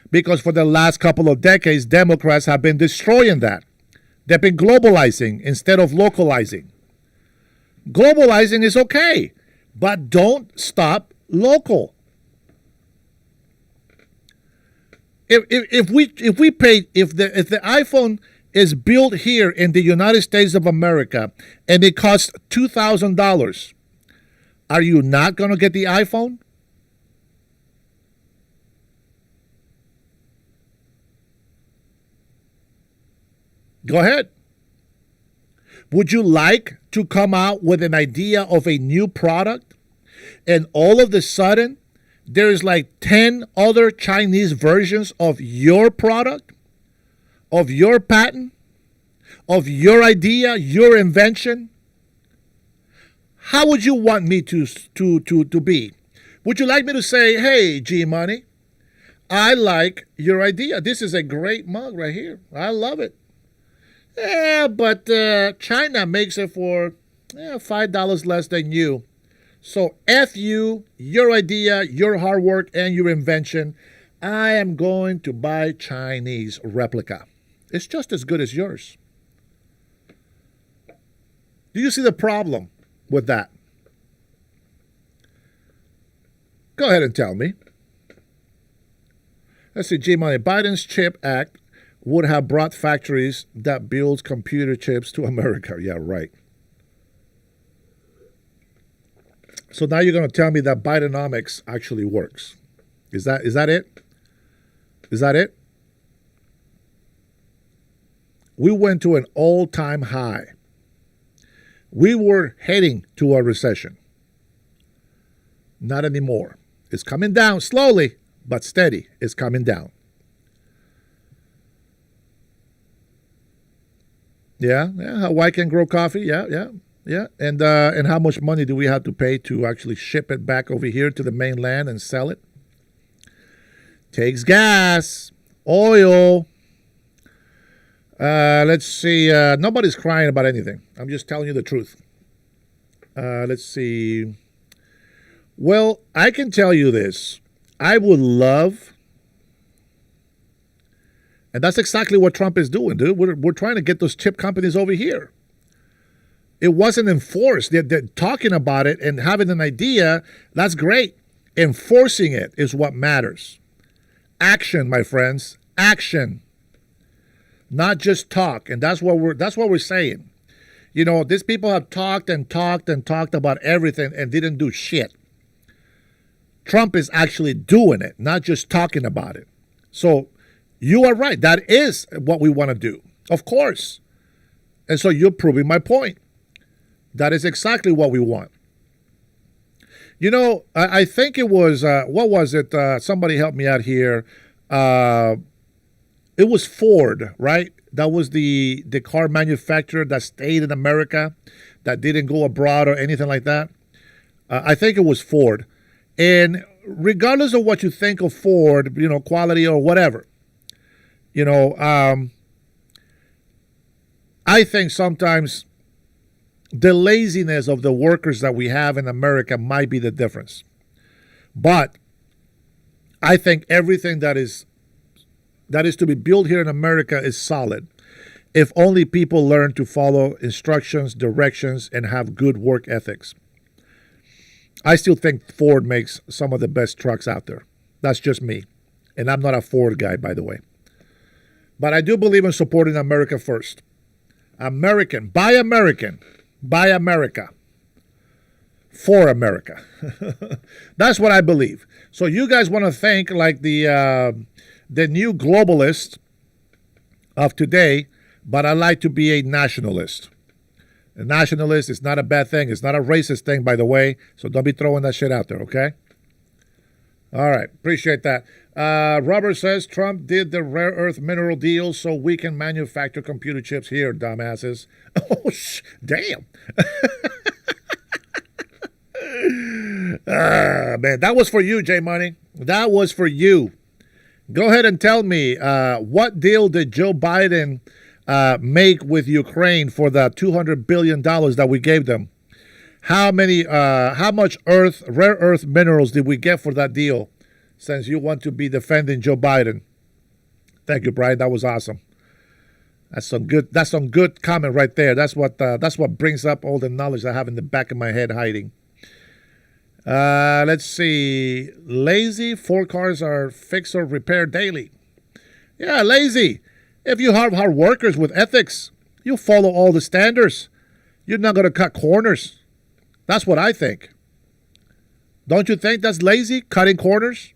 Because for the last couple of decades, Democrats have been destroying that. They've been globalizing instead of localizing. Globalizing is okay, but don't stop local. If the iPhone is built here in the United States of America and it costs $2,000, are you not going to get the iPhone? Go ahead. Would you like to come out with an idea of a new product and all of a sudden there's like 10 other Chinese versions of your product, of your patent, of your idea, your invention? How would you want me to be? Would you like me to say, hey, G-Money, I like your idea. This is a great mug right here. I love it. Yeah, but China makes it for $5 less than you. So F you, your idea, your hard work, and your invention. I am going to buy Chinese replica. It's just as good as yours. Do you see the problem with that? Go ahead and tell me. Let's see, G-Money. Biden's CHIP Act would have brought factories that build computer chips to America. Yeah, right. So now you're going to tell me that Bidenomics actually works. Is that it? Is that it? We went to an all-time high. We were heading to a recession. Not anymore. It's coming down slowly, but steady. It's coming down. Yeah. Hawaii can grow coffee. Yeah. And how much money do we have to pay to actually ship it back over here to the mainland and sell it? Takes gas, oil. Let's see. Nobody's crying about anything. I'm just telling you the truth. Let's see. Well, I can tell you this. I would love, and that's exactly what Trump is doing, dude. We're trying to get those chip companies over here. It wasn't enforced. They're talking about it and having an idea. That's great. Enforcing it is what matters. Action, my friends. Action. Not just talk. And that's what we're saying. You know, these people have talked and talked and talked about everything and didn't do shit. Trump is actually doing it, not just talking about it. So you are right. That is what we want to do, of course. And so you're proving my point. That is exactly what we want. You know, I think it was, what was it? Somebody help me out here. It was Ford, right? That was the car manufacturer that stayed in America, that didn't go abroad or anything like that. I think it was Ford. And regardless of what you think of Ford, you know, quality or whatever, you know, I think sometimes the laziness of the workers that we have in America might be the difference. But I think everything that is to be built here in America is solid if only people learn to follow instructions, directions, and have good work ethics. I still think Ford makes some of the best trucks out there. That's just me. And I'm not a Ford guy, by the way. But I do believe in supporting America first. American, buy American, buy America, for America. That's what I believe. So you guys want to think like the new globalist of today, but I like to be a nationalist. A nationalist is not a bad thing. It's not a racist thing, by the way. So don't be throwing that shit out there, okay? All right. Appreciate that. Robert says Trump did the rare earth mineral deal so we can manufacture computer chips here, dumbasses. Oh, damn. Man, that was for you, J Money. That was for you. Go ahead and tell me, what deal did Joe Biden make with Ukraine for the $200 billion that we gave them? How much rare earth minerals did we get for that deal? Since you want to be defending Joe Biden. Thank you, Brian. That was awesome. That's some good comment right there. That's what brings up all the knowledge I have in the back of my head hiding. Let's see. Lazy. 4 cars are fixed or repaired daily. Yeah, lazy. If you have hard workers with ethics, you follow all the standards. You're not going to cut corners. That's what I think. Don't you think that's lazy, cutting corners?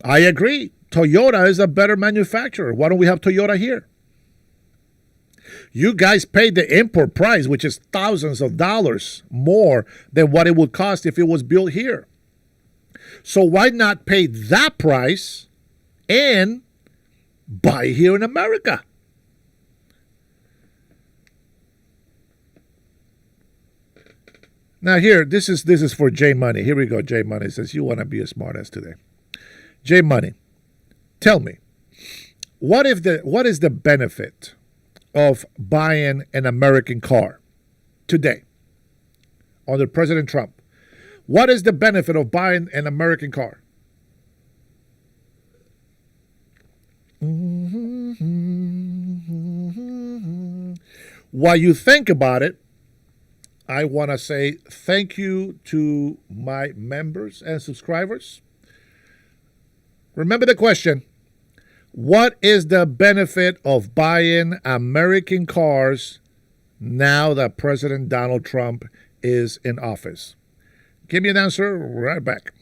I agree. Toyota is a better manufacturer. Why don't we have Toyota here? You guys paid the import price, which is thousands of dollars more than what it would cost if it was built here. So why not pay that price and buy here in America? Now here, this is for J Money. Here we go. J Money says, you want to be a smartass today. J Money, tell me, what is the benefit of buying an American car today under President Trump? What is the benefit of buying an American car? While you think about it, I want to say thank you to my members and subscribers. Remember the question, what is the benefit of buying American cars now that President Donald Trump is in office? Give me an answer right back.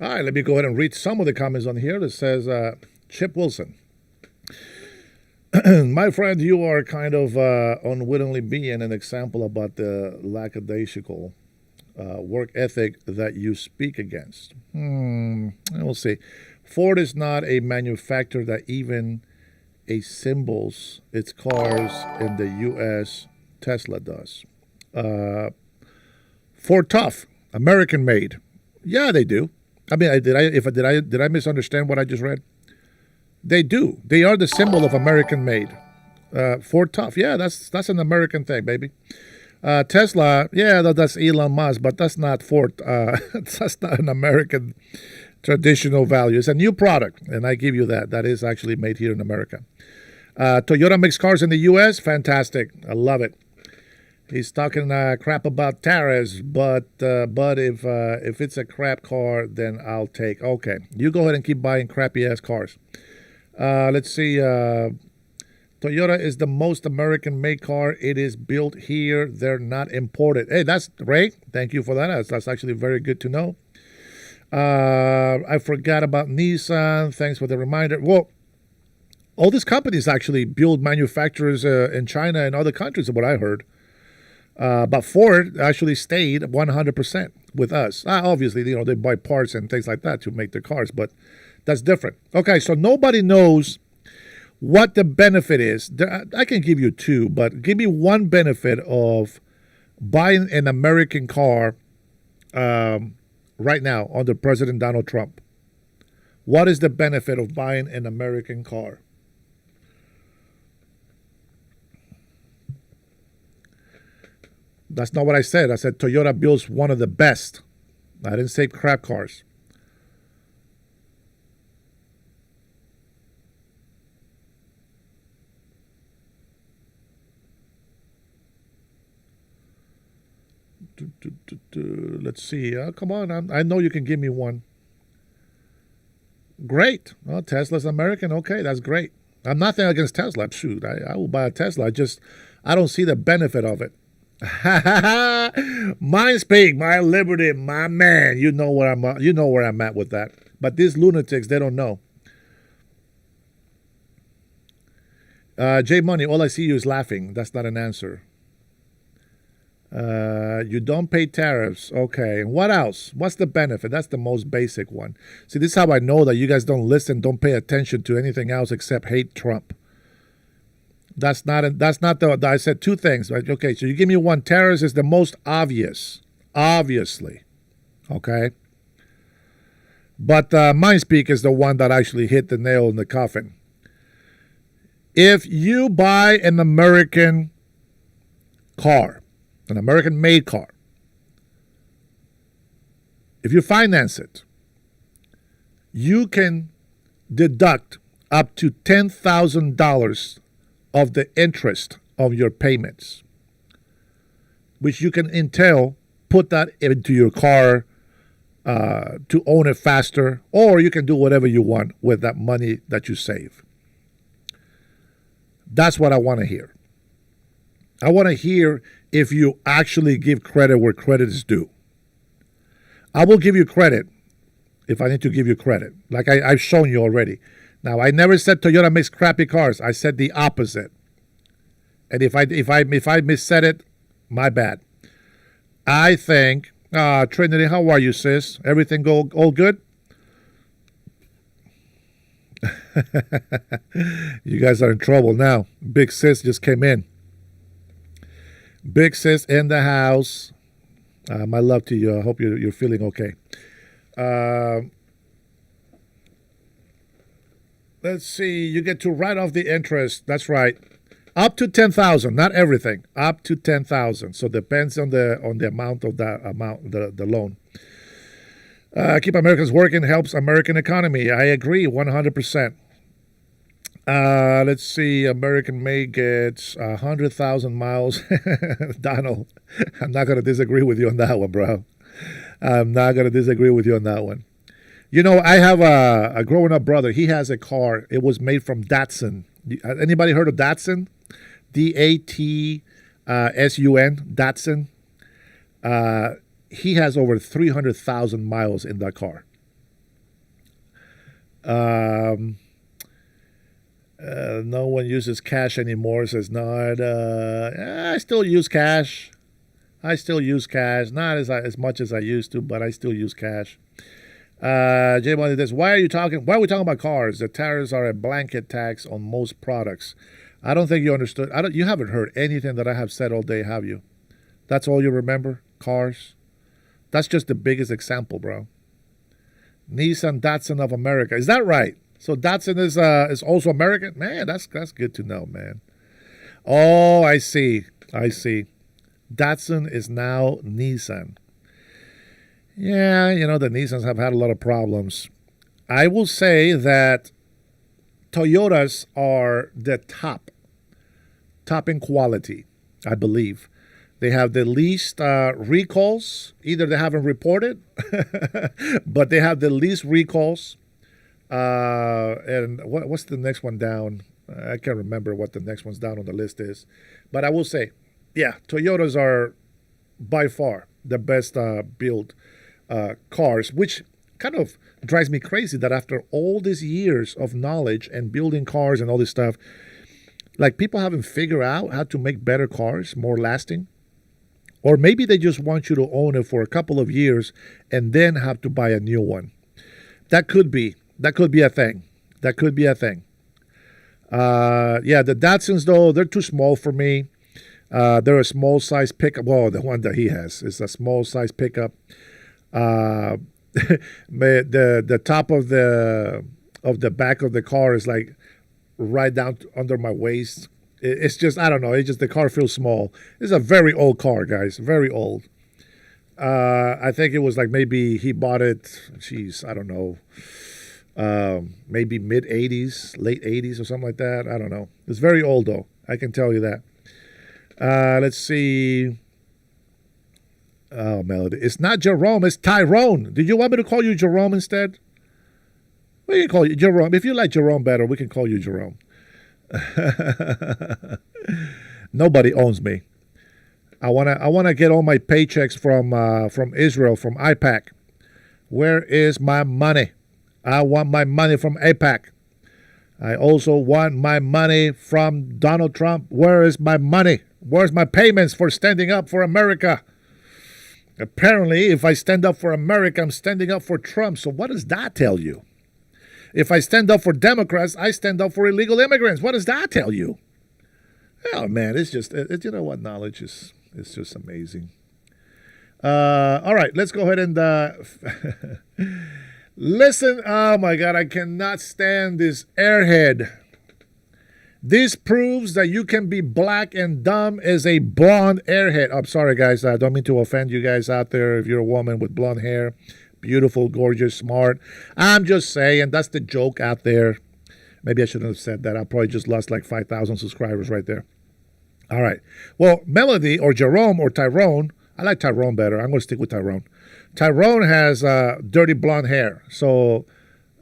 All right, let me go ahead and read some of the comments on here. That says, Chip Wilson. My friend, you are kind of unwittingly being an example about the lackadaisical work ethic that you speak against. We'll see. Ford is not a manufacturer that even assembles its cars in the U.S. Tesla does. Ford Tough, American made. Yeah, they do. I mean, did I misunderstand what I just read? They do. They are the symbol of American made. Ford Tough. Yeah, that's an American thing, baby. Tesla. Yeah, that's Elon Musk, but that's not Ford. That's not an American traditional value. It's a new product, and I give you that. That is actually made here in America. Toyota makes cars in the U.S. Fantastic. I love it. He's talking crap about tariffs, but if it's a crap car, then I'll take. Okay, you go ahead and keep buying crappy ass cars. Let's see. Toyota is the most American-made car. It is built here. They're not imported. Hey, that's great. Thank you for that. That's actually very good to know. I forgot about Nissan. Thanks for the reminder. Well, all these companies actually build manufacturers in China and other countries, is what I heard. But Ford actually stayed 100% with us. Obviously, they buy parts and things like that to make their cars, but that's different. Okay, so nobody knows what the benefit is. I can give you two, but give me one benefit of buying an American car right now under President Donald Trump. What is the benefit of buying an American car? That's not what I said. I said Toyota builds one of the best. I didn't say crap cars. Let's see. Come on. I know you can give me one. Great. Well, Tesla's American. Okay, that's great. I'm nothing against Tesla. Shoot, I will buy a Tesla. I don't see the benefit of it. Mine speak, my liberty, my man. You know where I'm at with that. But these lunatics, they don't know. J Money, all I see you is laughing. That's not an answer. You don't pay tariffs. Okay. And what else? What's the benefit? That's the most basic one. See, this is how I know that you guys don't listen, don't pay attention to anything else except hate Trump. That's not I said two things. Right? Okay, so you give me one. Tariffs is the most obvious. Obviously. Okay. But MindSpeak is the one that actually hit the nail in the coffin. If you buy an American car, an American-made car, if you finance it, you can deduct up to $10,000 of the interest of your payments, which you can put that into your car to own it faster, or you can do whatever you want with that money that you save. That's what I want to hear. I want to hear if you actually give credit where credit is due. I will give you credit if I need to give you credit, like I've shown you already. Now, I never said Toyota makes crappy cars. I said the opposite. And if I missaid it, my bad. I think, Trinity, how are you, sis? Everything all good? You guys are in trouble now. Big sis just came in. Big sis in the house. My love to you. I hope you're feeling okay. Let's see. You get to write off the interest. That's right. Up to $10,000, not everything. Up to $10,000. So depends on the amount of the loan. Keep Americans working helps American economy. I agree 100%. Let's see. American made gets 100,000 miles. Donald, I'm not going to disagree with you on that one, bro. I'm not going to disagree with you on that one. You know, I have a growing up brother. He has a car. It was made from Datsun. Anybody heard of Datsun? Datsun, Datsun. He has over 300,000 miles in that car. No one uses cash anymore, says Nard. I still use cash. Not as much as I used to, but I still use cash. Jay Money says, why are we talking about cars? The tariffs are a blanket tax on most products. I don't think you understood. You haven't heard anything that I have said all day, have you? That's all you remember? Cars? That's just the biggest example, bro. Nissan Datsun of America. Is that right? So Datsun is also American? Man, that's good to know, man. Oh, I see. Datsun is now Nissan. Yeah, the Nissans have had a lot of problems. I will say that Toyotas are the top in quality, I believe. They have the least recalls. Either they haven't reported, but they have the least recalls. And what's the next one down? I can't remember what the next one's down on the list is. But I will say, yeah, Toyotas are by far the best built cars, which kind of drives me crazy that after all these years of knowledge and building cars and all this stuff, like people haven't figured out how to make better cars, more lasting. Or maybe they just want you to own it for a couple of years and then have to buy a new one. That could be a thing. Yeah, the Datsuns, though, they're too small for me. They're a small size pickup. Well, the one that he has is a small size pickup. The top of the back of the car is like right down under my waist. It's just, I don't know. It's just the car feels small. It's a very old car, guys. Very old. I think it was like maybe he bought it, I don't know, maybe mid-'80s, late 80s or something like that. I don't know. It's very old, though. I can tell you that. Let's see. Oh, Melody. It's not Jerome. It's Tyrone. Did you want me to call you Jerome instead? We can call you Jerome. If you like Jerome better, we can call you Jerome. Nobody owns me. I wanna get all my paychecks from Israel, from AIPAC. Where is my money? I want my money from AIPAC. I also want my money from Donald Trump. Where is my money? Where's my payments for standing up for America? Apparently, if I stand up for America, I'm standing up for Trump. So what does that tell you? If I stand up for Democrats, I stand up for illegal immigrants. What does that tell you? Oh, man, it's just, you know what? Knowledge is just amazing. All right, let's go ahead and listen. Oh, my God, I cannot stand this airhead. This proves that you can be black and dumb as a blonde airhead. I'm sorry, guys. I don't mean to offend you guys out there if you're a woman with blonde hair. Beautiful, gorgeous, smart. I'm just saying, that's the joke out there. Maybe I shouldn't have said that. I probably just lost like 5,000 subscribers right there. All right. Well, Melody or Jerome or Tyrone, I like Tyrone better. I'm going to stick with Tyrone. Tyrone has dirty blonde hair. So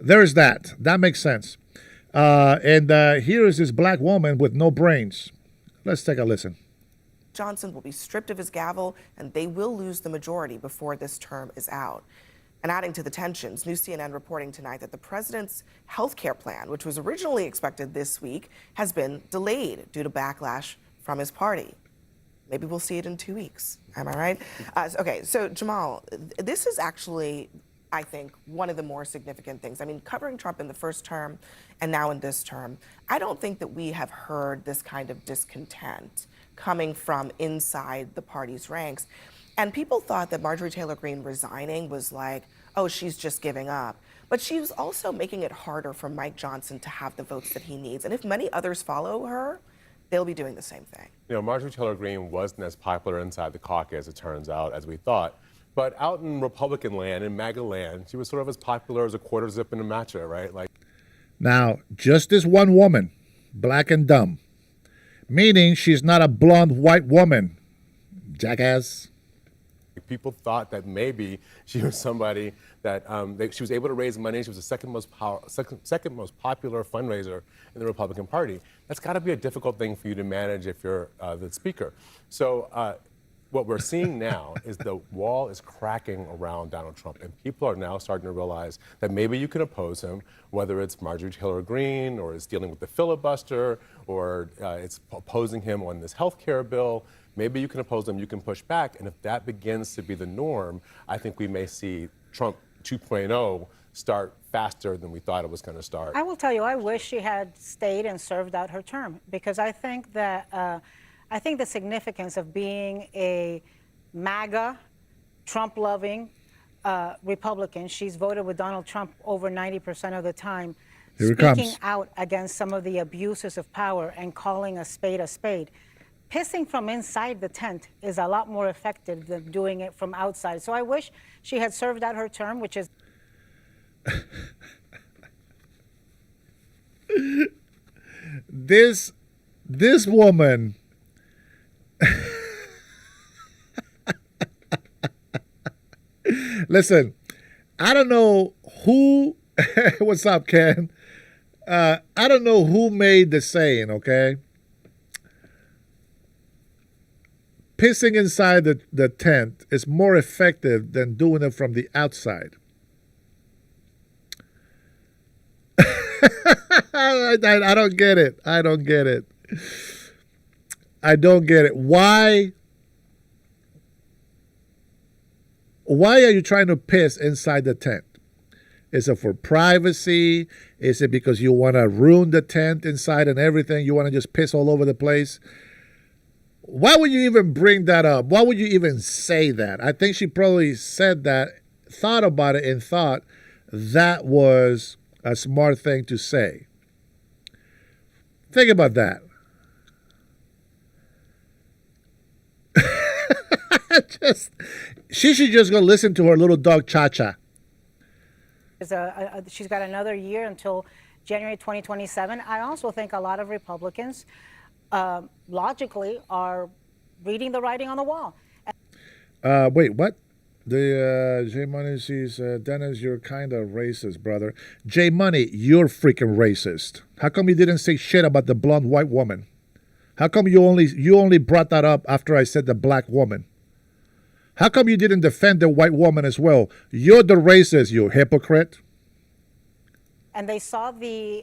there's that. That makes sense. And here is this black woman with no brains. Let's take a listen. Johnson will be stripped of his gavel, and they will lose the majority before this term is out. And adding to the tensions, New CNN reporting tonight that the president's health care plan, which was originally expected this week, has been delayed due to backlash from his party. Maybe we'll see it in 2 weeks. Am I right? Okay, so Jamal, this is actually, I think, one of the more significant things. I mean, covering Trump in the first term and now in this term, I don't think that we have heard this kind of discontent coming from inside the party's ranks. And people thought that Marjorie Taylor Greene resigning was like, oh, she's just giving up. But she was also making it harder for Mike Johnson to have the votes that he needs. And if many others follow her, they'll be doing the same thing. You know, Marjorie Taylor Greene wasn't as popular inside the caucus, it turns out, as we thought. But out in Republican land, in MAGA land, she was sort of as popular as a quarter zip in a matcha, right? Like, now, just this one woman, black and dumb, meaning she's not a blonde white woman, jackass. People thought that maybe she was somebody that she was able to raise money. She was the second most popular fundraiser in the Republican Party. That's got to be a difficult thing for you to manage if you're the speaker. So what we're seeing now is the wall is cracking around Donald Trump, and people are now starting to realize that maybe you can oppose him, whether it's Marjorie Taylor Greene or it's dealing with the filibuster or it's opposing him on this health care bill. Maybe you can oppose them, you can push back, and if that begins to be the norm, I think we may see Trump 2.0 start faster than we thought it was going to start. I will tell you, I wish she had stayed and served out her term, because I think that I think the significance of being a MAGA, Trump-loving Republican, she's voted with Donald Trump over 90% of the time, Here it speaking comes. out against some of the abuses of power and calling a spade a spade. Pissing from inside the tent is a lot more effective than doing it from outside. So I wish she had served out her term, which is... This woman listen, I don't know who what's up, Ken? I don't know who made the saying, okay? Pissing inside the tent is more effective than doing it from the outside. I don't get it. I don't get it. I don't get it. Why are you trying to piss inside the tent? Is it for privacy? Is it because you want to ruin the tent inside and everything? You want to just piss all over the place? Why would you even bring that up? Why would you even say that? I think she probably said that, thought about it, and thought that was a smart thing to say. Think about that. She should just go listen to her little dog Cha-Cha. She's got another year until January 2027. I also think a lot of Republicans logically are reading the writing on the wall. Wait, what? The J Money says, Dennis, you're kind of racist, brother. J Money, you're freaking racist. How come you didn't say shit about the blonde white woman? How come you only brought that up after I said the black woman? How come you didn't defend the white woman as well? You're the racist, you hypocrite. And they saw the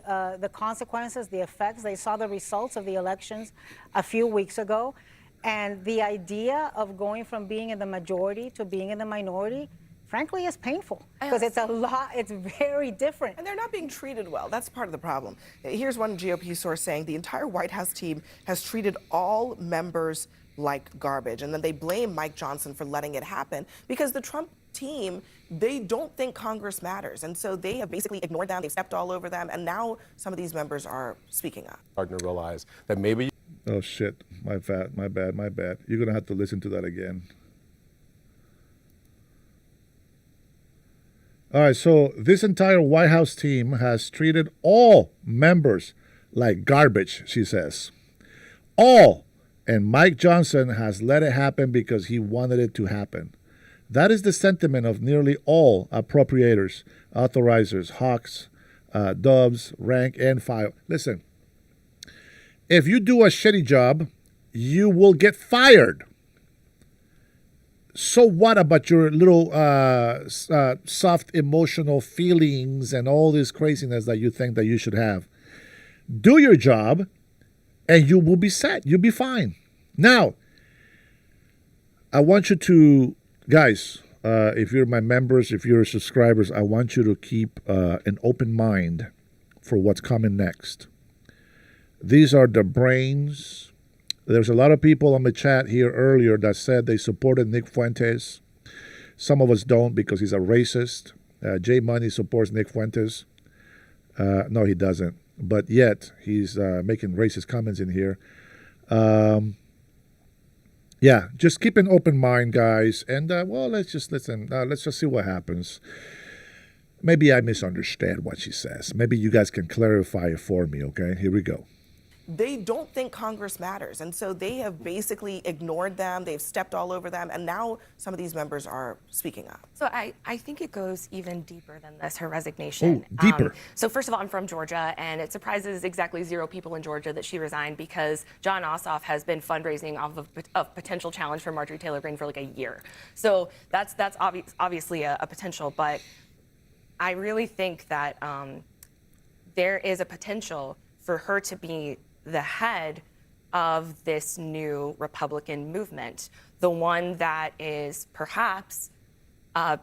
consequences, the effects. They saw the results of the elections a few weeks ago. And the idea of going from being in the majority to being in the minority, frankly, is painful because it's very different. And they're not being treated well. That's part of the problem. Here's one GOP source saying the entire White House team has treated all members like garbage. And then they blame Mike Johnson for letting it happen because the Trump team, they don't think Congress matters. And so they have basically ignored them. They've stepped all over them. And now some of these members are speaking up. Starting to realize that maybe... Oh, shit. My bad. You're going to have to listen to that again. All right, so this entire White House team has treated all members like garbage, she says. All. And Mike Johnson has let it happen because he wanted it to happen. That is the sentiment of nearly all appropriators, authorizers, hawks, doves, rank and file. Listen, if you do a shitty job, you will get fired. So what about your little soft emotional feelings and all this craziness that you think that you should have? Do your job and you will be set. You'll be fine. Now, I want you to, guys, if you're my members, if you're subscribers, I want you to keep an open mind for what's coming next. These are the brains. There's a lot of people on the chat here earlier that said they supported Nick Fuentes. Some of us don't because he's a racist. J Money supports Nick Fuentes. No, he doesn't. But yet, he's making racist comments in here. Yeah, just keep an open mind, guys. And, well, let's just listen. Let's just see what happens. Maybe I misunderstand what she says. Maybe you guys can clarify it for me, okay? Here we go. They don't think Congress matters. And so they have basically ignored them. They've stepped all over them. And now some of these members are speaking up. So I think it goes even deeper than this, her resignation. Oh, deeper. So first of all, I'm from Georgia, and it surprises exactly 0 people in Georgia that she resigned because John Ossoff has been fundraising off of a potential challenge for Marjorie Taylor Greene for like a year. So that's obviously a potential. But I really think that there is a potential for her to be the head of this new Republican movement, the one that is perhaps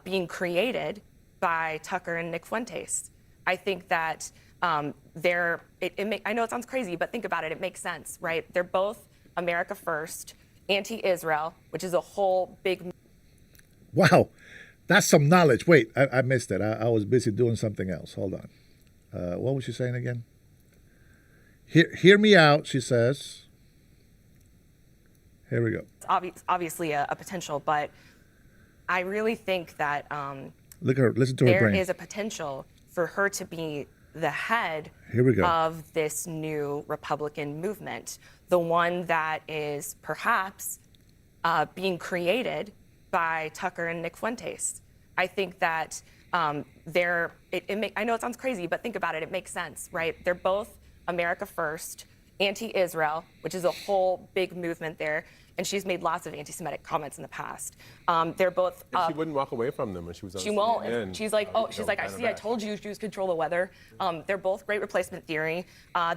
being created by Tucker and Nick Fuentes. I think that I know it sounds crazy, but think about it. It makes sense, right? They're both America First, anti-Israel, which is a whole big. Wow, that's some knowledge. Wait, I missed it. I was busy doing something else. Hold on. What was she saying again? Hear me out, she says. Here we go. It's obviously a potential, but I really think that Look at her. Listen to her brain. there is a potential for her to be the head Here we go. of this new Republican movement, the one that is perhaps being created by Tucker and Nick Fuentes. I think that I know it sounds crazy, but think about it. It makes sense, right? They're both America First, anti-Israel, which is a whole big movement there. And she's made lots of anti-Semitic comments in the past. They're both. She wouldn't walk away from them when she was on She won't. CNN. She's like, I told you Jews control the weather. They're both great replacement theory.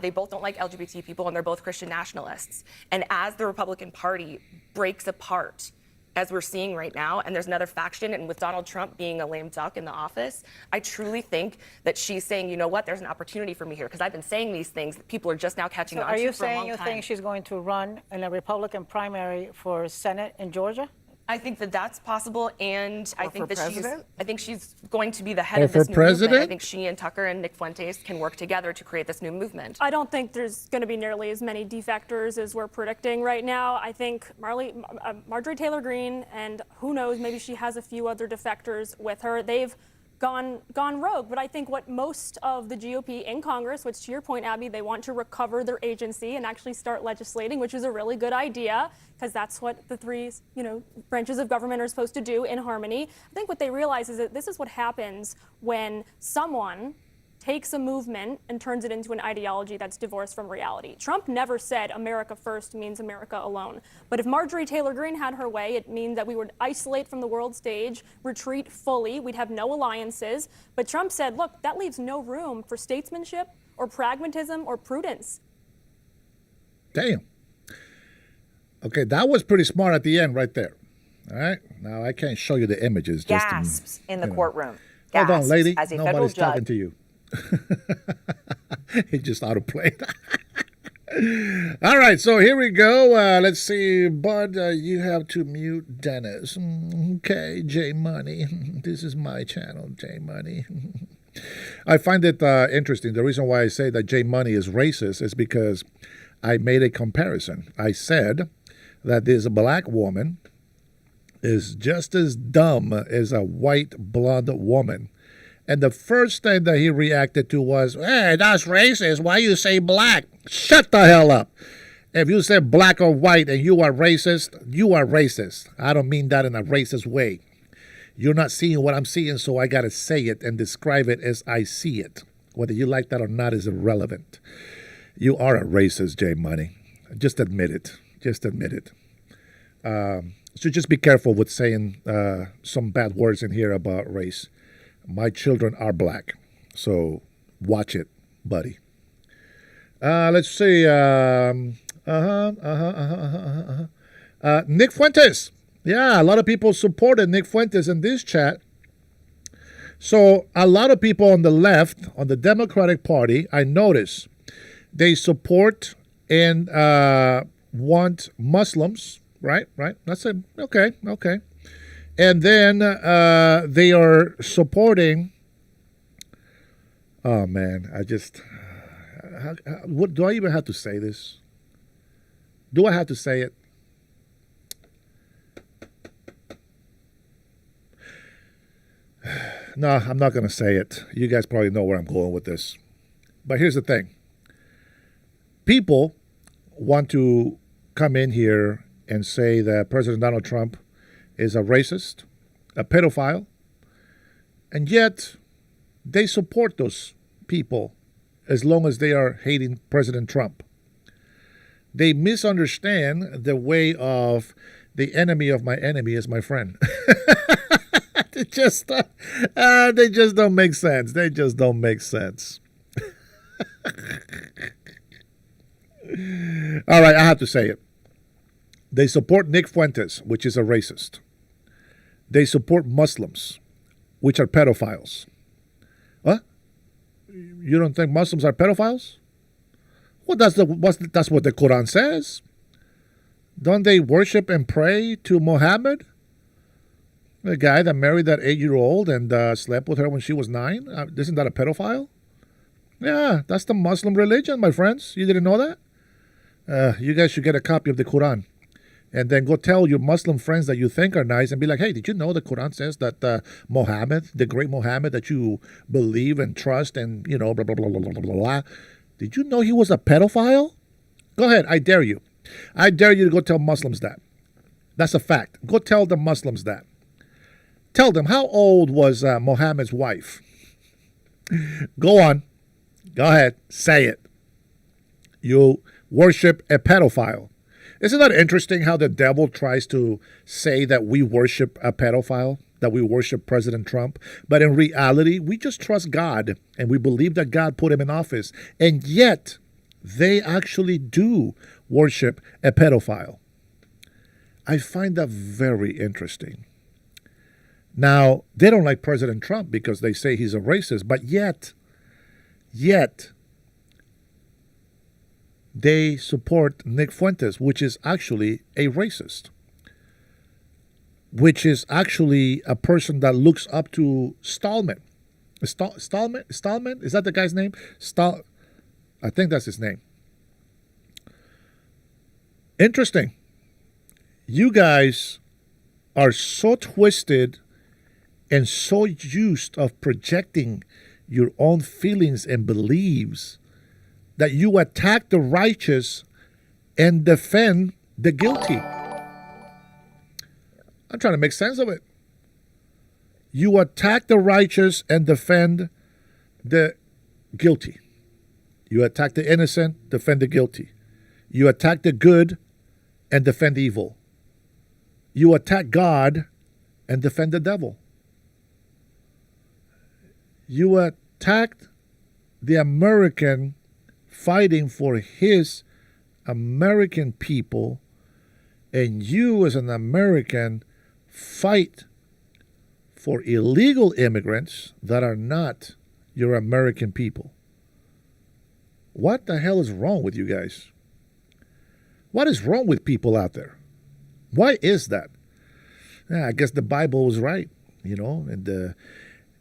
They both don't like LGBT people, and they're both Christian nationalists. And as the Republican Party breaks apart, as we're seeing right now, and there's another faction, and with Donald Trump being a lame duck in the office, I truly think that she's saying, you know what, there's an opportunity for me here, because I've been saying these things that people are just now catching on to for a long time. Are you saying you think she's going to run in a Republican primary for Senate in Georgia? I think that that's possible, and I think for president? I think she's going to be the head Or of this for new president? movement. I think she and Tucker and Nick Fuentes can work together to create this new movement. I don't think there's going to be nearly as many defectors as we're predicting right now. I think Marjorie Taylor Greene, and who knows, maybe she has a few other defectors with her. They've gone rogue. But I think what most of the GOP in Congress, which to your point, Abby, they want to recover their agency and actually start legislating, which is a really good idea, because that's what the three, branches of government are supposed to do in harmony. I think what they realize is that this is what happens when someone takes a movement and turns it into an ideology that's divorced from reality. Trump never said America first means America alone. But if Marjorie Taylor Greene had her way, it means that we would isolate from the world stage, retreat fully, we'd have no alliances. But Trump said, look, that leaves no room for statesmanship or pragmatism or prudence. Damn. Okay, that was pretty smart at the end right there. All right? Now, I can't show you the images. Gasps in the courtroom. Hold on, lady. As a federal Nobody's judge. talking to you. He just out of play. All right, so here we go. Let's see, Bud, you have to mute Dennis. Okay, J Money. This is my channel, J Money. I find it interesting. The reason why I say that J Money is racist is because I made a comparison. I said that this black woman is just as dumb as a white blonde woman. And the first thing that he reacted to was, hey, that's racist. Why you say black? Shut the hell up. If you say black or white and you are racist, you are racist. I don't mean that in a racist way. You're not seeing what I'm seeing, so I got to say it and describe it as I see it. Whether you like that or not is irrelevant. You are a racist, J Money. Just admit it. Just admit it. So just be careful with saying some bad words in here about race. My children are black, so watch it, buddy. Let's see. Nick Fuentes. Yeah, a lot of people supported Nick Fuentes in this chat. So a lot of people on the left, on the Democratic Party, I notice, they support and want Muslims, right? That's it. Okay. And then they are supporting. Oh man, what do I even have to say this? Do I have to say it? No, I'm not going to say it. You guys probably know where I'm going with this. But here's the thing. People want to come in here and say that President Donald Trump is a racist, a pedophile, and yet they support those people as long as they are hating President Trump. They misunderstand the way of the enemy of my enemy is my friend. They just don't make sense. They just don't make sense. All right, I have to say it. They support Nick Fuentes, which is a racist. They support Muslims, which are pedophiles. What? You don't think Muslims are pedophiles? Well, that's what the Quran says. Don't they worship and pray to Muhammad? The guy that married that 8-year-old and slept with her when she was 9? Isn't that a pedophile? Yeah, that's the Muslim religion, my friends. You didn't know that? You guys should get a copy of the Quran. And then go tell your Muslim friends that you think are nice and be like, hey, did you know the Quran says that Muhammad, the great Muhammad that you believe and trust and, you know, blah, blah, blah, blah, blah, blah, blah. Did you know he was a pedophile? Go ahead. I dare you. I dare you to go tell Muslims that. That's a fact. Go tell the Muslims that. Tell them, how old was Muhammad's wife? Go on. Go ahead. Say it. You worship a pedophile. Isn't that interesting how the devil tries to say that we worship a pedophile, that we worship President Trump? But in reality, we just trust God and we believe that God put him in office. And yet, they actually do worship a pedophile. I find that very interesting. Now, they don't like President Trump because they say he's a racist, but yet, they support Nick Fuentes, which is actually a racist, which is actually a person that looks up to Stallman. Stallman? Is that the guy's name? I think that's his name. Interesting. You guys are so twisted and so used of projecting your own feelings and beliefs that you attack the righteous and defend the guilty. I'm trying to make sense of it. You attack the righteous and defend the guilty. You attack the innocent, defend the guilty. You attack the good and defend evil. You attack God and defend the devil. You attacked the American fighting for his American people, and you as an American fight for illegal immigrants that are not your American people. What the hell is wrong with you guys? What is wrong with people out there? Why is that? Yeah, I guess the Bible was right, you know, in the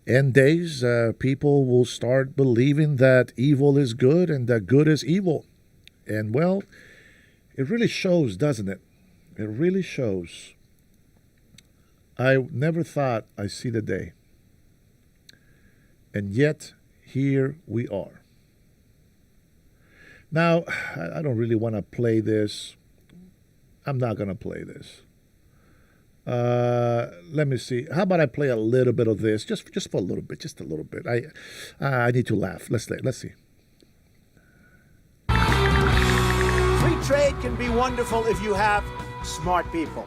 end days, people will start believing that evil is good and that good is evil. And, well, it really shows, doesn't it? It really shows. I never thought I'd see the day. And yet, here we are. Now, I don't really want to play this. I'm not going to play this. Let me see. How about I play a little bit of this, just for a little bit, just a little bit. I need to laugh. Let's see. Free trade can be wonderful if you have smart people,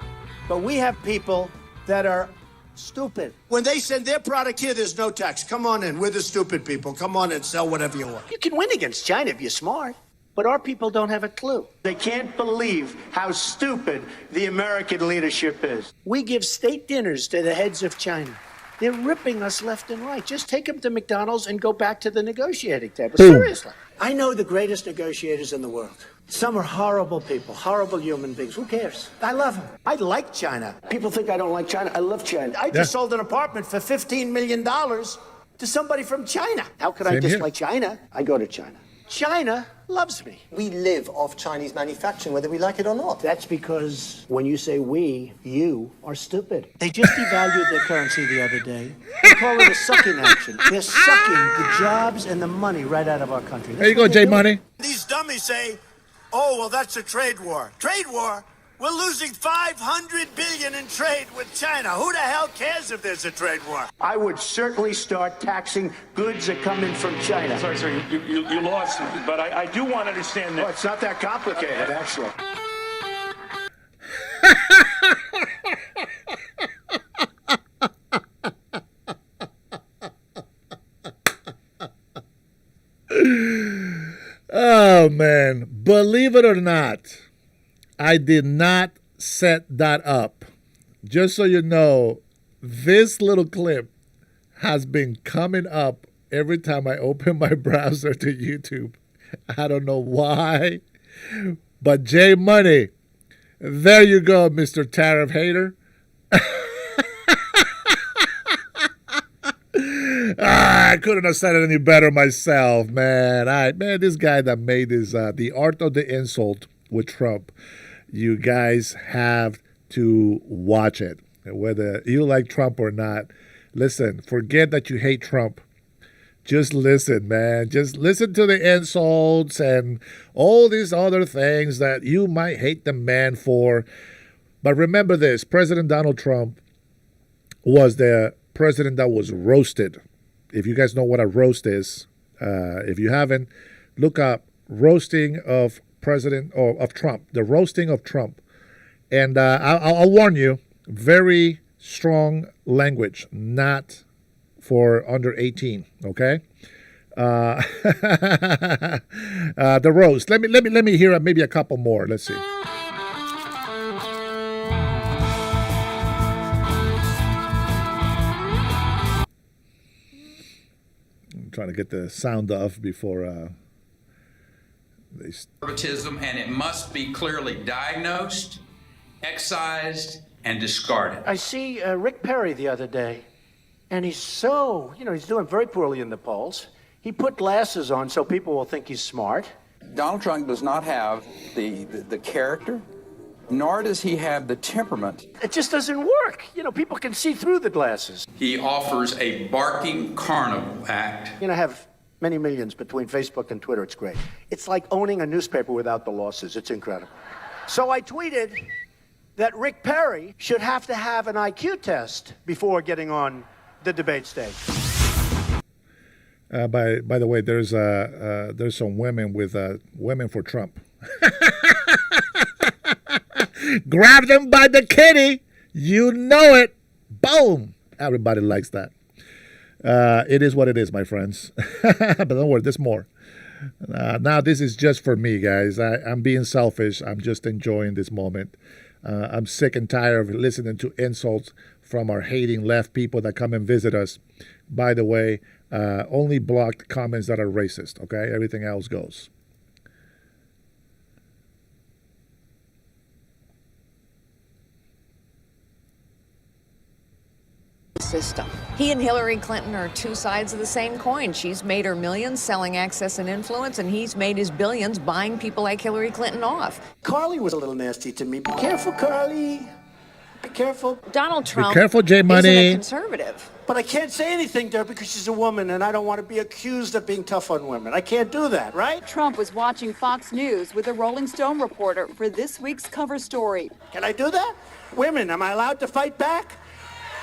but we have people that are stupid. When they send their product here, there's no tax. Come on in. We're the stupid people. Come on and sell whatever you want. You can win against China if you're smart. But our people don't have a clue. They can't believe how stupid the American leadership is. We give state dinners to the heads of China. They're ripping us left and right. Just take them to McDonald's and go back to the negotiating table. Seriously. I know the greatest negotiators in the world. Some are horrible people, horrible human beings. Who cares? I love them. I like China. People think I don't like China. I love China. I just sold an apartment for $15 million to somebody from China. How could I dislike China? I go to China. China loves me. We live off Chinese manufacturing, whether we like it or not. That's because when you say we, you are stupid. They just devalued their currency the other day. They call it a sucking action. They're sucking the jobs and the money right out of our country. There you go, Jay Money. These dummies say, oh, well, that's a trade war. Trade war? We're losing $500 billion in trade with China. Who the hell cares if there's a trade war? I would certainly start taxing goods that come in from China. Sorry, you lost, but I do want to understand that. Oh, it's not that complicated, actually. Oh, man. Believe it or not, I did not set that up. Just so you know, this little clip has been coming up every time I open my browser to YouTube. I don't know why. But Jay Money, There you go, Mr. Tariff Hater. I couldn't have said it any better myself, man. Man, this guy that made this, The Art of the Insult with Trump, you guys have to watch it. Whether you like Trump or not, listen, forget that you hate Trump. Just listen, man. Just listen to the insults and all these other things that you might hate the man for. But remember this, President Donald Trump was the president that was roasted. If you guys know what a roast is, if you haven't, look up roasting of Trump, the roasting of Trump. And I'll warn you, very strong language, not for under 18, okay? The roast. Let me hear maybe a couple more. Let's see. I'm trying to get the sound off before they. Conservatism, and it must be clearly diagnosed, excised, and discarded. I see Rick Perry the other day, and he's so, he's doing very poorly in the polls. He put glasses on so people will think he's smart. Donald Trump does not have the character, nor does he have the temperament. It just doesn't work. People can see through the glasses. He offers a barking carnival act. I have many millions between Facebook and Twitter. It's great. It's like owning a newspaper without the losses. It's incredible. So I tweeted that Rick Perry should have to have an IQ test before getting on the debate stage. By the way, there's some women with Women for Trump. Grab them by the kitty. You know it. Boom. Everybody likes that. It is what it is, my friends. But don't worry, there's more. Now this is just for me, guys. I'm being selfish. I'm just enjoying this moment. I'm sick and tired of listening to insults from our hating left people that come and visit us. By the way, only blocked comments that are racist, okay? Everything else goes. System. He and Hillary Clinton are two sides of the same coin. She's made her millions selling access and influence, and he's made his billions buying people like Hillary Clinton off. Carly was a little nasty to me. Be careful, Carly. Be careful. Donald Trump Be careful, J Money. isn't a conservative. But I can't say anything to her because she's a woman, and I don't want to be accused of being tough on women. I can't do that, right? Trump was watching Fox News with a Rolling Stone reporter for this week's cover story. Can I do that? Women, am I allowed to fight back?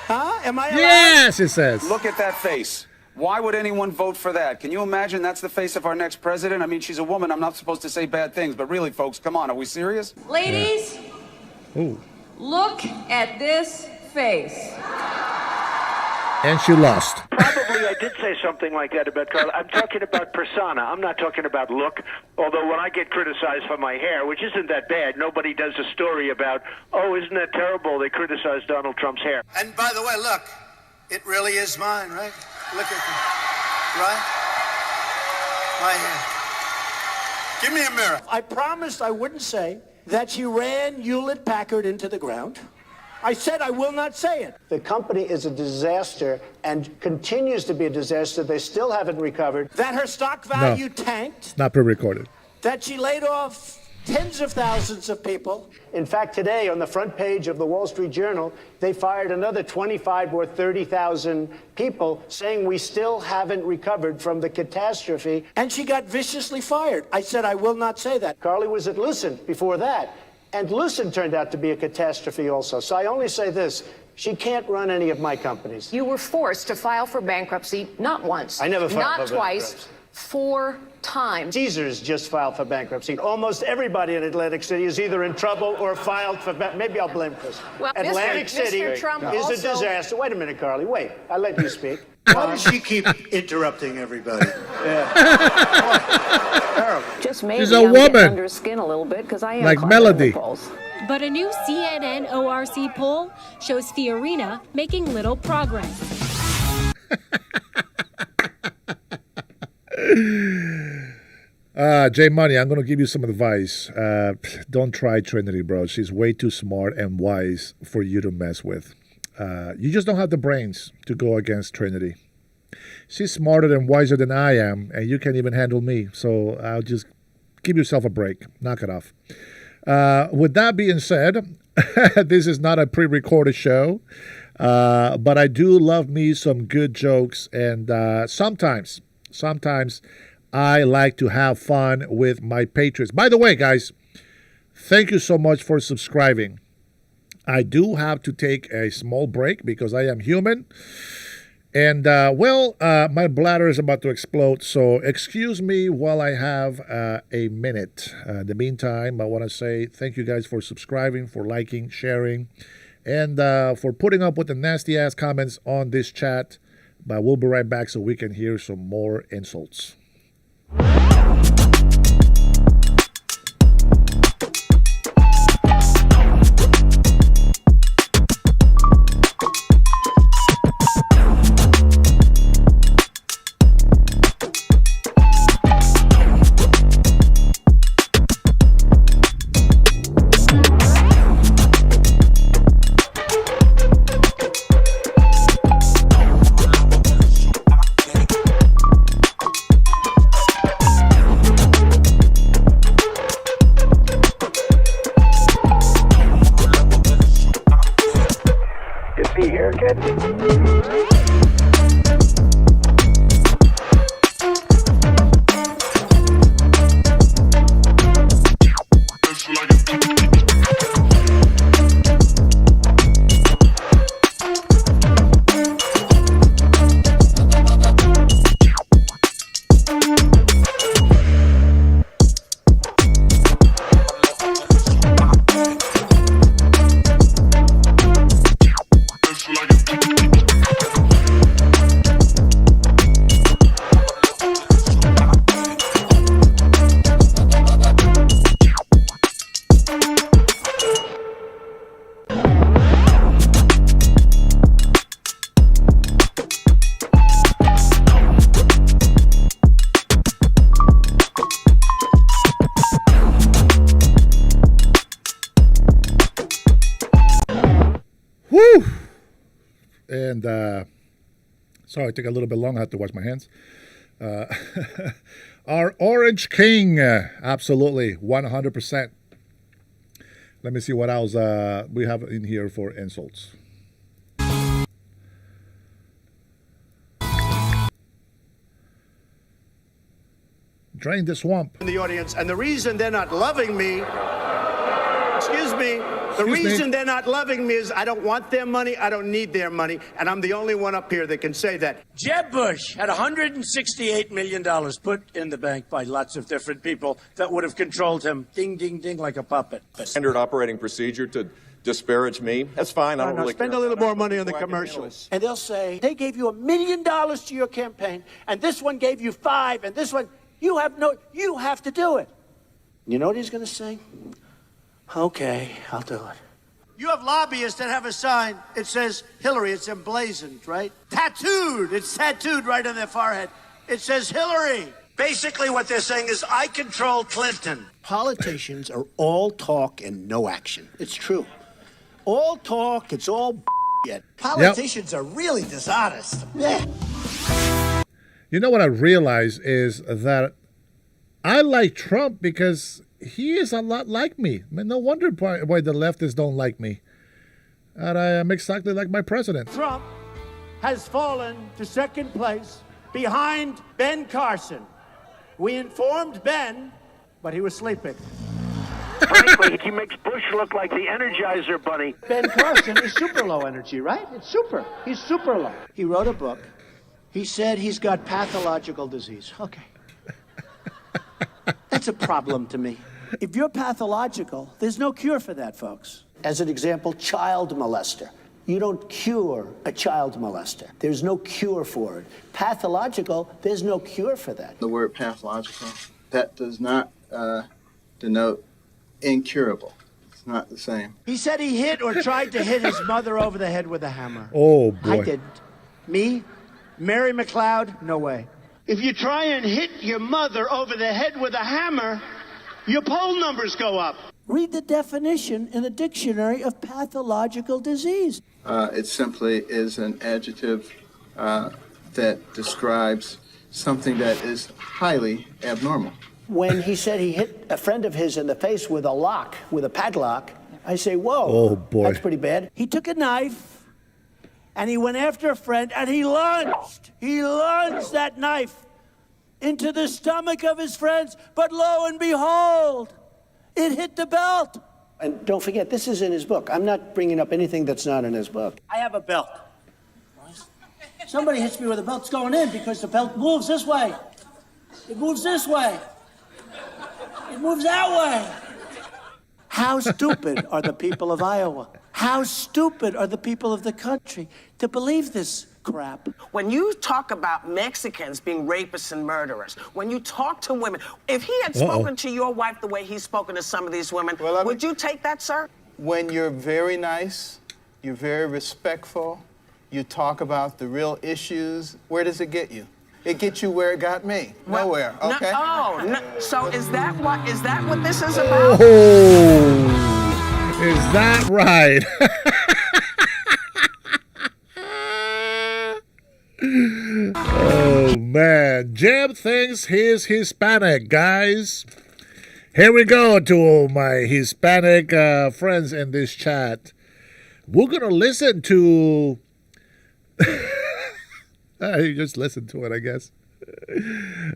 Huh? Am I allowed? Yes, it says. Look at that face. Why would anyone vote for that? Can you imagine that's the face of our next president? I mean, she's a woman. I'm not supposed to say bad things, but really, folks, come on. Are we serious? Ladies, look at this face. And she lost. Probably I did say something like that about Carla. I'm talking about persona. I'm not talking about look. Although when I get criticized for my hair, which isn't that bad, nobody does a story about, oh, isn't that terrible? They criticized Donald Trump's hair. And by the way, look, it really is mine, right? Look at it. Right? My hair. Give me a mirror. I promised I wouldn't say that she ran Hewlett-Packard into the ground. I said I will not say it. The company is a disaster and continues to be a disaster. They still haven't recovered. That her stock value tanked. It's not pre-recorded. That she laid off tens of thousands of people. In fact, today on the front page of the Wall Street Journal, they fired another 25 or 30,000 people saying we still haven't recovered from the catastrophe. And she got viciously fired. I said I will not say that. Carly was at Lucent before that. And Lucent turned out to be a catastrophe also. So I only say this, she can't run any of my companies. You were forced to file for bankruptcy not once, I never filed not for twice, bankruptcy. 4 times. Caesars just filed for bankruptcy. Almost everybody in Atlantic City is either in trouble or filed for maybe I'll blame Chris. Well, Atlantic City Mr. Trump is a also- disaster. Wait a minute, Carly. Wait. I let you speak. Why does she keep interrupting everybody? Just maybe She's a I'm getting woman. under skin a little bit because I am Like climbing Melody. the polls. But a new CNN ORC poll shows Fiorina making little progress. J Money, I'm going to give you some advice. Don't try Trinity, bro. She's way too smart and wise for you to mess with. You just don't have the brains to go against Trinity. She's smarter and wiser than I am, and you can't even handle me. So I'll just give yourself a break. Knock it off. With that being said, this is not a pre-recorded show, but I do love me some good jokes, and sometimes I like to have fun with my patrons. By the way, guys, thank you so much for subscribing. I do have to take a small break because I am human. And, my bladder is about to explode, so excuse me while I have a minute. In the meantime, I want to say thank you guys for subscribing, for liking, sharing, and for putting up with the nasty-ass comments on this chat. But we'll be right back so we can hear some more insults. And sorry, it took a little bit long. I have to wash my hands. Our Orange King, absolutely, 100%. Let me see what else we have in here for insults. Drain the swamp. In the audience, and the reason they're not loving me, excuse me, the reason they're not loving me is I don't want their money, I don't need their money, and I'm the only one up here that can say that. Jeb Bush had $168 million put in the bank by lots of different people that would have controlled him, ding, ding, ding, like a puppet. Standard operating procedure to disparage me. That's fine. I don't really spend care. a little more money on the commercials. And they'll say, they gave you $1 million to your campaign, and this one gave you $5 million, and this one, you have to do it. You know what he's going to say? Okay, I'll do it. You have lobbyists that have a sign. It says Hillary. It's emblazoned, right? Tattooed. It's tattooed right on their forehead. It says Hillary. Basically what they're saying is I control Clinton. Politicians are all talk and no action. It's true. All talk, it's all yet. Politicians are really dishonest. Yeah. You know what I realize is that I like Trump because he is a lot like me. I mean, no wonder why the leftists don't like me. And I am exactly like my president. Trump has fallen to second place behind Ben Carson. We informed Ben, but he was sleeping. Frankly, he makes Bush look like the Energizer Bunny. Ben Carson is super low energy, right? It's super. He's super low. He wrote a book. He said he's got pathological disease. Okay. That's a problem to me. If you're pathological, there's no cure for that, folks. As an example, child molester. You don't cure a child molester. There's no cure for it. Pathological, there's no cure for that. The word pathological, that does not denote incurable. It's not the same. He said he hit or tried to hit his mother over the head with a hammer. Oh, boy. I didn't. Me? Mary McLeod? No way. If you try and hit your mother over the head with a hammer, your poll numbers go up. Read the definition in the dictionary of pathological disease. It simply is an adjective that describes something that is highly abnormal. When he said he hit a friend of his in the face with a padlock, I say, whoa, Oh, boy. that's pretty bad. He took a knife and he went after a friend and he lunged that knife into the stomach of his friends, but lo and behold, it hit the belt. And don't forget, this is in his book. I'm not bringing up anything that's not in his book. I have a belt. Somebody hits me with a belt, it's going in because the belt moves this way. It moves this way. It moves that way. How stupid are the people of Iowa? How stupid are the people of the country to believe this crap? When you talk about Mexicans being rapists and murderers, when you talk to women, if he had spoken to your wife the way he's spoken to some of these women, would you take that, sir? When you're very nice, you're very respectful, you talk about the real issues, where does it get you? It gets you where it got me. Nowhere, okay? So is that what this is about? Oh, is that right? Oh, man. Jeb thinks he's Hispanic, guys. Here we go to all my Hispanic friends in this chat. We're going to listen to... You just listen to it, I guess.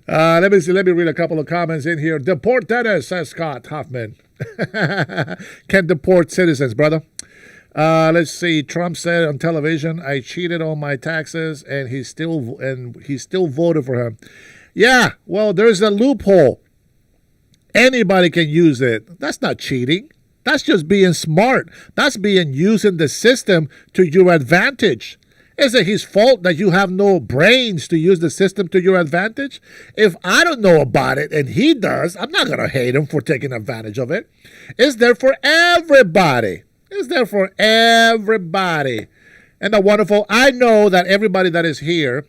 Let me see. Let me read a couple of comments in here. Deport Dennis, says Scott Hoffman. Can't deport citizens, brother. Let's see. Trump said on television, "I cheated on my taxes," and he still voted for him. Yeah, well, there's a loophole. Anybody can use it. That's not cheating. That's just being smart. That's using the system to your advantage. Is it his fault that you have no brains to use the system to your advantage? If I don't know about it and he does, I'm not going to hate him for taking advantage of it. It's there for everybody. It's there for everybody. And the wonderful, I know that everybody that is here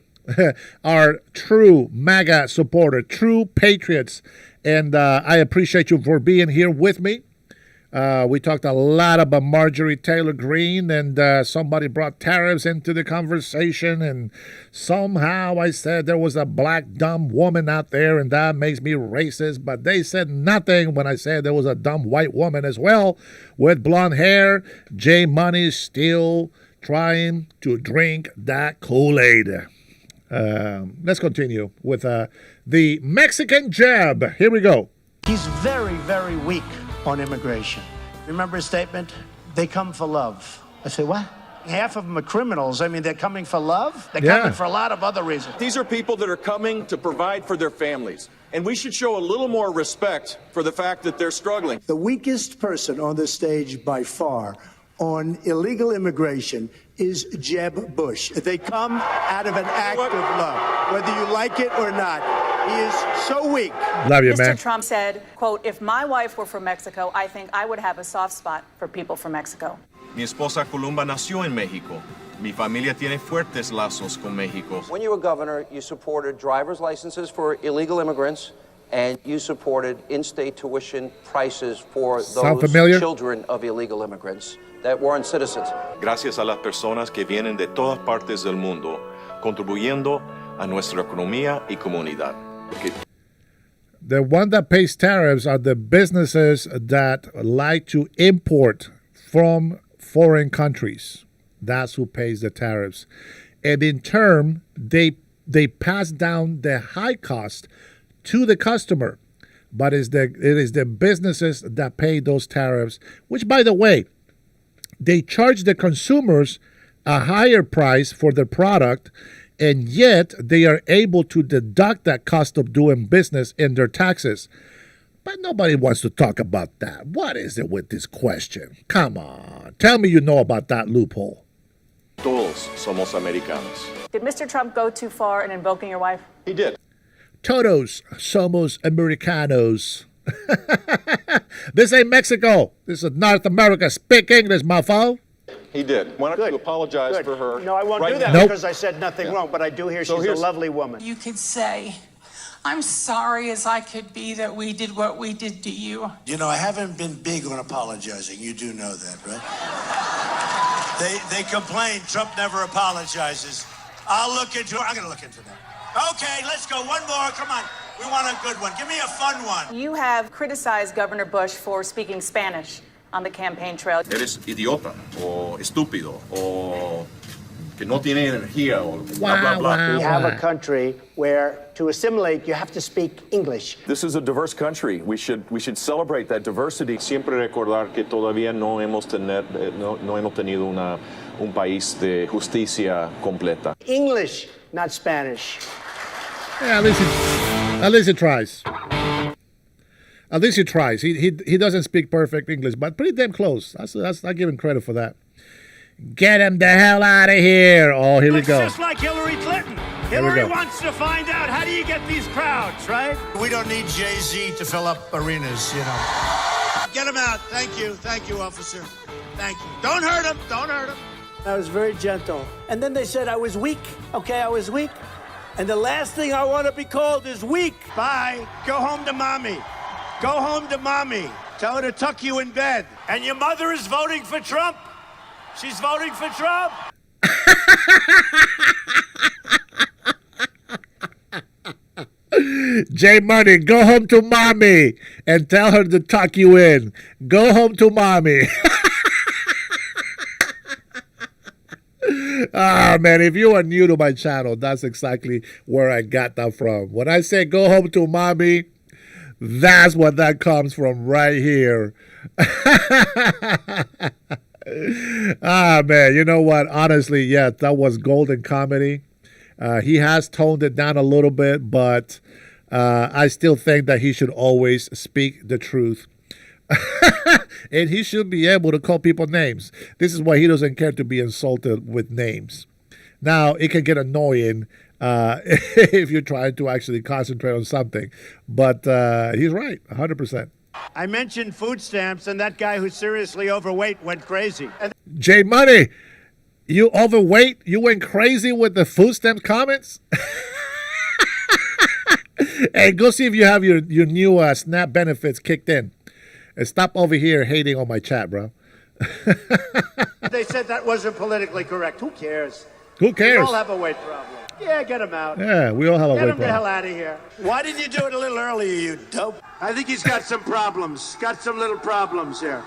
are true MAGA supporters, true patriots. And I appreciate you for being here with me. We talked a lot about Marjorie Taylor Greene, and somebody brought tariffs into the conversation, and somehow I said there was a black dumb woman out there, and that makes me racist, but they said nothing when I said there was a dumb white woman as well with blonde hair. J Money still trying to drink that Kool-Aid. Let's continue with the Mexican Jeb. Here we go. He's very, very weak on immigration. Remember his statement? They come for love. I say, what? Half of them are criminals. I mean, they're coming for love? They're coming for a lot of other reasons. These are people that are coming to provide for their families. And we should show a little more respect for the fact that they're struggling. The weakest person on the stage by far on illegal immigration is Jeb Bush. They come out of an act of love, whether you like it or not. He is so weak. Love you, man. Mr. Trump said, quote, "If my wife were from Mexico, I think I would have a soft spot for people from Mexico." Mi esposa Columba nació en México. Mi familia tiene fuertes lazos con México. When you were governor, you supported driver's licenses for illegal immigrants, and you supported in-state tuition prices for those children of illegal immigrants that weren't citizens. Gracias a las personas que vienen de todas partes del mundo, contribuyendo a nuestra economía y comunidad. The one that pays tariffs are the businesses that like to import from foreign countries. That's who pays the tariffs. And in turn, they pass down the high cost to the customer. But it is the businesses that pay those tariffs, which, by the way, they charge the consumers a higher price for the product, and yet they are able to deduct that cost of doing business in their taxes. But nobody wants to talk about that. What is it with this question? Come on. Tell me you know about that loophole. Todos somos americanos. Did Mr. Trump go too far in invoking your wife? He did. Todos somos americanos. This ain't Mexico. This is North America. Speak English, mofo. He did. Why don't you apologize for her? No, I won't right do that now? because I said nothing wrong, but I do hear she's a lovely woman. You could say, I'm sorry as I could be that we did what we did to you. You know, I haven't been big on apologizing. You do know that, right? They complain Trump never apologizes. I'm going to look into that. Okay, let's go. One more. Come on. We want a good one. Give me a fun one. You have criticized Governor Bush for speaking Spanish on the campaign trail. Eres idiota, o estúpido, o que no tiene energía, o blah, blah, blah. We have a country where to assimilate, you have to speak English. This is a diverse country. We should celebrate that diversity. Siempre recordar que todavía no hemos tenido un país de justicia completa. English, not Spanish. Yeah, at least he tries. At least he tries. He doesn't speak perfect English, but pretty damn close. I give him credit for that. Get him the hell out of here. Oh, here we go. Just like Hillary Clinton. Hillary wants to find out, how do you get these crowds, right? We don't need Jay-Z to fill up arenas, you know. Get him out. Thank you. Thank you, officer. Thank you. Don't hurt him. Don't hurt him. I was very gentle. And then they said I was weak. Okay, I was weak. And the last thing I want to be called is weak. Bye. Go home to mommy. Go home to mommy. Tell her to tuck you in bed. And your mother is voting for Trump. She's voting for Trump. J Money, go home to mommy and tell her to tuck you in. Go home to mommy. Ah, man, if you are new to my channel, that's exactly where I got that from. When I say go home to mommy, that's what that comes from right here. Ah, man, you know what? Honestly, yeah, that was golden comedy. He has toned it down a little bit, but I still think that he should always speak the truth. And he should be able to call people names. This is why he doesn't care to be insulted with names. Now, it can get annoying if you're trying to actually concentrate on something. But he's right, 100%. I mentioned food stamps, and that guy who's seriously overweight went crazy. J Money, you overweight? You went crazy with the food stamp comments? Hey, go see if you have your new SNAP benefits kicked in. And stop over here hating on my chat, bro. They said that wasn't politically correct. Who cares? Who cares? We all have a weight problem. Yeah, get him out. Yeah, we all have a weight problem. Get him the hell out of here. Why didn't you do it a little earlier, you dope? I think he's got some problems. Got some little problems here.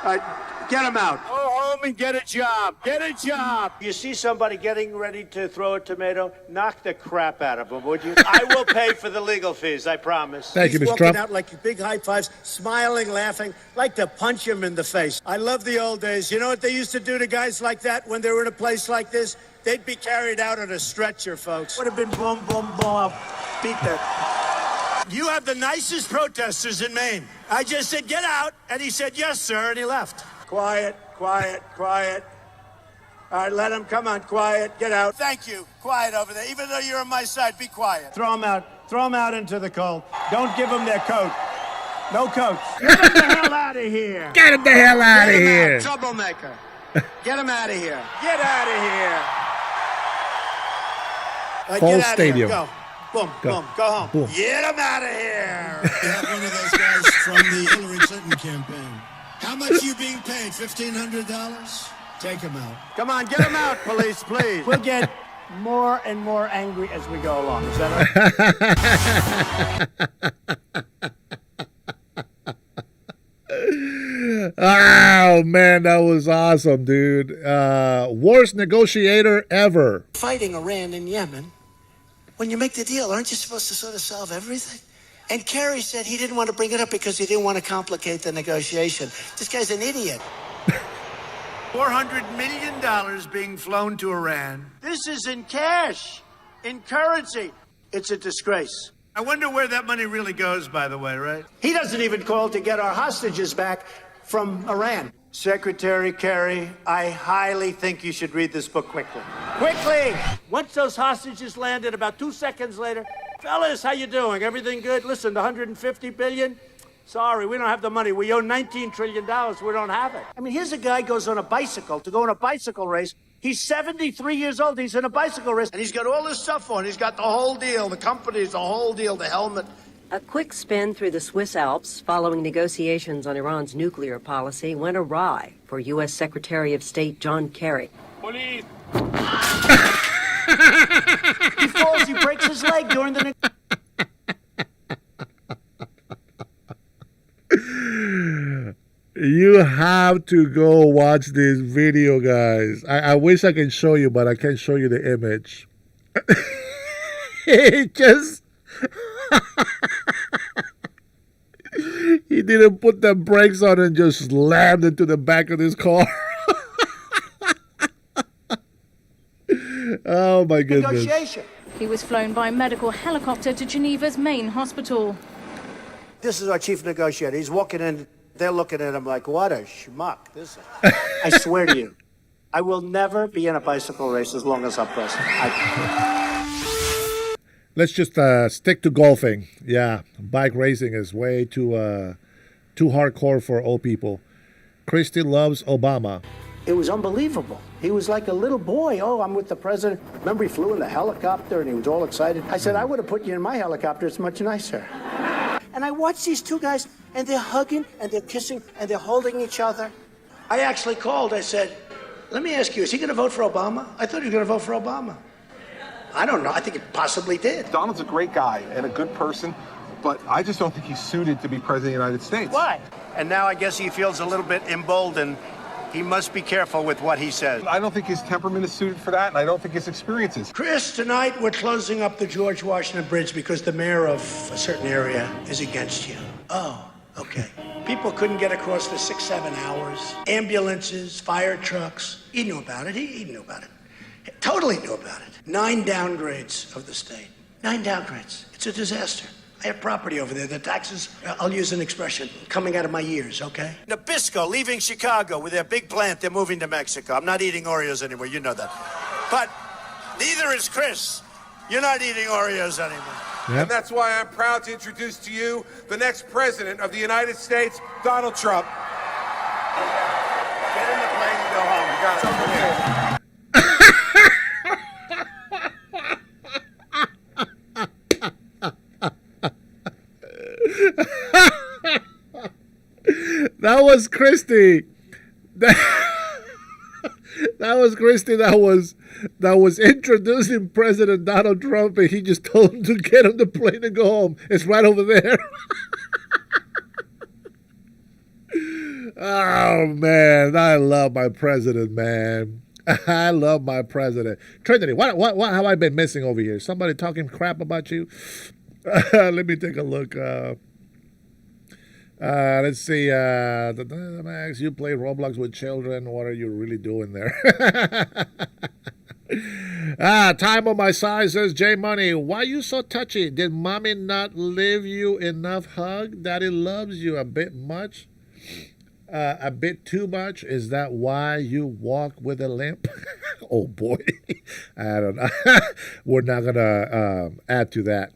All right, get him out. Go home and get a job. Get a job. You see somebody getting ready to throw a tomato, knock the crap out of him, would you? I will pay for the legal fees, I promise. Thank you, Mr. Trump. Trump. Out like big high fives, smiling, laughing, like to punch him in the face. I love the old days. You know what they used to do to guys like that when they were in a place like this? They'd be carried out on a stretcher, folks. Would have been boom, boom, boom. I'll beat that. You have the nicest protesters in Maine. I just said, get out. And he said, yes, sir. And he left. Quiet, quiet, quiet. All right, let him. Come on, quiet. Get out. Thank you. Quiet over there. Even though you're on my side, be quiet. Throw him out. Throw him out into the cold. Don't give them their coat. No coats. Get him the hell out of here. Get him the hell out of here. Out. Troublemaker. Get him out of here. Get out of here. Full stadium. Go. Boom, boom. Go home. Boom. Get him out of here. You're one of those guys from the Hillary Clinton campaign. How much are you being paid? $1,500? Take him out. Come on, get him out, police, please. We'll get more and more angry as we go along. Is that Oh, man, that was awesome, dude. Worst negotiator ever. Fighting Iran and Yemen, when you make the deal, aren't you supposed to sort of solve everything? And Kerry said he didn't want to bring it up because he didn't want to complicate the negotiation. This guy's an idiot. $400 million being flown to Iran. This is in cash, in currency. It's a disgrace. I wonder where that money really goes, by the way, right? He doesn't even call to get our hostages back from Iran. Secretary Kerry, I highly think you should read this book quickly. Quickly! Once those hostages landed, about 2 seconds later, fellas, how you doing? Everything good? Listen, the $150 billion, Sorry, we don't have the money. We owe $19 trillion. We don't have it. I mean, here's a guy goes on a bicycle to go on a bicycle race. He's 73 years old. He's in a bicycle race. And he's got all this stuff on. He's got the whole deal. The company's the whole deal, the helmet. A quick spin through the Swiss Alps following negotiations on Iran's nuclear policy went awry for U.S. Secretary of State John Kerry. Police. He falls. He breaks his leg during the... You have to go watch this video, guys. I wish I can show you, but I can't show you the image. It just... He didn't put the brakes on and just slammed into the back of his car. Oh, my goodness. Negotiation. He was flown by medical helicopter to Geneva's main hospital. This is our chief negotiator. He's walking in. They're looking at him like, what a schmuck. I swear to you, I will never be in a bicycle race as long as I'm president. Let's just stick to golfing. Yeah, bike racing is way too hardcore for old people. Christie loves Obama. It was unbelievable. He was like a little boy. Oh, I'm with the president. Remember, he flew in the helicopter and he was all excited. I said, I would have put you in my helicopter. It's much nicer. And I watched these two guys, and they're hugging, and they're kissing, and they're holding each other. I actually called. I said, let me ask you, is he going to vote for Obama? I thought he was going to vote for Obama. I don't know. I think it possibly did. Donald's a great guy and a good person, but I just don't think he's suited to be president of the United States. Why? And now I guess he feels a little bit emboldened. He must be careful with what he says. I don't think his temperament is suited for that, and I don't think his experience is. Chris, tonight we're closing up the George Washington Bridge because the mayor of a certain area is against you. Oh, okay. People couldn't get across for 6-7 hours. Ambulances, fire trucks. He knew about it. He knew about it. He totally knew about it. 9 downgrades of the state. 9 downgrades. It's a disaster. I have property over there. The taxes, I'll use an expression, coming out of my ears, okay? Nabisco leaving Chicago with their big plant. They're moving to Mexico. I'm not eating Oreos anymore. You know that. But neither is Chris. You're not eating Oreos anymore. Yep. And that's why I'm proud to introduce to you the next president of the United States, Donald Trump. Get in the plane and go home. You got it. That was Christie. That was Christie. That was introducing President Donald Trump, and he just told him to get on the plane and go home. It's right over there. Oh man, I love my president, man. I love my president. Trinity, what have I been missing over here? Somebody talking crap about you? Let me take a look. Let's see. Max, you play Roblox with children. What are you really doing there? Time on my side, says J Money. Why you so touchy? Did mommy not leave you enough hug? Daddy loves you a bit much. A bit too much. Is that why you walk with a limp? Oh boy. I don't know. We're not gonna add to that.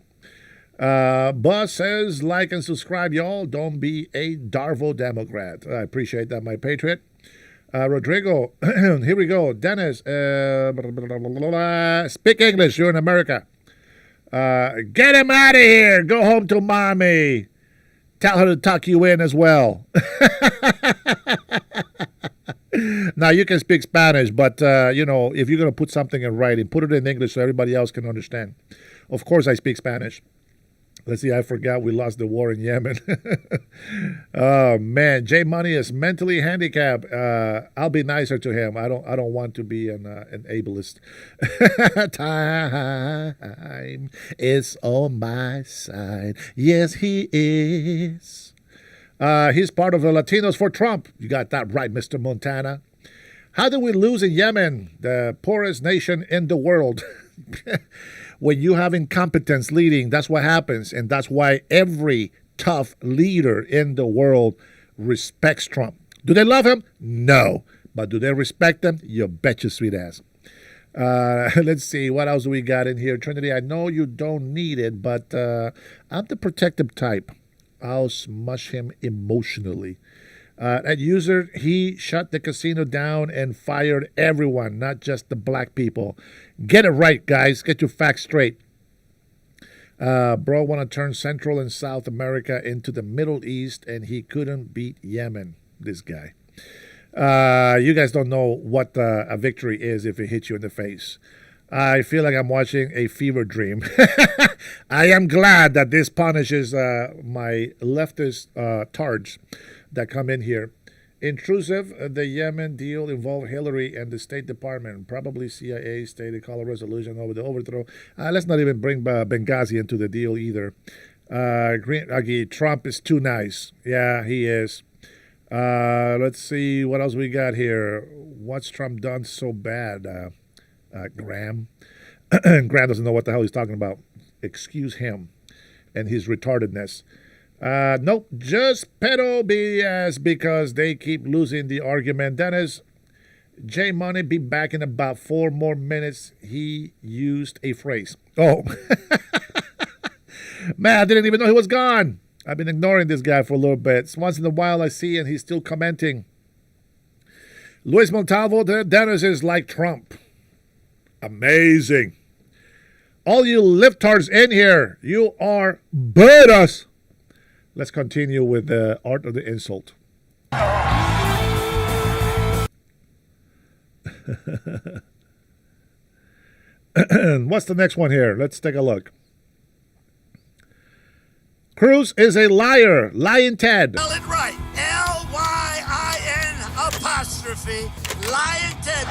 Buzz says, like and subscribe, y'all. Don't be a Darvo Democrat. I appreciate that, my patriot. Rodrigo, here we go. Dennis, speak English. You're in America. Get him out of here. Go home to mommy. Tell her to tuck you in as well. Now, you can speak Spanish, but, if you're going to put something in writing, put it in English so everybody else can understand. Of course, I speak Spanish. Let's see, I forgot we lost the war in Yemen. Oh, man. J Money is mentally handicapped. I'll be nicer to him. I don't want to be an ableist. Time is on my side. Yes, he is. He's part of the Latinos for Trump. You got that right, Mr. Montana. How did we lose in Yemen, the poorest nation in the world? When you have incompetence leading, that's what happens. And that's why every tough leader in the world respects Trump. Do they love him? No. But do they respect him? You bet your sweet ass. Let's see. What else we got in here? Trinity, I know you don't need it, but I'm the protective type. I'll smush him emotionally. That user, he shut the casino down and fired everyone, not just the black people. Get it right, guys. Get your facts straight. Bro want to turn Central and South America into the Middle East, and he couldn't beat Yemen, this guy. You guys don't know what a victory is if it hits you in the face. I feel like I'm watching a fever dream. I am glad that this punishes my leftist tards that come in here. Intrusive, the Yemen deal involved Hillary and the State Department, probably CIA stated call a resolution over the overthrow. Let's not even bring Benghazi into the deal either. Trump is too nice. Yeah, he is. Let's see what else we got here. What's Trump done so bad? Graham. Graham doesn't know what the hell he's talking about. Excuse him and his retardedness. Nope, just pedo BS because they keep losing the argument. Dennis, J Money be back in about 4 more minutes. He used a phrase. Oh, man, I didn't even know he was gone. I've been ignoring this guy for a little bit. So once in a while I see and he's still commenting. Luis Montalvo, Dennis is like Trump. Amazing. All you liftards in here, you are badass. Let's continue with the art of the insult. What's the next one here? Let's take a look. Cruz is a liar. Lying Ted. Spell it right. L-Y-I-N apostrophe. Lying Ted.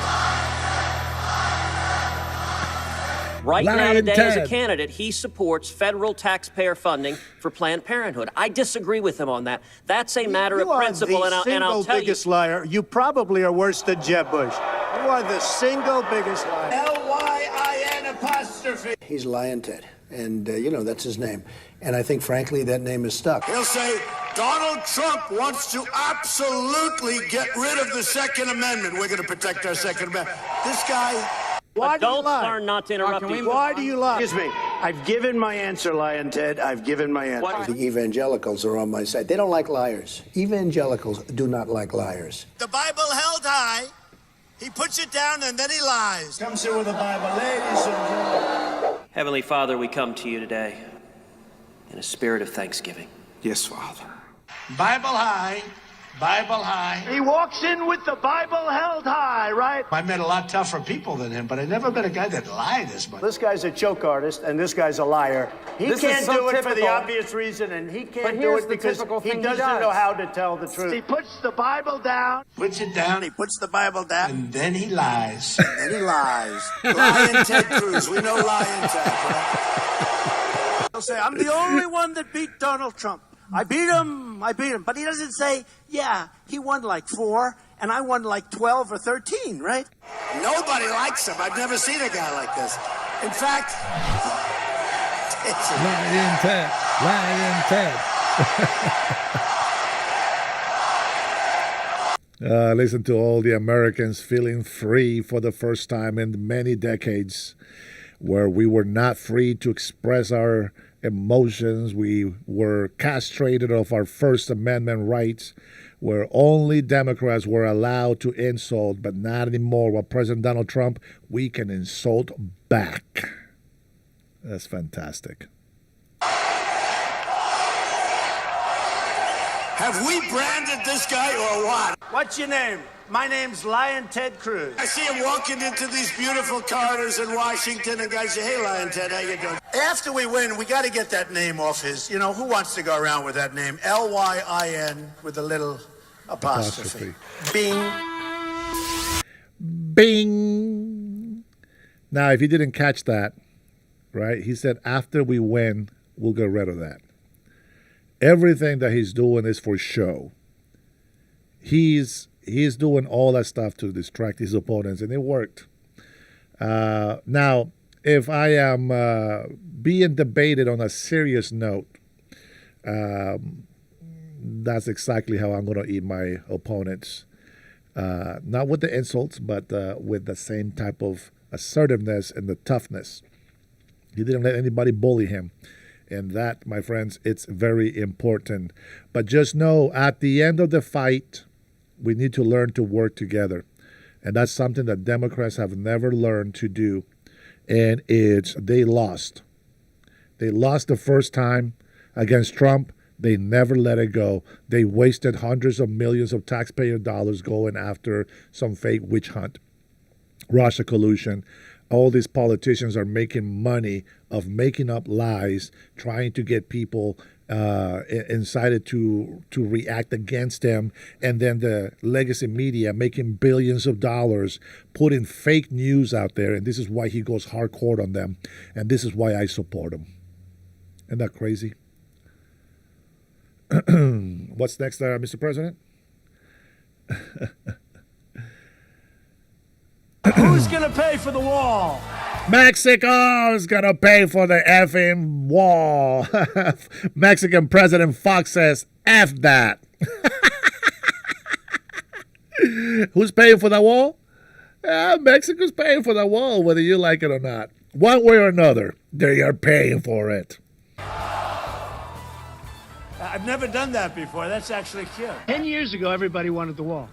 Right now Lying today, as a Ted. candidate, he supports federal taxpayer funding for Planned Parenthood. I disagree with him on that. That's a matter of principle, and I'll single tell you. biggest liar. You probably are worse than Jeb Bush. You are the single biggest liar. L-Y-I-N apostrophe. He's Lion Ted, and that's his name. And I think, frankly, that name is stuck. He'll say, Donald Trump wants to absolutely get rid of the Second Amendment. We're going to protect our Second Amendment. This guy... Why do you Adults lie? learn not to interrupt you. Why do you lie? Excuse me. I've given my answer, Lion Ted. I've given my answer. The evangelicals are on my side. They don't like liars. Evangelicals do not like liars. The Bible held high. He puts it down and then he lies. Comes here with the Bible, ladies and gentlemen. Heavenly Father, we come to you today in a spirit of thanksgiving. Yes, Father. Bible high. Bible high. He walks in with the Bible held high, right? I met a lot tougher people than him, but I never met a guy that lied as much. This guy's a joke artist, and this guy's a liar. He can't do it for the obvious reason, and he can't do it because he doesn't know how to tell the truth. He puts the Bible down. Puts it down. He puts the Bible down. And then he lies. And then he lies. Lion Ted Cruz. We know Lion Ted, right? He'll say, I'm the only one that beat Donald Trump. I beat him. But he doesn't say, yeah, he won like 4, and I won like 12 or 13, right? Nobody likes him. I've never seen a guy like this. In fact, Lion Ted. Lion Ted. Listen to all the Americans feeling free for the first time in many decades, where we were not free to express our emotions. We were castrated of our First Amendment rights, where only Democrats were allowed to insult, but not anymore. While President Donald Trump, we can insult back. That's fantastic. have we branded this guy or what? What's your name? My name's Lion Ted Cruz. I see him walking into these beautiful corridors in Washington, and guys say, hey, Lion Ted, how you doing? After we win, we got to get that name off his, who wants to go around with that name? L-Y-I-N with a little apostrophe. Bing. Bing. Now, if you didn't catch that, right, he said after we win, we'll get rid of that. Everything that he's doing is for show. He's doing all that stuff to distract his opponents, and it worked. Now, if I am being debated on a serious note, that's exactly how I'm going to eat my opponents. Not with the insults, but with the same type of assertiveness and the toughness. He didn't let anybody bully him. And that, my friends, it's very important. But just know, at the end of the fight, we need to learn to work together. And that's something that Democrats have never learned to do. And they lost. They lost the first time against Trump. They never let it go. They wasted hundreds of millions of taxpayer dollars going after some fake witch hunt, Russia collusion. All these politicians are making money of making up lies, trying to get people incited to react against them, and then the legacy media making billions of dollars putting fake news out there, and this is why he goes hardcore on them, and this is why I support him. Isn't that crazy? What's next, Mr. President? Who's going to pay for the wall? Mexico's going to pay for the effing wall. Mexican President Fox says, F that. Who's paying for the wall? Mexico's paying for the wall, whether you like it or not. One way or another, they are paying for it. I've never done that before. That's actually cute. 10 years ago, everybody wanted the wall.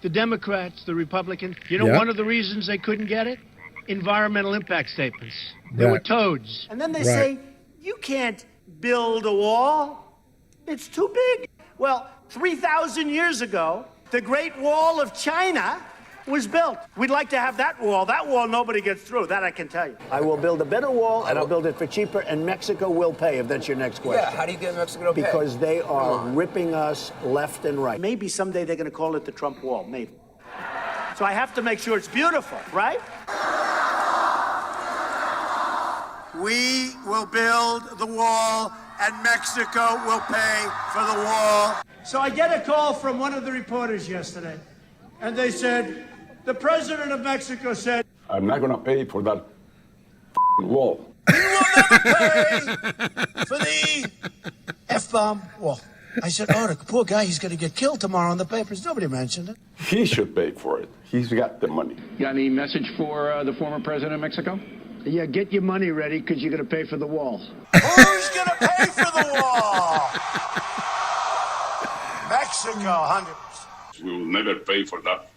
The Democrats, the Republicans. You know, Yeah. one of the reasons they couldn't get it? Environmental impact statements. They were Right. toads. And then they Right. say, you can't build a wall. It's too big. Well, 3,000 years ago, the Great Wall of China was built. We'd like to have that wall. That wall, nobody gets through. That I can tell you. I will build a better wall, and I'll build it for cheaper, and Mexico will pay, if that's your next question. Yeah, how do you get Mexico to pay? Because they are ripping us left and right. Maybe someday they're going to call it the Trump Wall. Maybe. So I have to make sure it's beautiful, right? We will build the wall, and Mexico will pay for the wall. So I get a call from one of the reporters yesterday, and they said, the president of Mexico said, I'm not going to pay for that wall. for the F-bomb wall. I said, oh, the poor guy, he's going to get killed tomorrow in the papers. Nobody mentioned it. He should pay for it. He's got the money. Got any message for the former president of Mexico? Yeah, get your money ready because you're going to pay for the wall. Who's going to pay for the wall? Mexico, 100%. We will never pay for that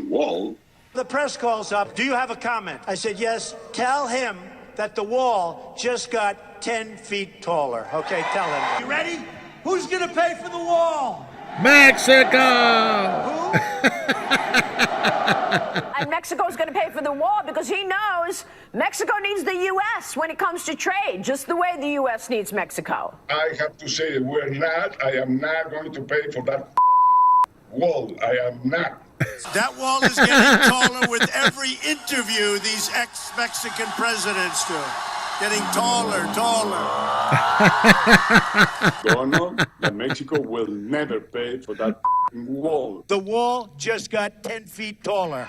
wall. The press calls up. Do you have a comment? I said, yes. Tell him that the wall just got 10 feet taller. Okay, tell him. You ready? Who's going to pay for the wall? Mexico! And Mexico's going to pay for the wall because he knows Mexico needs the U.S. when it comes to trade, just the way the U.S. needs Mexico. I have to say I am not going to pay for that wall. I am not. That wall is getting taller with every interview these ex-Mexican presidents do. Getting taller. Donald, that Mexico will never pay for that wall. The wall just got 10 feet taller.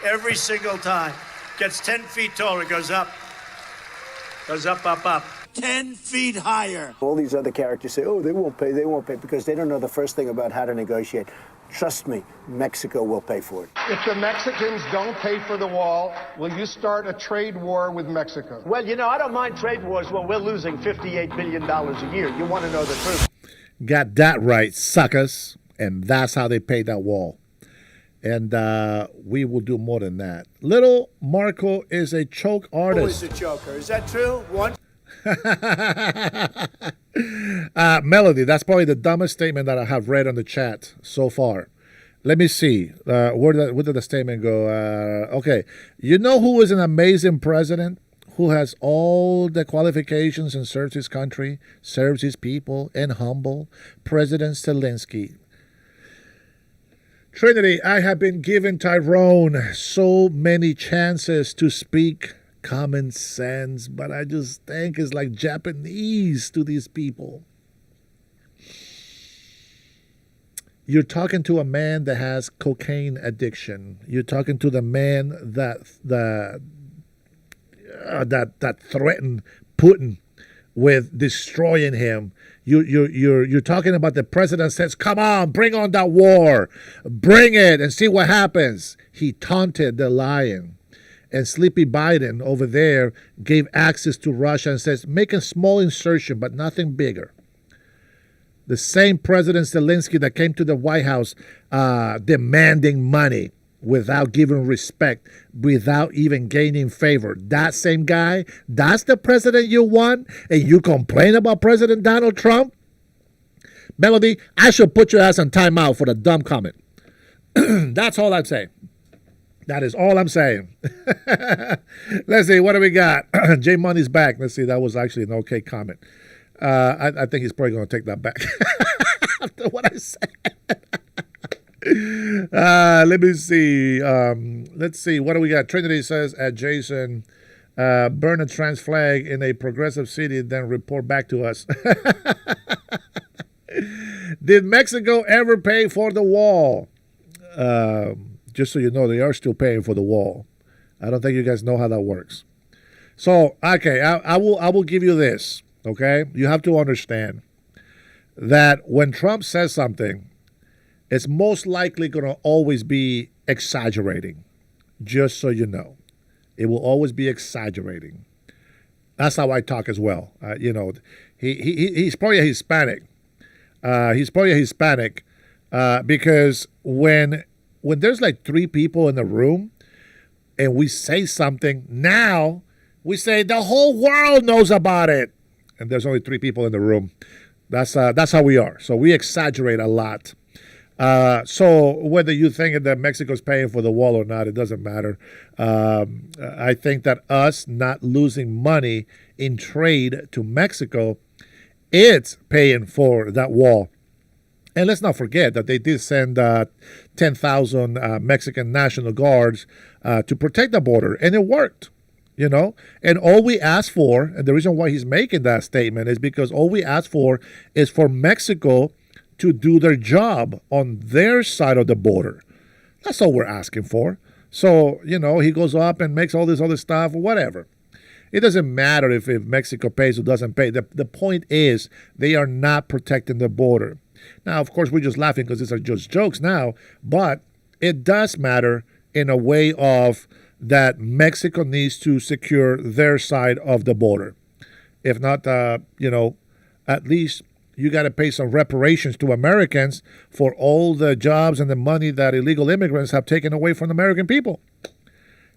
Every single time. Gets 10 feet taller, goes up. Goes up. 10 feet higher. All these other characters say, oh, they won't pay, because they don't know the first thing about how to negotiate. Trust me, Mexico will pay for it. If the Mexicans don't pay for the wall, will you start a trade war with Mexico? Well, you know, I don't mind trade wars. Well, we're losing $58 billion a year. You want to know the truth. Got that right, suckers. And that's how they paid that wall. And we will do more than that. Little Marco is a choke artist. Always a joker. Is that true? One. Melody, that's probably the dumbest statement that I have read on the chat so far. Let me see. Where did the statement go? Okay. You know who is an amazing president? Who has all the qualifications and serves his country, serves his people, and humble? President Zelensky. Trinity, I have been given Tyrone so many chances to speak common sense, but I just think it's like Japanese to these people. You're talking to a man that has cocaine addiction. You're talking to the man that threatened Putin with destroying him. You're talking about the president says, "Come on, bring on that war, bring it, and see what happens." He taunted the lion. and Sleepy Biden over there gave access to Russia and says, make a small insertion, but nothing bigger. The same President Zelensky that came to the White House demanding money without giving respect, without even gaining favor. That same guy, that's the president you want, and you complain about President Donald Trump? Melody, I should put your ass on timeout for the dumb comment. That's all I'm saying. That is all I'm saying. Let's see, what do we got? J Money's back. Let's see, that was actually an okay comment. I think he's probably going to take that back after what I said. Let me see. Let's see. What do we got? Trinity says at Jason, burn a trans flag in a progressive city, then report back to us. Did Mexico ever pay for the wall? Just so you know, they are still paying for the wall. I don't think you guys know how that works. So, okay, I will give you this. Okay, you have to understand that when Trump says something, it's most likely going to always be exaggerating, just so you know. It will always be exaggerating. That's how I talk as well. He's probably a Hispanic. Because when there's like 3 people in the room and we say something, now we say the whole world knows about it. And there's only 3 people in the room. That's how we are. So we exaggerate a lot. So whether you think that Mexico's paying for the wall or not, it doesn't matter. I think that us not losing money in trade to Mexico, it's paying for that wall. And let's not forget that they did send 10,000 Mexican National Guards to protect the border, and it worked. And all we ask for, and the reason why he's making that statement is because all we ask for is for Mexico to do their job on their side of the border. That's all we're asking for. So, he goes up and makes all this other stuff, whatever. It doesn't matter if Mexico pays or doesn't pay. The point is they are not protecting the border. Now, of course, we're just laughing because these are just jokes now, but it does matter in a way of that Mexico needs to secure their side of the border. If not, at least you got to pay some reparations to Americans for all the jobs and the money that illegal immigrants have taken away from the American people.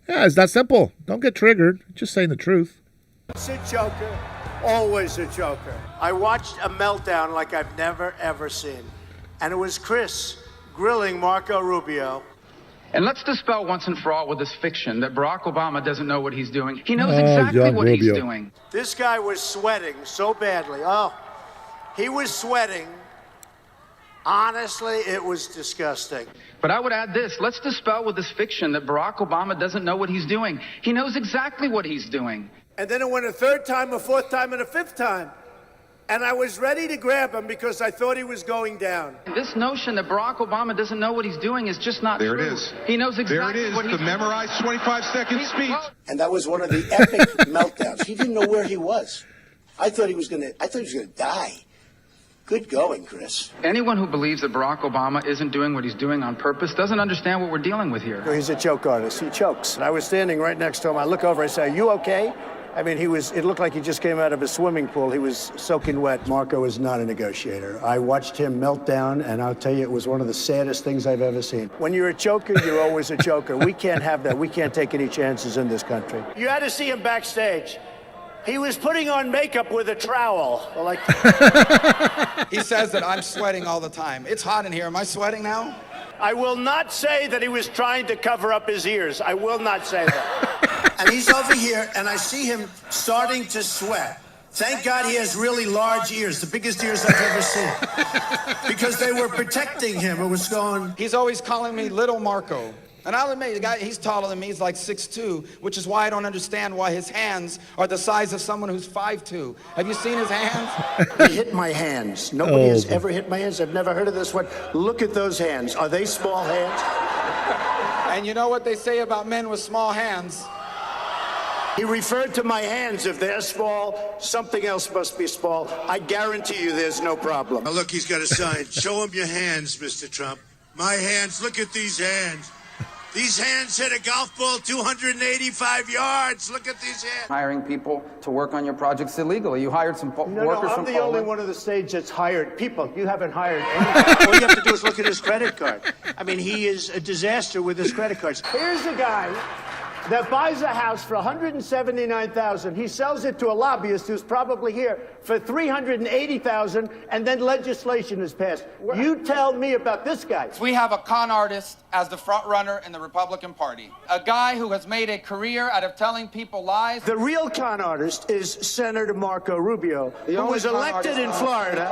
Yeah, it's that simple. Don't get triggered. Just saying the truth. It's a joker. Always a joker. I watched a meltdown like I've never, ever seen. And it was Chris grilling Marco Rubio. And let's dispel once and for all with this fiction that Barack Obama doesn't know what he's doing. He knows exactly what he's doing. This guy was sweating so badly. Oh, he was sweating. Honestly, it was disgusting. But I would add this. Let's dispel with this fiction that Barack Obama doesn't know what he's doing. He knows exactly what he's doing. And then it went a 3rd time, a 4th time, and a 5th time. And I was ready to grab him because I thought he was going down. This notion that Barack Obama doesn't know what he's doing is just not true. There it is. He knows exactly there it is, what he's the doing. memorized 25-second speech. And that was one of the epic meltdowns. He didn't know where he was. I thought he was gonna die. Good going, Chris. Anyone who believes that Barack Obama isn't doing what he's doing on purpose doesn't understand what we're dealing with here. He's a joke artist. He chokes. And I was standing right next to him. I look over, I say, "Are you okay?" I mean, it looked like he just came out of a swimming pool. He was soaking wet. Marco is not a negotiator. I watched him melt down, and I'll tell you, it was one of the saddest things I've ever seen. When you're a joker, you're always a joker. We can't have that. We can't take any chances in this country. You had to see him backstage. He was putting on makeup with a trowel. He says that I'm sweating all the time. It's hot in here. Am I sweating now? I will not say that he was trying to cover up his ears. I will not say that. And he's over here, and I see him starting to sweat. Thank God he has really large ears, the biggest ears I've ever seen. Because they were protecting him. It was going... He's always calling me Little Marco. And I'll admit, the guy, he's taller than me. He's like 6'2", which is why I don't understand why his hands are the size of someone who's 5'2". Have you seen his hands? He hit my hands. Nobody has ever hit my hands. I've never heard of this one. Look at those hands. Are they small hands? And you know what they say about men with small hands? He referred to my hands. If they're small, something else must be small. I guarantee you there's no problem. Now look, he's got a sign. Show him your hands, Mr. Trump. My hands. Look at these hands. These hands hit a golf ball 285 yards. Look at these hands. Hiring people to work on your projects illegally. You hired some workers from Poland. I'm the only one on the stage that's hired people. You haven't hired anybody. All you have to do is look at his credit card. I mean, he is a disaster with his credit cards. Here's a guy that buys a house for $179,000. He sells it to a lobbyist who's probably here for $380,000, and then legislation is passed. You tell me about this guy. We have a con artist as the front runner in the Republican Party. A guy who has made a career out of telling people lies. The real con artist is Senator Marco Rubio, who was elected in Florida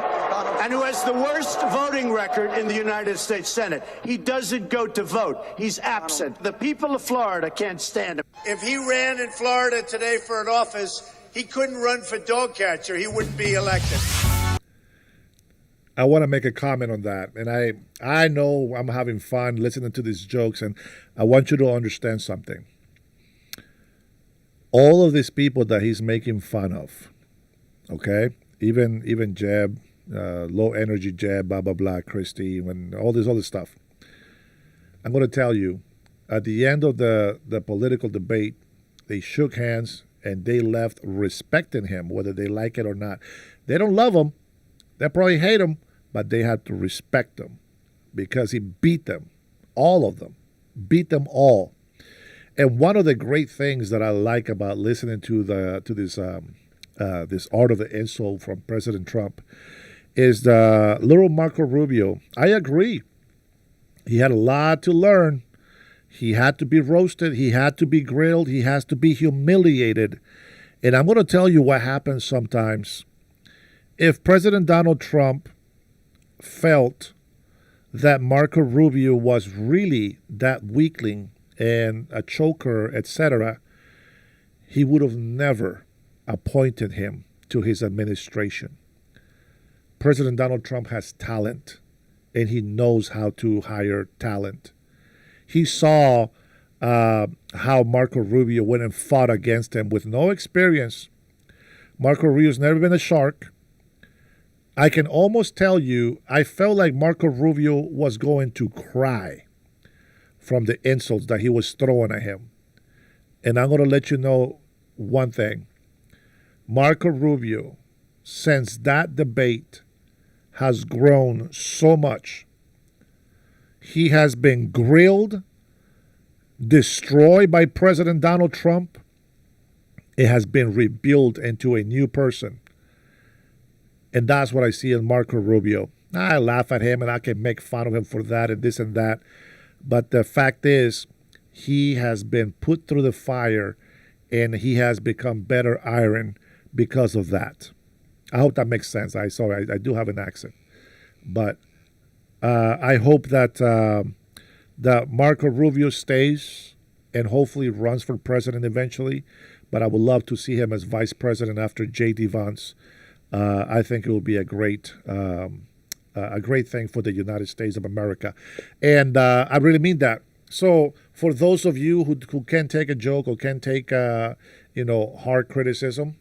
and who has the worst voting record in the United States Senate. He doesn't go to vote. He's absent. The people of Florida can't stand him. If he ran in Florida today for an office, he couldn't run for dog catcher. He wouldn't be elected. I want to make a comment on that. And I know I'm having fun listening to these jokes, and I want you to understand something. All of these people that he's making fun of, okay? Even Jeb, low energy Jeb, blah, blah, blah, Christie, and all this other stuff. I'm going to tell you, at the end of the political debate, they shook hands and they left respecting him, whether they like it or not. They don't love him. They probably hate him, but they had to respect him because he beat them, all of them, beat them all. And one of the great things that I like about listening to this art of the insult from President Trump is the little Marco Rubio. I agree. He had a lot to learn. He had to be roasted. He had to be grilled. He has to be humiliated. And I'm going to tell you what happens sometimes. If President Donald Trump felt that Marco Rubio was really that weakling and a choker, etc., he would have never appointed him to his administration. President Donald Trump has talent, and he knows how to hire talent. He saw how Marco Rubio went and fought against him with no experience. Marco Rubio's never been a shark. I can almost tell you, I felt like Marco Rubio was going to cry from the insults that he was throwing at him. And I'm going to let you know one thing. Marco Rubio, since that debate, has grown so much. He has been grilled, destroyed by President Donald Trump. It has been rebuilt into a new person. And that's what I see in Marco Rubio. I laugh at him and I can make fun of him for that and this and that. But the fact is, he has been put through the fire and he has become better iron because of that. I hope that makes sense. I do have an accent. But I hope that Marco Rubio stays and hopefully runs for president eventually. But I would love to see him as vice president after J.D. Vance. I think it will be a great thing for the United States of America. And I really mean that. So for those of you who can take a joke or can take hard criticism,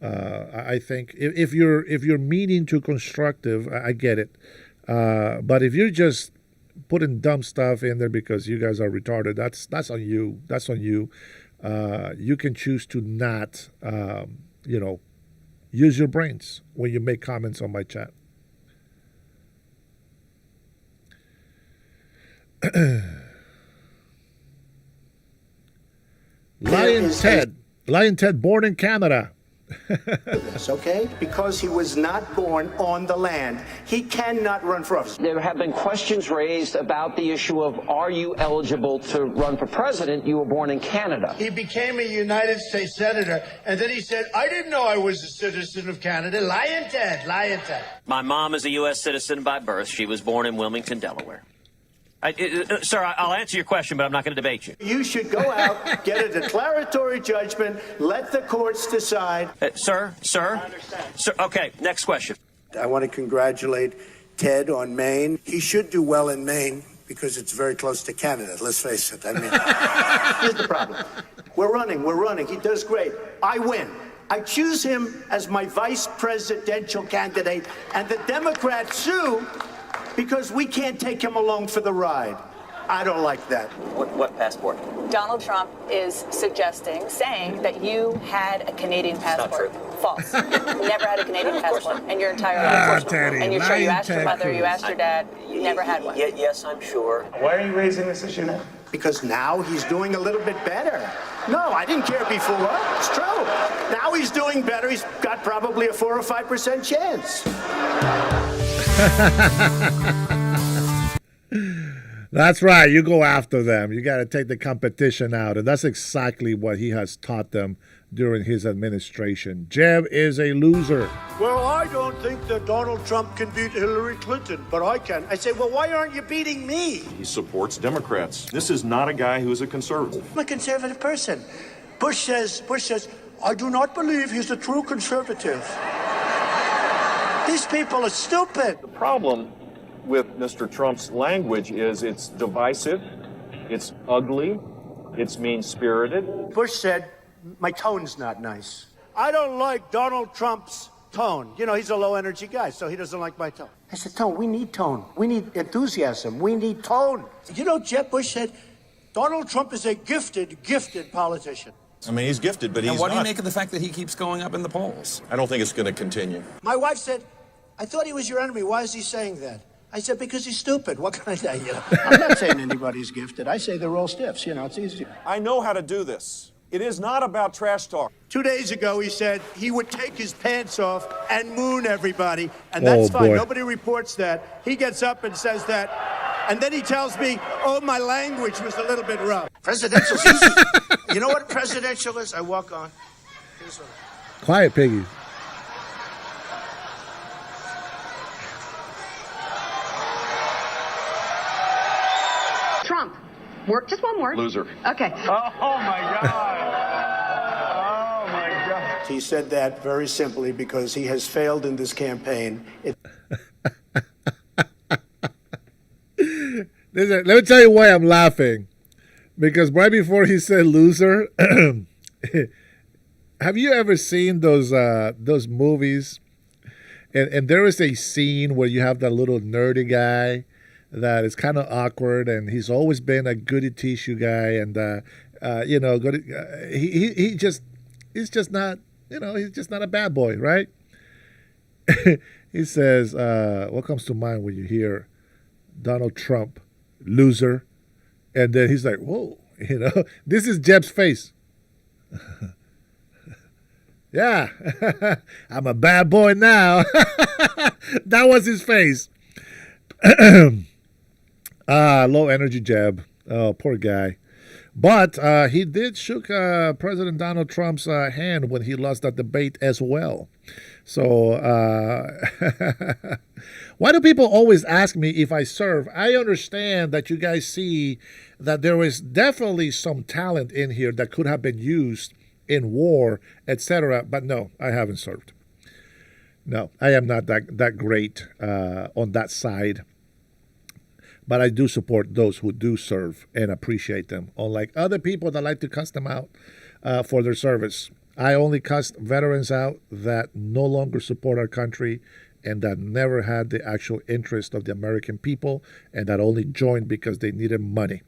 I think if you're meaning to constructive, I get it. But if you're just putting dumb stuff in there because you guys are retarded, that's on you. That's on you. You can choose to not, use your brains when you make comments on my chat. Lion Ted, born in Canada. Okay? Because he was not born on the land, he cannot run for office. There have been questions raised about the issue of, are you eligible to run for president? You were born in Canada. He became a United States Senator, and then he said, I didn't know I was a citizen of Canada. Lion Ted, Lion Ted. My mom is a U.S. citizen by birth. She was born in Wilmington, Delaware. Sir, I'll answer your question, but I'm not going to debate you. You should go out, get a declaratory judgment, let the courts decide. Sir, okay, next question. I want to congratulate Ted on Maine. He should do well in Maine because it's very close to Canada, let's face it. I mean, here's the problem. We're running. He does great. I win. I choose him as my vice presidential candidate, and the Democrats sue because we can't take him along for the ride. I don't like that. What passport? Donald Trump is saying that you had a Canadian passport. False. Never had a Canadian passport in your entire life. Teddy, And you're sure you asked your Ted mother, you Cruz. asked your dad, you never had one. Yes, I'm sure. Why are you raising this issue now? Because now he's doing a little bit better. No, I didn't care before. It's true. Now he's doing better. He's got probably a 4 or 5% chance. That's right. You go after them. You got to take the competition out. And that's exactly what he has taught them during his administration. Jeb is a loser. Well, I don't think that Donald Trump can beat Hillary Clinton, but I can. I say, well, why aren't you beating me? He supports Democrats. This is not a guy who is a conservative. I'm a conservative person. Bush says, I do not believe he's a true conservative. These people are stupid. The problem with Mr. Trump's language is it's divisive, it's ugly, it's mean-spirited. Bush said, my tone's not nice. I don't like Donald Trump's tone. You know, he's a low-energy guy, so he doesn't like my tone. I said, tone, we need tone. We need enthusiasm. We need tone. You know, Jeb Bush said, Donald Trump is a gifted politician. I mean, he's gifted, but he's not. And what do you make of the fact that he keeps going up in the polls? I don't think it's going to continue. My wife said, I thought he was your enemy. Why is he saying that? I said, because he's stupid. What can I tell you? I'm not saying anybody's gifted. I say they're all stiffs. You know, it's easy. I know how to do this. It is not about trash talk. 2 days ago, he said he would take his pants off and moon everybody, and that's fine. Boy. Nobody reports that. He gets up and says that, and then he tells me, oh, my language was a little bit rough. Presidential's easy. You know what presidential is? I walk on. Here's what. Quiet, Piggy. Trump. Work, just one word. Loser. Okay. Oh, my God. Oh, my God. He said that very simply because he has failed in this campaign. Listen, let me tell you why I'm laughing. Because right before he said loser, have you ever seen those movies? And there is a scene where you have that little nerdy guy that is kind of awkward, and he's always been a goody tissue guy, and he's just not a bad boy, right? He says, what comes to mind when you hear Donald Trump, loser? And then he's like, whoa, this is Jeb's face. Yeah, I'm a bad boy now. That was his face. Low energy Jeb. Oh, poor guy. But he did shook President Donald Trump's hand when he lost that debate as well. So why do people always ask me if I serve? I understand that you guys see that there is definitely some talent in here that could have been used in war, etc. But no, I haven't served. No, I am not that great on that side. But I do support those who do serve and appreciate them, unlike other people that like to cuss them out for their service. I only cussed veterans out that no longer support our country and that never had the actual interest of the American people and that only joined because they needed money.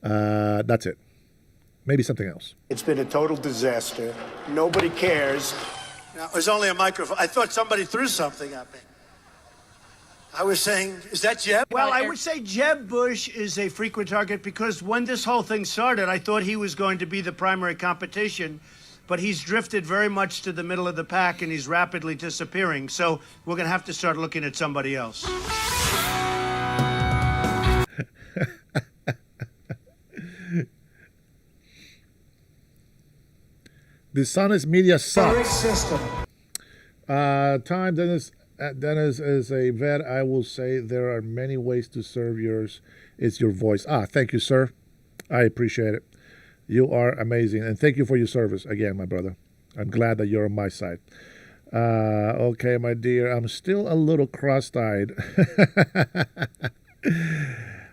That's it. Maybe something else. It's been a total disaster. Nobody cares. Now, there's only a microphone. I thought somebody threw something at me. I was saying, is that Jeb? Well, I would say Jeb Bush is a frequent target because when this whole thing started, I thought he was going to be the primary competition, but he's drifted very much to the middle of the pack and he's rapidly disappearing. So we're going to have to start looking at somebody else. Dishonest media sucks. System. Time, Dennis is a vet. I will say there are many ways to serve yours. It's your voice. Thank you, sir. I appreciate it. You are amazing. And thank you for your service again, my brother. I'm glad that you're on my side. Okay, my dear. I'm still a little cross-eyed.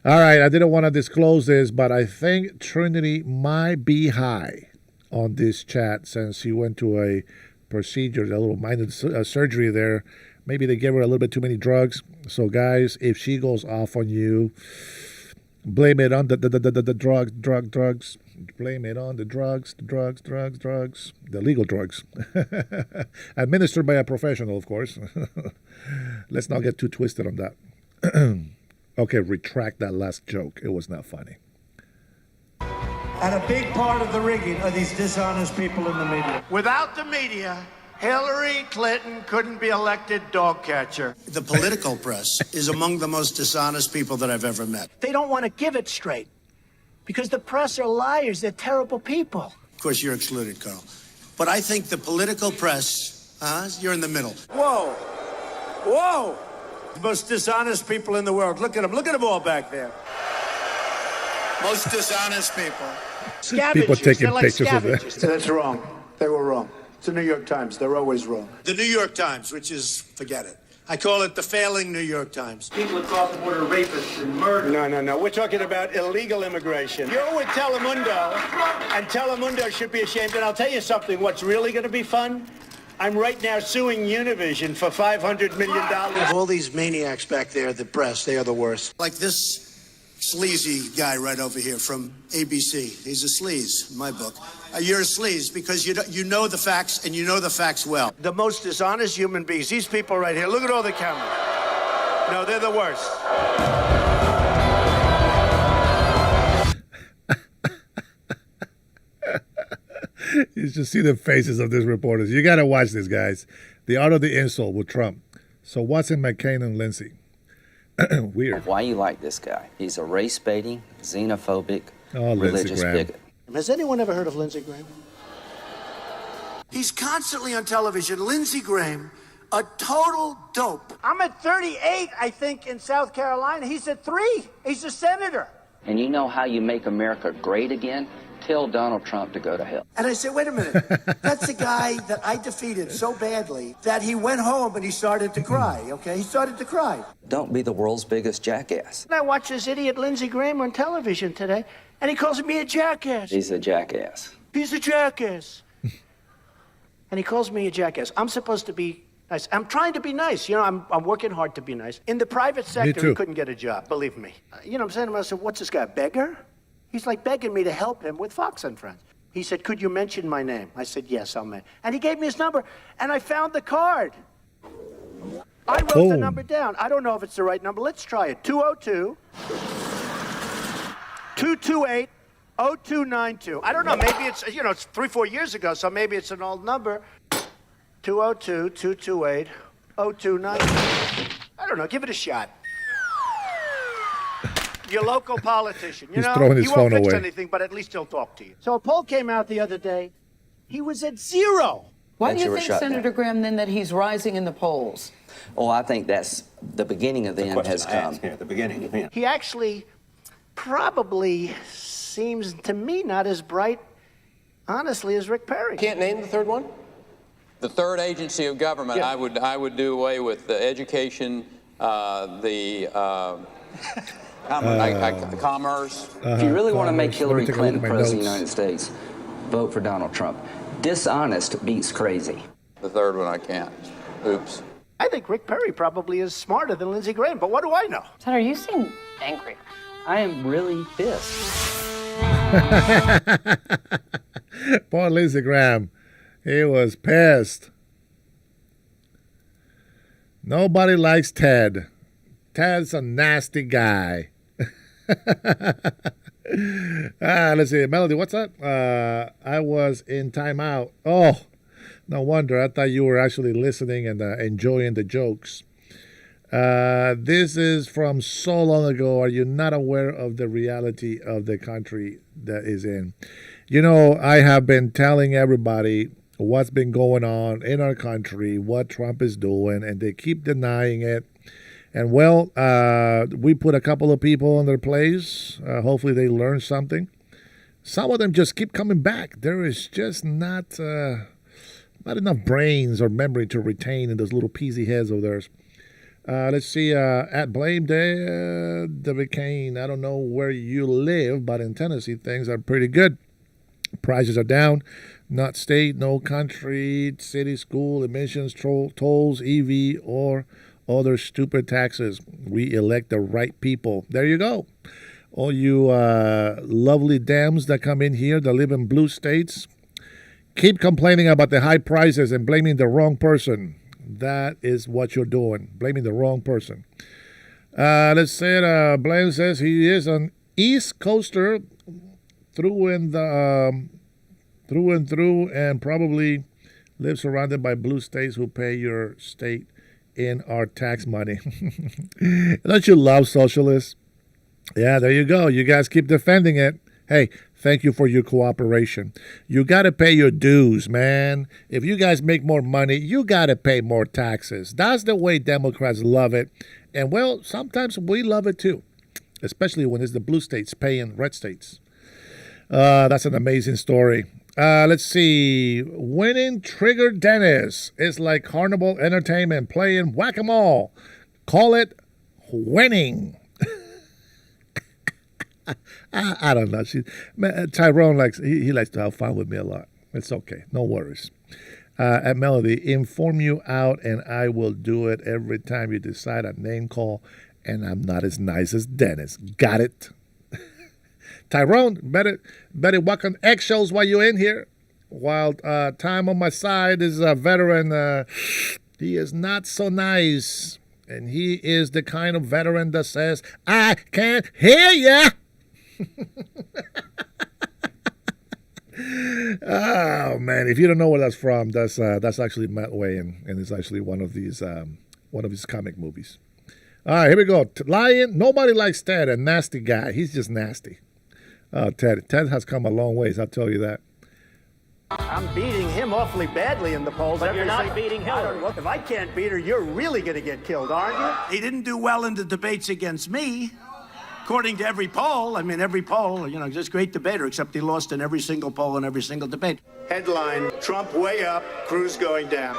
All right, I didn't want to disclose this, but I think Trinity might be high on this chat since she went to a procedure, a little minor surgery there. Maybe they gave her a little bit too many drugs. So, guys, if she goes off on you, Blame it on the drugs. Blame it on the drugs. The legal drugs. Administered by a professional, of course. Let's not get too twisted on that. Okay, retract that last joke. It was not funny. And a big part of the rigging are these dishonest people in the media. Without the media, Hillary Clinton couldn't be elected dog catcher. The political press is among the most dishonest people that I've ever met. They don't want to give it straight because the press are liars. They're terrible people. Of course, you're excluded, Carl. But I think the political press, you're in the middle. Whoa. Whoa. The most dishonest people in the world. Look at them. Look at them all back there. Most dishonest people. Scavengers. People taking like pictures of that. That's wrong. They were wrong. It's the New York Times. They're always wrong. The New York Times, which is, forget it. I call it the failing New York Times. People across the border rapists and murder. No. We're talking about illegal immigration. You're with Telemundo, and Telemundo should be ashamed. And I'll tell you something, what's really going to be fun? I'm right now suing Univision for $500 million. All these maniacs back there, the press, they are the worst. Like this sleazy guy right over here from ABC. He's a sleaze, in my book. You're a sleaze because you know the facts, and you know the facts well. The most dishonest human beings. These people right here. Look at all the cameras. No, they're the worst. You should see the faces of these reporters. You got to watch this, guys. The art of the insult with Trump. So what's in McCain and Lindsay? Weird. Why you like this guy? He's a race-baiting, xenophobic, Lindsey religious Graham. bigot. Has anyone ever heard of Lindsey Graham? He's constantly on television. Lindsey Graham, a total dope. I'm at 38, I think, in South Carolina. He's at 3. He's a senator. And you know how you make America great again? Tell Donald Trump to go to hell. And I said, wait a minute. That's the guy that I defeated so badly that he went home and he started to cry, okay? He started to cry. Don't be the world's biggest jackass. I watched this idiot Lindsey Graham on television today, and he calls me a jackass. He's a jackass. He's a jackass. And he calls me a jackass. I'm supposed to be nice. I'm trying to be nice. You know, I'm working hard to be nice. In the private sector, he couldn't get a job, believe me. You know what I'm saying to myself, what's this guy, a beggar? He's like begging me to help him with Fox and Friends. He said, could you mention my name? I said, yes, I'll mention. And he gave me his number, and I found the card. I wrote the number down. I don't know if it's the right number. Let's try it. 202-228-0292. I don't know. Maybe it's, it's 3-4 years ago, so maybe it's an old number. 202-228-0292. I don't know. Give it a shot. Your local politician. He's throwing his phone away. He won't fix away. anything, but at least he'll talk to you. So a poll came out the other day. He was at 0. Why do you think, Senator Graham, then, that he's rising in the polls? Oh, I think that's the beginning of the end has come. The beginning of the end. He actually probably seems to me not as bright, honestly, as Rick Perry. Can't name the third one? The third agency of government, I would do away with the education, commerce. If you really want to make Hillary Clinton president of the United States, vote for Donald Trump. Dishonest beats crazy. The third one I can't. Oops. I think Rick Perry probably is smarter than Lindsey Graham, but what do I know? Senator, you seem angry. I am really pissed. Poor Lindsey Graham. He was pissed. Nobody likes Ted. Ted's a nasty guy. Let's see. Melody, what's up? I was in timeout. Oh, no wonder. I thought you were actually listening and enjoying the jokes. This is from so long ago. Are you not aware of the reality of the country that is in? You know, I have been telling everybody what's been going on in our country, what Trump is doing, and they keep denying it. And, well, we put a couple of people in their place. Hopefully they learn something. Some of them just keep coming back. There is just not enough brains or memory to retain in those little peasy heads of theirs. Let's see. At Blame Day, David Kane, I don't know where you live, but in Tennessee, things are pretty good. Prices are down. Not state, no country, city, school, emissions, tolls, EV, or other stupid taxes. We elect the right people. There you go. All you lovely dams that come in here that live in blue states, keep complaining about the high prices and blaming the wrong person. That is what you're doing, blaming the wrong person. Let's say it. Blaine says he is an East Coaster through and through, and probably lives surrounded by blue states who pay your state in our tax money. Don't you love socialists? Yeah, there you go. You guys keep defending it. Hey, thank you for your cooperation. You got to pay your dues, man. If you guys make more money, you got to pay more taxes. That's the way Democrats love it. And, well, sometimes we love it too, especially when it's the blue states paying red states. That's an amazing story. Let's see. Winning Trigger Dennis is like carnival entertainment playing whack-a-mole. Call it winning. I don't know. Tyrone likes he likes to have fun with me a lot. It's okay. No worries. At Melody, inform you out, and I will do it every time you decide a name call, and I'm not as nice as Dennis. Got it? Tyrone, better walk on eggshells while you're in here. While Time on my side is a veteran, he is not so nice. And he is the kind of veteran that says, I can't hear ya. Oh man! If you don't know where that's from, that's actually Matt Wayne, and it's actually one of his comic movies. All right, here we go. Lion. Nobody likes Ted, a nasty guy. He's just nasty. Ted has come a long ways. I'll tell you that. I'm beating him awfully badly in the polls. But you're not beating Hillary. If I can't beat her, you're really going to get killed, aren't you? He didn't do well in the debates against me. According to every poll, just great debater, except he lost in every single poll and every single debate. Headline, Trump way up, Cruz going down.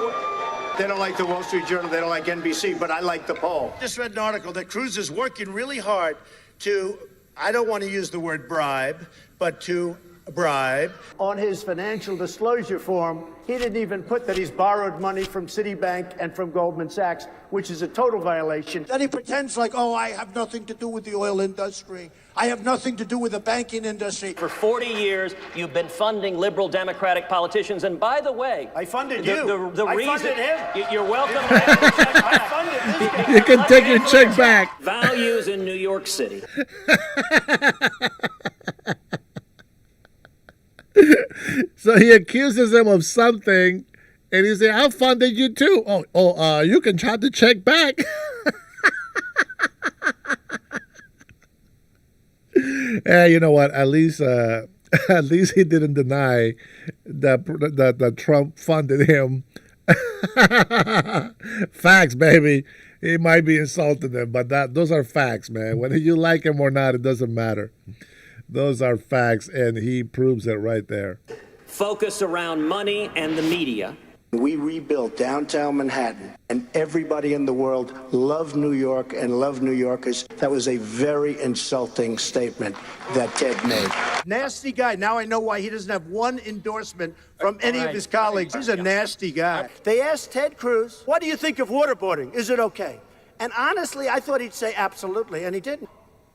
They don't like the Wall Street Journal, they don't like NBC, but I like the poll. Just read an article that Cruz is working really hard to, I don't want to use the word bribe, but to bribe. On his financial disclosure form, he didn't even put that he's borrowed money from Citibank and from Goldman Sachs, which is a total violation. Then he pretends like, oh, I have nothing to do with the oil industry. I have nothing to do with the banking industry. For 40 years, you've been funding liberal Democratic politicians. And by the way, I funded you. The I reason funded him. You're welcome to have your check back. I funded this guy. You can take your check back. Values in New York City. So he accuses him of something, and he said, I funded you too. You can try the check back. Hey, you know what? At least he didn't deny that Trump funded him. Facts, baby. He might be insulting them, but those are facts, man. Whether you like him or not, it doesn't matter. Those are facts, and he proves it right there. Focus around money and the media. We rebuilt downtown Manhattan, and everybody in the world loved New York and loved New Yorkers. That was a very insulting statement that Ted made. Nasty guy. Now I know why he doesn't have one endorsement from any of his colleagues. He's a nasty guy. They asked Ted Cruz, what do you think of waterboarding? Is it okay? And honestly, I thought he'd say absolutely, and he didn't.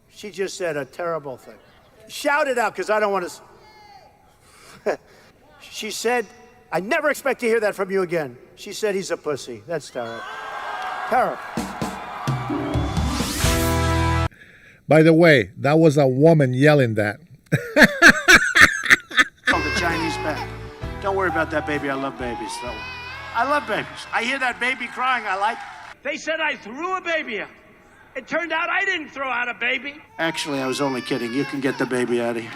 She just said a terrible thing. Shout it out, because I don't want to. She said, I never expect to hear that from you again. She said he's a pussy. That's terrible. Terrible. By the way, that was a woman yelling that. From the Chinese back. Don't worry about that baby. I love babies. I love babies. I hear that baby crying. I like. They said I threw a baby out. It turned out I didn't throw out a baby. Actually, I was only kidding. You can get the baby out of here.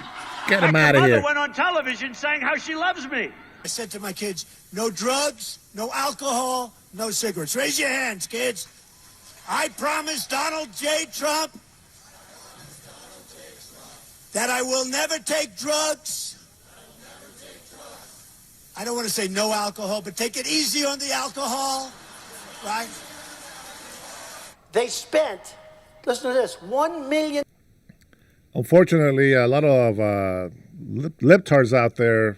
Get him out of here. My mother went on television saying how she loves me. I said to my kids, no drugs, no alcohol, no cigarettes. Raise your hands, kids. I promise Donald J. Trump that I will never take drugs. I don't want to say no alcohol, but take it easy on the alcohol, right? They spent, listen to this, $1 million. Unfortunately, a lot of libtards out there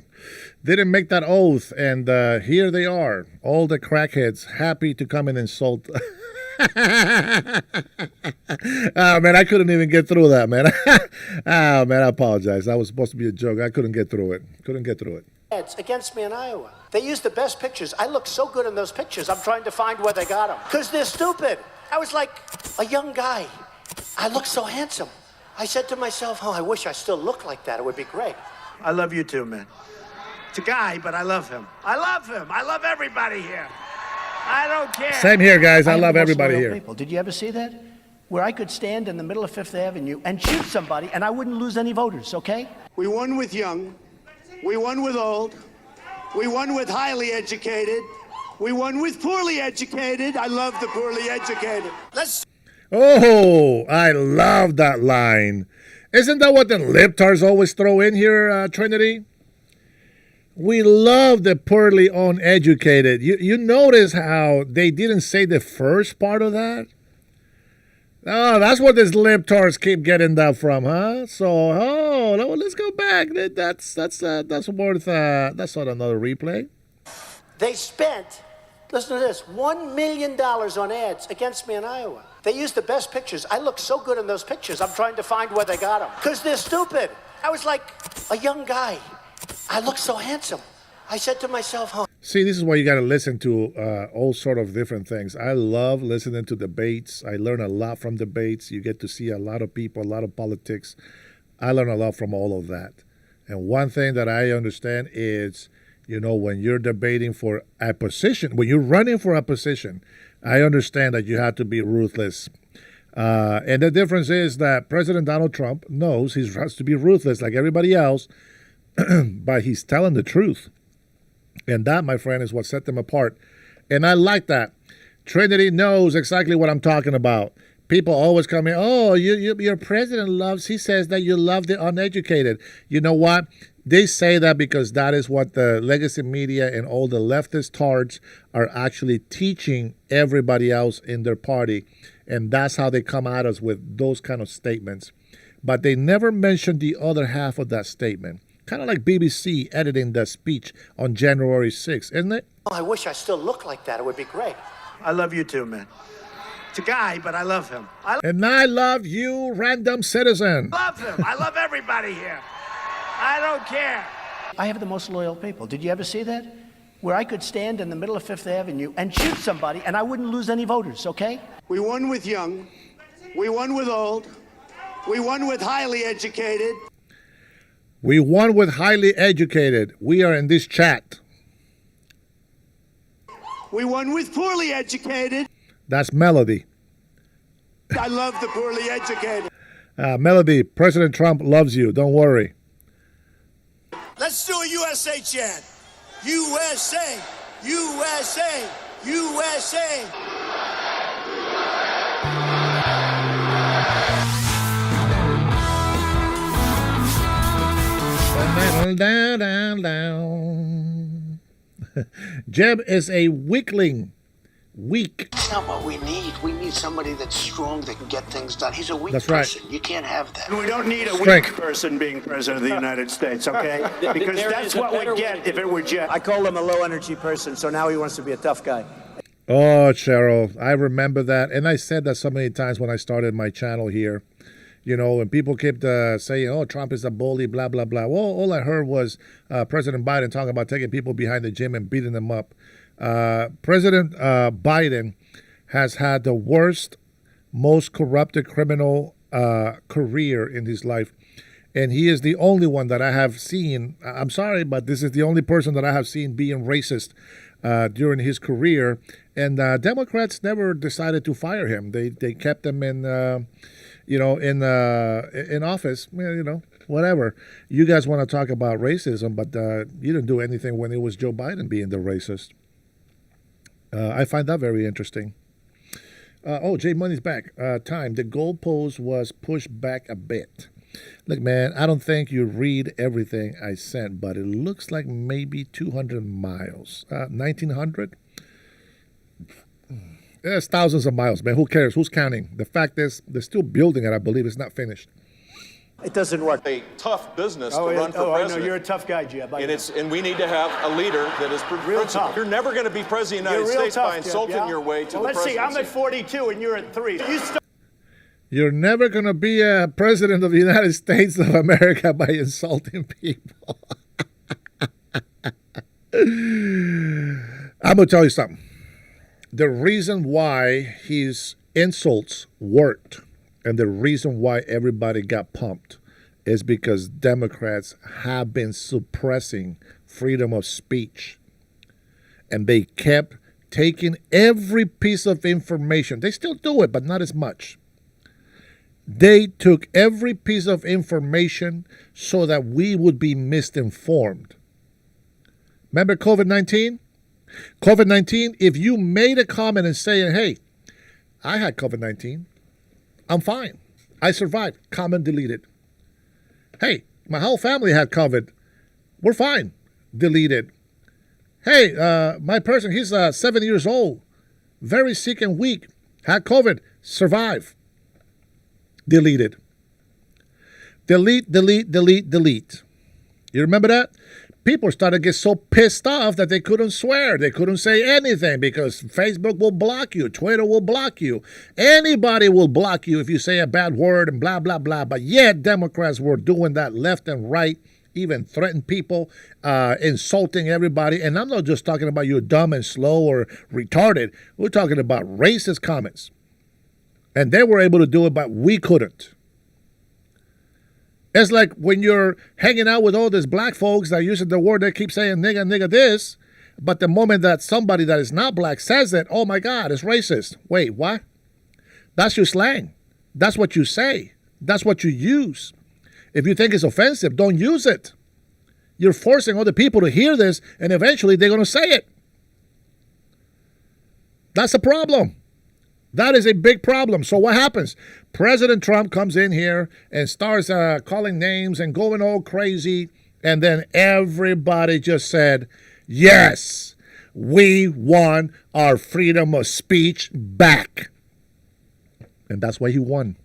didn't make that oath, and here they are, all the crackheads happy to come and insult Oh, man, I couldn't even get through that, man. Oh, man, I apologize. That was supposed to be a joke. I couldn't get through it. Ads against me in Iowa. They used the best pictures. I look so good in those pictures. I'm trying to find where they got them. Because they're stupid. I was like a young guy. I look so handsome. I said to myself, oh, I wish I still looked like that. It would be great. I love you too, man. It's a guy, but I love him. I love him. I love everybody here. I don't care. Same here, guys. I love everybody here. People. Did you ever see that? Where I could stand in the middle of Fifth Avenue and shoot somebody and I wouldn't lose any voters, okay? We won with young. We won with old. We won with highly educated. We won with poorly educated. I love the poorly educated. Oh, I love that line. Isn't that what the libtards always throw in here, Trinity? We love the poorly uneducated. You notice how they didn't say the first part of that? Oh, that's what these libtards keep getting that from, huh? So, let's go back. That's worth. That's not another replay. They spent, listen to this, $1 million on ads against me in Iowa. They used the best pictures. I look so good in those pictures. I'm trying to find where they got them. Because they're stupid. I was like a young guy. I look so handsome. I said to myself, oh. See, this is why you got to listen to all sort of different things. I love listening to debates. I learn a lot from debates. You get to see a lot of people, a lot of politics. I learn a lot from all of that. And one thing that I understand is, when you're debating for a position, when you're running for a position, I understand that you have to be ruthless. And the difference is that President Donald Trump knows he has to be ruthless like everybody else, but he's telling the truth. And that, my friend, is what set them apart. And I like that. Trinity knows exactly what I'm talking about. People always come in, oh, your president he says that you love the uneducated. You know what? They say that because that is what the legacy media and all the leftist tards are actually teaching everybody else in their party. And that's how they come at us with those kind of statements. But they never mention the other half of that statement. Kind of like BBC editing the speech on January 6th, isn't it? Oh, I wish I still looked like that. It would be great. I love you too, man. It's a guy, but I love him. And I love you, random citizen. I love him. I love everybody here. I don't care. I have the most loyal people. Did you ever see that? Where I could stand in the middle of Fifth Avenue and shoot somebody and I wouldn't lose any voters, okay? We won with young. We won with old. We won with highly educated. We won with highly educated. We are in this chat. We won with poorly educated. That's Melody. I love the poorly educated. Melody, President Trump loves you. Don't worry. Let's do a USA chant. USA, USA, USA. Down, down, down. Jeb is a weakling. Weak. That's not what we need. We need somebody that's strong that can get things done. He's a weak person. Right. You can't have that. And we don't need a weak person being president of the United States, okay? Because that's what we'd get if it were Jeff. I called him a low-energy person, so now he wants to be a tough guy. Oh, Cheryl, I remember that. And I said that so many times when I started my channel here. And people kept saying, oh, Trump is a bully, blah, blah, blah. Well, all I heard was President Biden talking about taking people behind the gym and beating them up. President Biden has had the worst, most corrupted criminal career in his life. And he is the only one that I have seen. I'm sorry, but this is the only person that I have seen being racist during his career. And Democrats never decided to fire him. They kept him in office, whatever. You guys want to talk about racism, but you didn't do anything when it was Joe Biden being the racist. I find that very interesting. Jay Money's back. Time. The goalpost was pushed back a bit. Look, man, I don't think you read everything I sent, but it looks like maybe 200 miles. 1,900? There's thousands of miles, man. Who cares? Who's counting? The fact is, they're still building it, I believe. It's not finished. It doesn't work. A tough business to run for president. I know. You're a tough guy, Jeb. And we need to have a leader that is real principled. tough. You're never going to be president of the United States tough, by insulting Jeb, yeah? your way to the let's presidency. see. I'm at 42 and you're at 3. You're never going to be a president of the United States of America by insulting people. I'm going to tell you something. The reason why his insults worked and the reason why everybody got pumped is because Democrats have been suppressing freedom of speech. And they kept taking every piece of information. They still do it, but not as much. They took every piece of information so that we would be misinformed. Remember COVID-19? COVID-19, if you made a comment and saying, hey, I had COVID-19, I'm fine. I survived. Comment deleted. Hey, my whole family had COVID. We're fine. Deleted. Hey, my person, he's 7 years old, very sick and weak, had COVID, survive. Deleted. Delete, delete, delete, delete. You remember that? People started to get so pissed off that they couldn't swear. They couldn't say anything because Facebook will block you. Twitter will block you. Anybody will block you if you say a bad word and blah, blah, blah. But yet Democrats were doing that left and right, even threatening people, insulting everybody. And I'm not just talking about you're dumb and slow or retarded. We're talking about racist comments. And they were able to do it, but we couldn't. It's like when you're hanging out with all these black folks that use the word, they keep saying nigga, nigga this. But the moment that somebody that is not black says it, oh my God, it's racist. Wait, what? That's your slang. That's what you say. That's what you use. If you think it's offensive, don't use it. You're forcing other people to hear this, and eventually they're going to say it. That's a problem. That is a big problem. So what happens? President Trump comes in here and starts calling names and going all crazy. And then everybody just said, yes, we want our freedom of speech back. And that's why he won.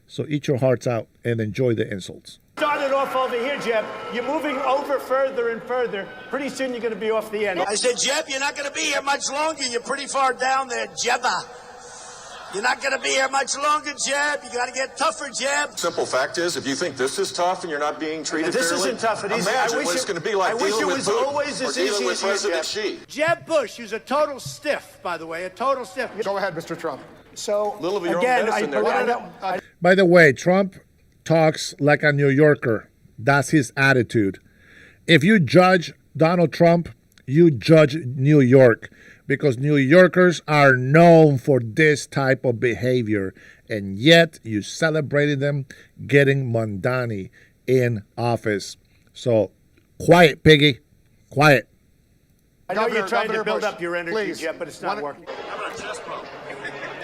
So eat your hearts out and enjoy the insults. Started off over here, Jeb. You're moving over further and further. Pretty soon you're going to be off the end. I said, Jeb, you're not going to be here much longer. You're pretty far down there, Jebba. You're not going to be here much longer, Jeb. You got to get tougher, Jeb. Simple fact is, if you think this is tough and you're not being treated this fairly, isn't tough and easy. Imagine what it's going to be like dealing with Putin or dealing with President Xi. Jeb Bush, who's a total stiff, by the way, a total stiff. Go ahead, Mr. Trump. So, little of your again, own medicine there. By the way, Trump talks like a New Yorker. That's his attitude. If you judge Donald Trump, you judge New York, because New Yorkers are known for this type of behavior, and yet you celebrated them getting Mondani in office. So quiet, piggy, quiet. I know you're trying to build Bush, up your energy, please. Jeb, but it's not working.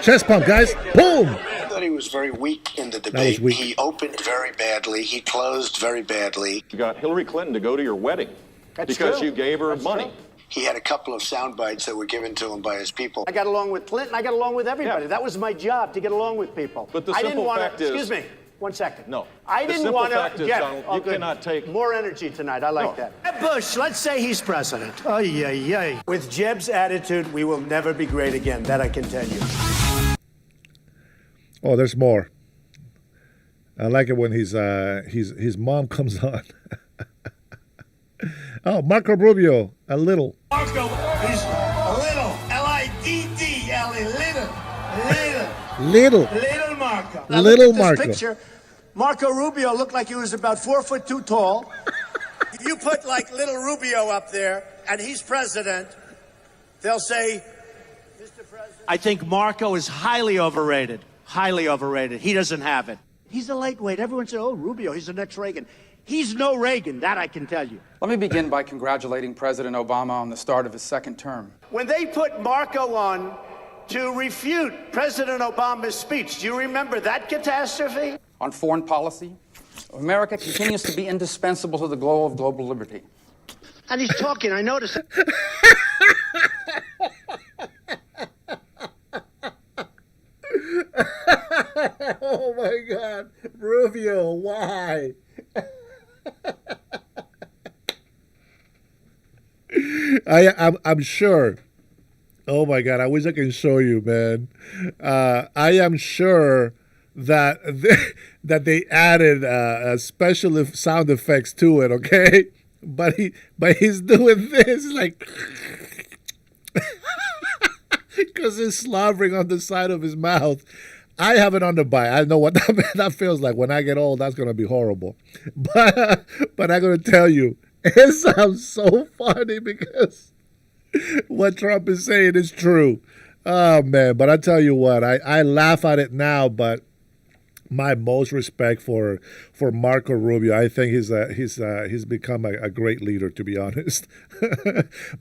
Chest pump, guys. Boom. I thought he was very weak in the was debate. weak. He opened very badly. He closed very badly. You got Hillary Clinton to go to your wedding because you gave her money. He had a couple of sound bites that were given to him by his people. I got along with Clinton. I got along with everybody. Yeah. That was my job, to get along with people. But the I didn't simple want fact to. is- Excuse me. 1 second. No. I The didn't simple want to. fact is, Jeff, Donald, oh, you good. cannot take- More energy tonight. I like No. that. Bush, let's say he's president. Oh, yeah. With Jeb's attitude, we will never be great again. That I can tell you. Oh, there's more. I like it when his mom comes on. Oh, Marco Rubio, a little. Marco, he's a little. L-I-D-D-L-E, Little. Little Marco. Now, Little look at Marco. this picture. Marco Rubio looked like he was about 4'2" tall. If you put like little Rubio up there and he's president, they'll say, Mr. President. I think Marco is highly overrated. Highly overrated. He doesn't have it. He's a lightweight. Everyone said, oh, Rubio, he's the next Reagan. He's no Reagan, that I can tell you. Let me begin by congratulating President Obama on the start of his second term. When they put Marco on to refute President Obama's speech, do you remember that catastrophe? On foreign policy, America continues to be indispensable to the goal of global liberty. And he's talking, I noticed. Oh my God. Rubio, why? I'm sure. Oh my God, I wish I can show you, man. I am sure that they added special sound effects to it, okay? But he's doing this like because he's slobbering on the side of his mouth. I have it on the bite. I know what that feels like. When I get old, that's gonna be horrible. But I'm gonna tell you, it sounds so funny because what Trump is saying is true. Oh man! But I tell you what, I laugh at it now, but my most respect for Marco Rubio. I think he's become a great leader, to be honest.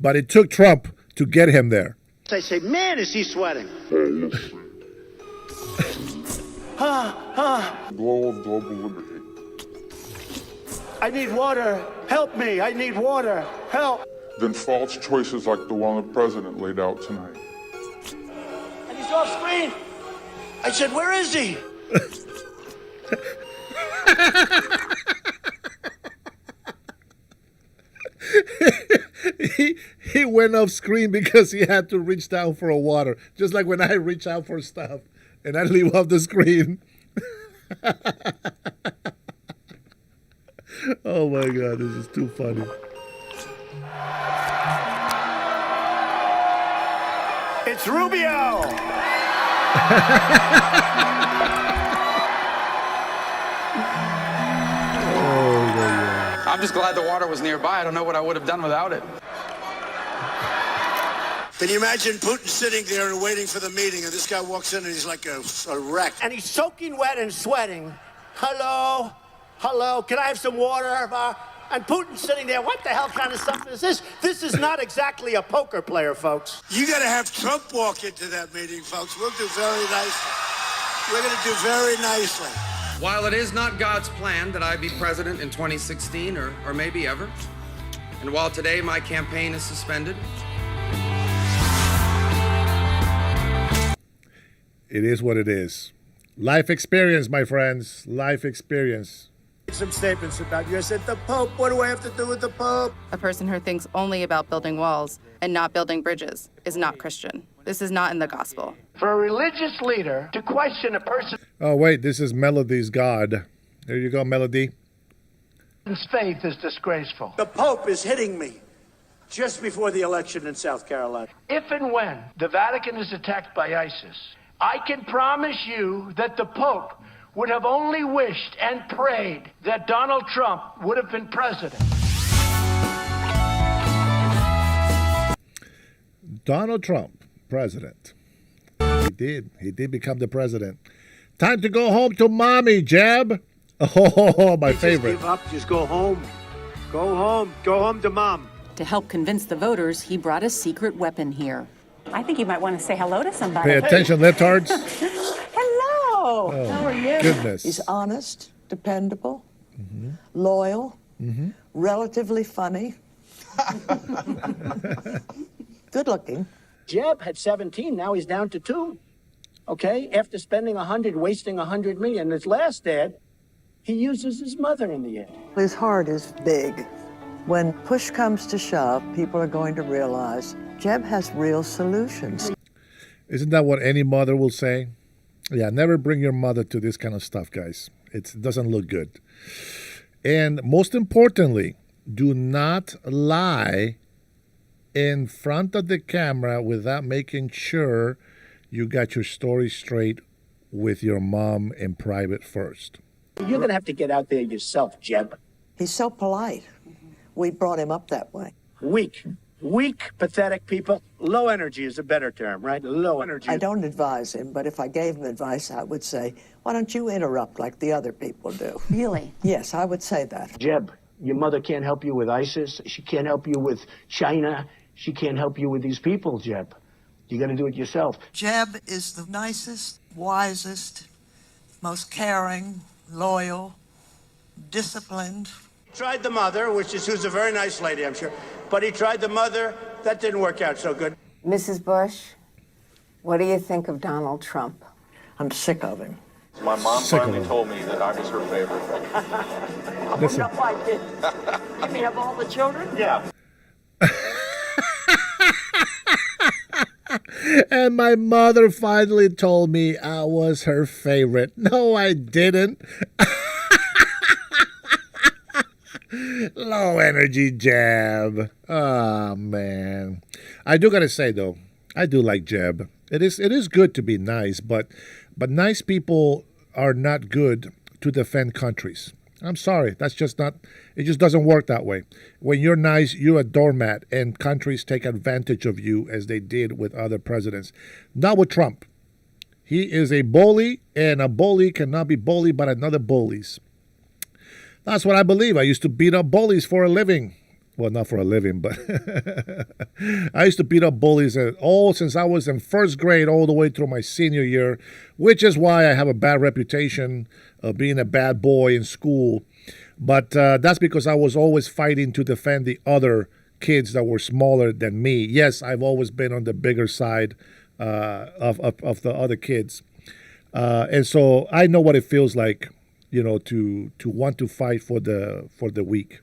But it took Trump to get him there. I say, man, is he sweating? Goal of global liberty. I need water. Help me. I need water. Help. Then false choices like the one the president laid out tonight. And he's off screen. I said, where is he? he went off screen because he had to reach down for a water, just like when I reach out for stuff and I leave off the screen. Oh my God, this is too funny. It's Rubio. I'm just glad the water was nearby. I don't know what I would have done without it. Can you imagine Putin sitting there and waiting for the meeting, and this guy walks in and he's like a wreck? And he's soaking wet and sweating. Hello? Hello? Can I have some water? And Putin's sitting there. What the hell kind of stuff is this? This is not exactly a poker player, folks. You got to have Trump walk into that meeting, folks. We'll do very nicely. We're going to do very nicely. While it is not God's plan that I be president in 2016 or maybe ever, and while today my campaign is suspended, it is what it is. Life experience, my friends. Life experience. Some statements about you. I said, the Pope, what do I have to do with the Pope? A person who thinks only about building walls and not building bridges is not Christian. This is not in the gospel. For a religious leader to question a person's Oh, wait, this is Melody's God. There you go, Melody. faith is disgraceful. The Pope is hitting me just before the election in South Carolina. If and when the Vatican is attacked by ISIS, I can promise you that the Pope would have only wished and prayed that Donald Trump would have been president. Donald Trump, president. He did become the president. Time to go home to mommy, Jeb. Oh, my favorite. Just give up, just go home. Go home to mom. To help convince the voters, he brought a secret weapon here. I think you might want to say hello to somebody. Pay attention, libtards. Hello. Oh, how are you? Goodness. He's honest, dependable, loyal, relatively funny, good looking. Jeb had 17, now he's down to 2. Okay? After spending 100, wasting 100 million. His last ad, he uses his mother in the ad. His heart is big. When push comes to shove, people are going to realize Jeb has real solutions. Isn't that what any mother will say? Yeah, never bring your mother to this kind of stuff, guys. It doesn't look good. And most importantly, do not lie in front of the camera without making sure you got your story straight with your mom in private first. You're going to have to get out there yourself, Jeb. He's so polite. We brought him up that way. Weak, pathetic people. Low energy is a better term, right? Low energy. I don't advise him, but if I gave him advice, I would say, why don't you interrupt like the other people do? Really? Yes, I would say that. Jeb, your mother can't help you with ISIS. She can't help you with China. She can't help you with these people, Jeb. You got to do it yourself. Jeb is the nicest, wisest, most caring, loyal, disciplined. Tried the mother, who's a very nice lady, I'm sure. But he tried the mother. That didn't work out so good. Mrs. Bush, what do you think of Donald Trump? I'm sick of him. My mom finally told me that I was her favorite. Listen. No, I didn't. You mean of all the children? Yeah. And my mother finally told me I was her favorite. No, I didn't. Low energy Jeb. Oh, man. I do got to say, though, I do like Jeb. It is good to be nice, but nice people are not good to defend countries. I'm sorry. That's just not, it just doesn't work that way. When you're nice, you're a doormat, and countries take advantage of you as they did with other presidents. Not with Trump. He is a bully, and a bully cannot be bullied by another bullies. That's what I believe. I used to beat up bullies for a living. Well, not for a living, but I used to beat up bullies since I was in first grade all the way through my senior year, which is why I have a bad reputation of being a bad boy in school. But that's because I was always fighting to defend the other kids that were smaller than me. Yes, I've always been on the bigger side of the other kids. And so I know what it feels like, to want to fight for the weak.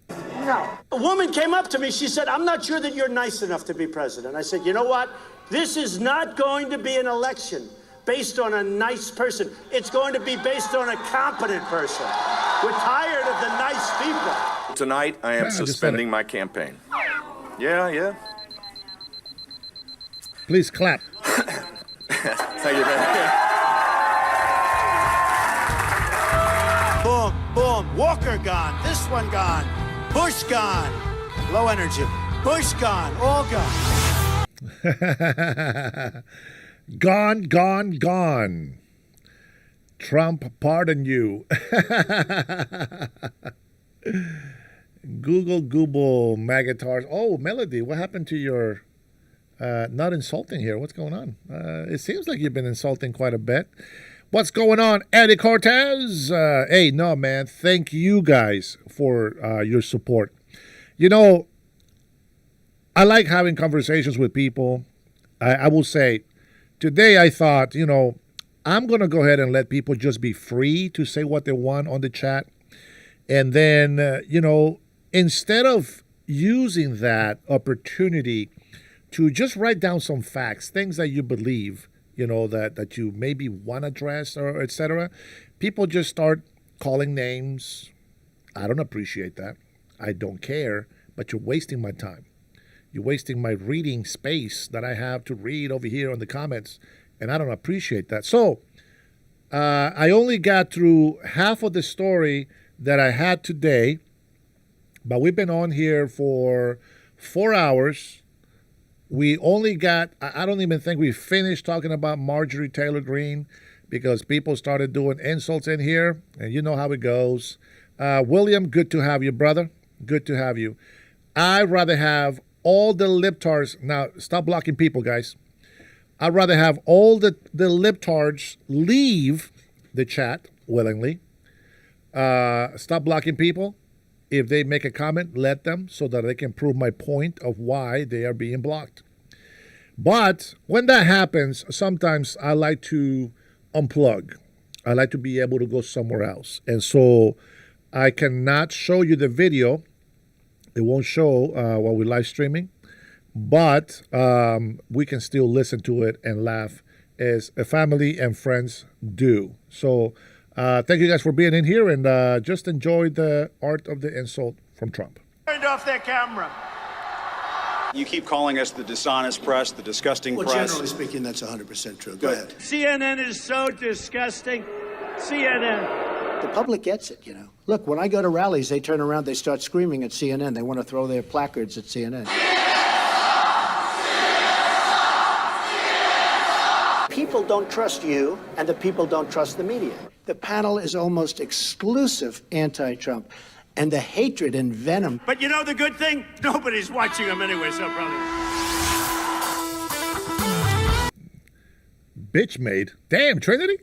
No. A woman came up to me. She said, I'm not sure that you're nice enough to be president. I said, you know what? This is not going to be an election based on a nice person. It's going to be based on a competent person. We're tired of the nice people. Tonight, I am suspending my campaign. Yeah. Please clap. Thank you, man. Boom, boom. Walker gone. This one gone. Bush gone. Low energy. Bush gone. All gone. Gone. Trump, pardon you. Google Magatars. Oh, Melody, what happened to your not insulting here? What's going on? It seems like you've been insulting quite a bit. What's going on, Eddie Cortez? Hey, no, man. Thank you guys for your support. I like having conversations with people. I will say, today I thought, I'm going to go ahead and let people just be free to say what they want on the chat. And then, instead of using that opportunity to just write down some facts, things that you believe, that you maybe want to address or etc. People just start calling names. I don't appreciate that. I don't care, but you're wasting my time. You're wasting my reading space that I have to read over here on the comments, and I don't appreciate that. So I only got through half of the story that I had today, but we've been on here for 4 hours. We only got, I don't even think we finished talking about Marjorie Taylor Greene because people started doing insults in here, and you know how it goes. William, good to have you, brother. Good to have you. I'd rather have all the libtards, now stop blocking people, guys. I'd rather have all the libtards leave the chat willingly. Stop blocking people. If they make a comment, let them so that they can prove my point of why they are being blocked. But when that happens, sometimes I like to unplug. I like to be able to go somewhere else. And so I cannot show you the video. It won't show while we're live streaming. But we can still listen to it and laugh as a family and friends do. So thank you guys for being in here, and just enjoy the art of the insult from Trump. Turned off their camera. You keep calling us the dishonest press, the disgusting press. Generally speaking, that's 100% true. Go ahead. CNN is so disgusting. CNN. The public gets it, Look, when I go to rallies, they turn around, they start screaming at CNN. They want to throw their placards at CNN. People don't trust you, and the people don't trust the media. The panel is almost exclusive anti-Trump, and the hatred and venom. But the good thing? Nobody's watching them anyway, so probably. Bitch made. Damn, Trinity.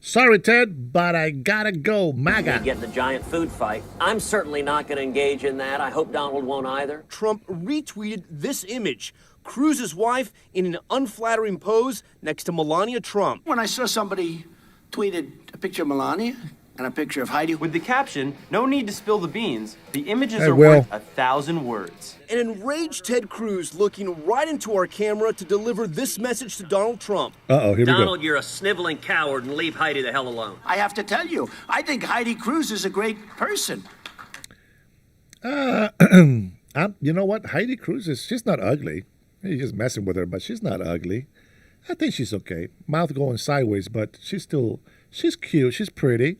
Sorry, Ted, but I gotta go. MAGA. Get in the giant food fight. I'm certainly not going to engage in that. I hope Donald won't either. Trump retweeted this image. Cruz's wife in an unflattering pose next to Melania Trump. When I saw somebody tweeted a picture of Melania and a picture of Heidi. With the caption, "No need to spill the beans," the images Hey, are Will. worth 1,000 words. An enraged Ted Cruz looking right into our camera to deliver this message to Donald Trump. Uh-oh, here we go. Donald, you're a sniveling coward, and leave Heidi the hell alone. I have to tell you, I think Heidi Cruz is a great person. You know what? Heidi Cruz she's not ugly. You're just messing with her, but she's not ugly. I think she's okay. Mouth going sideways, but she's cute. She's pretty.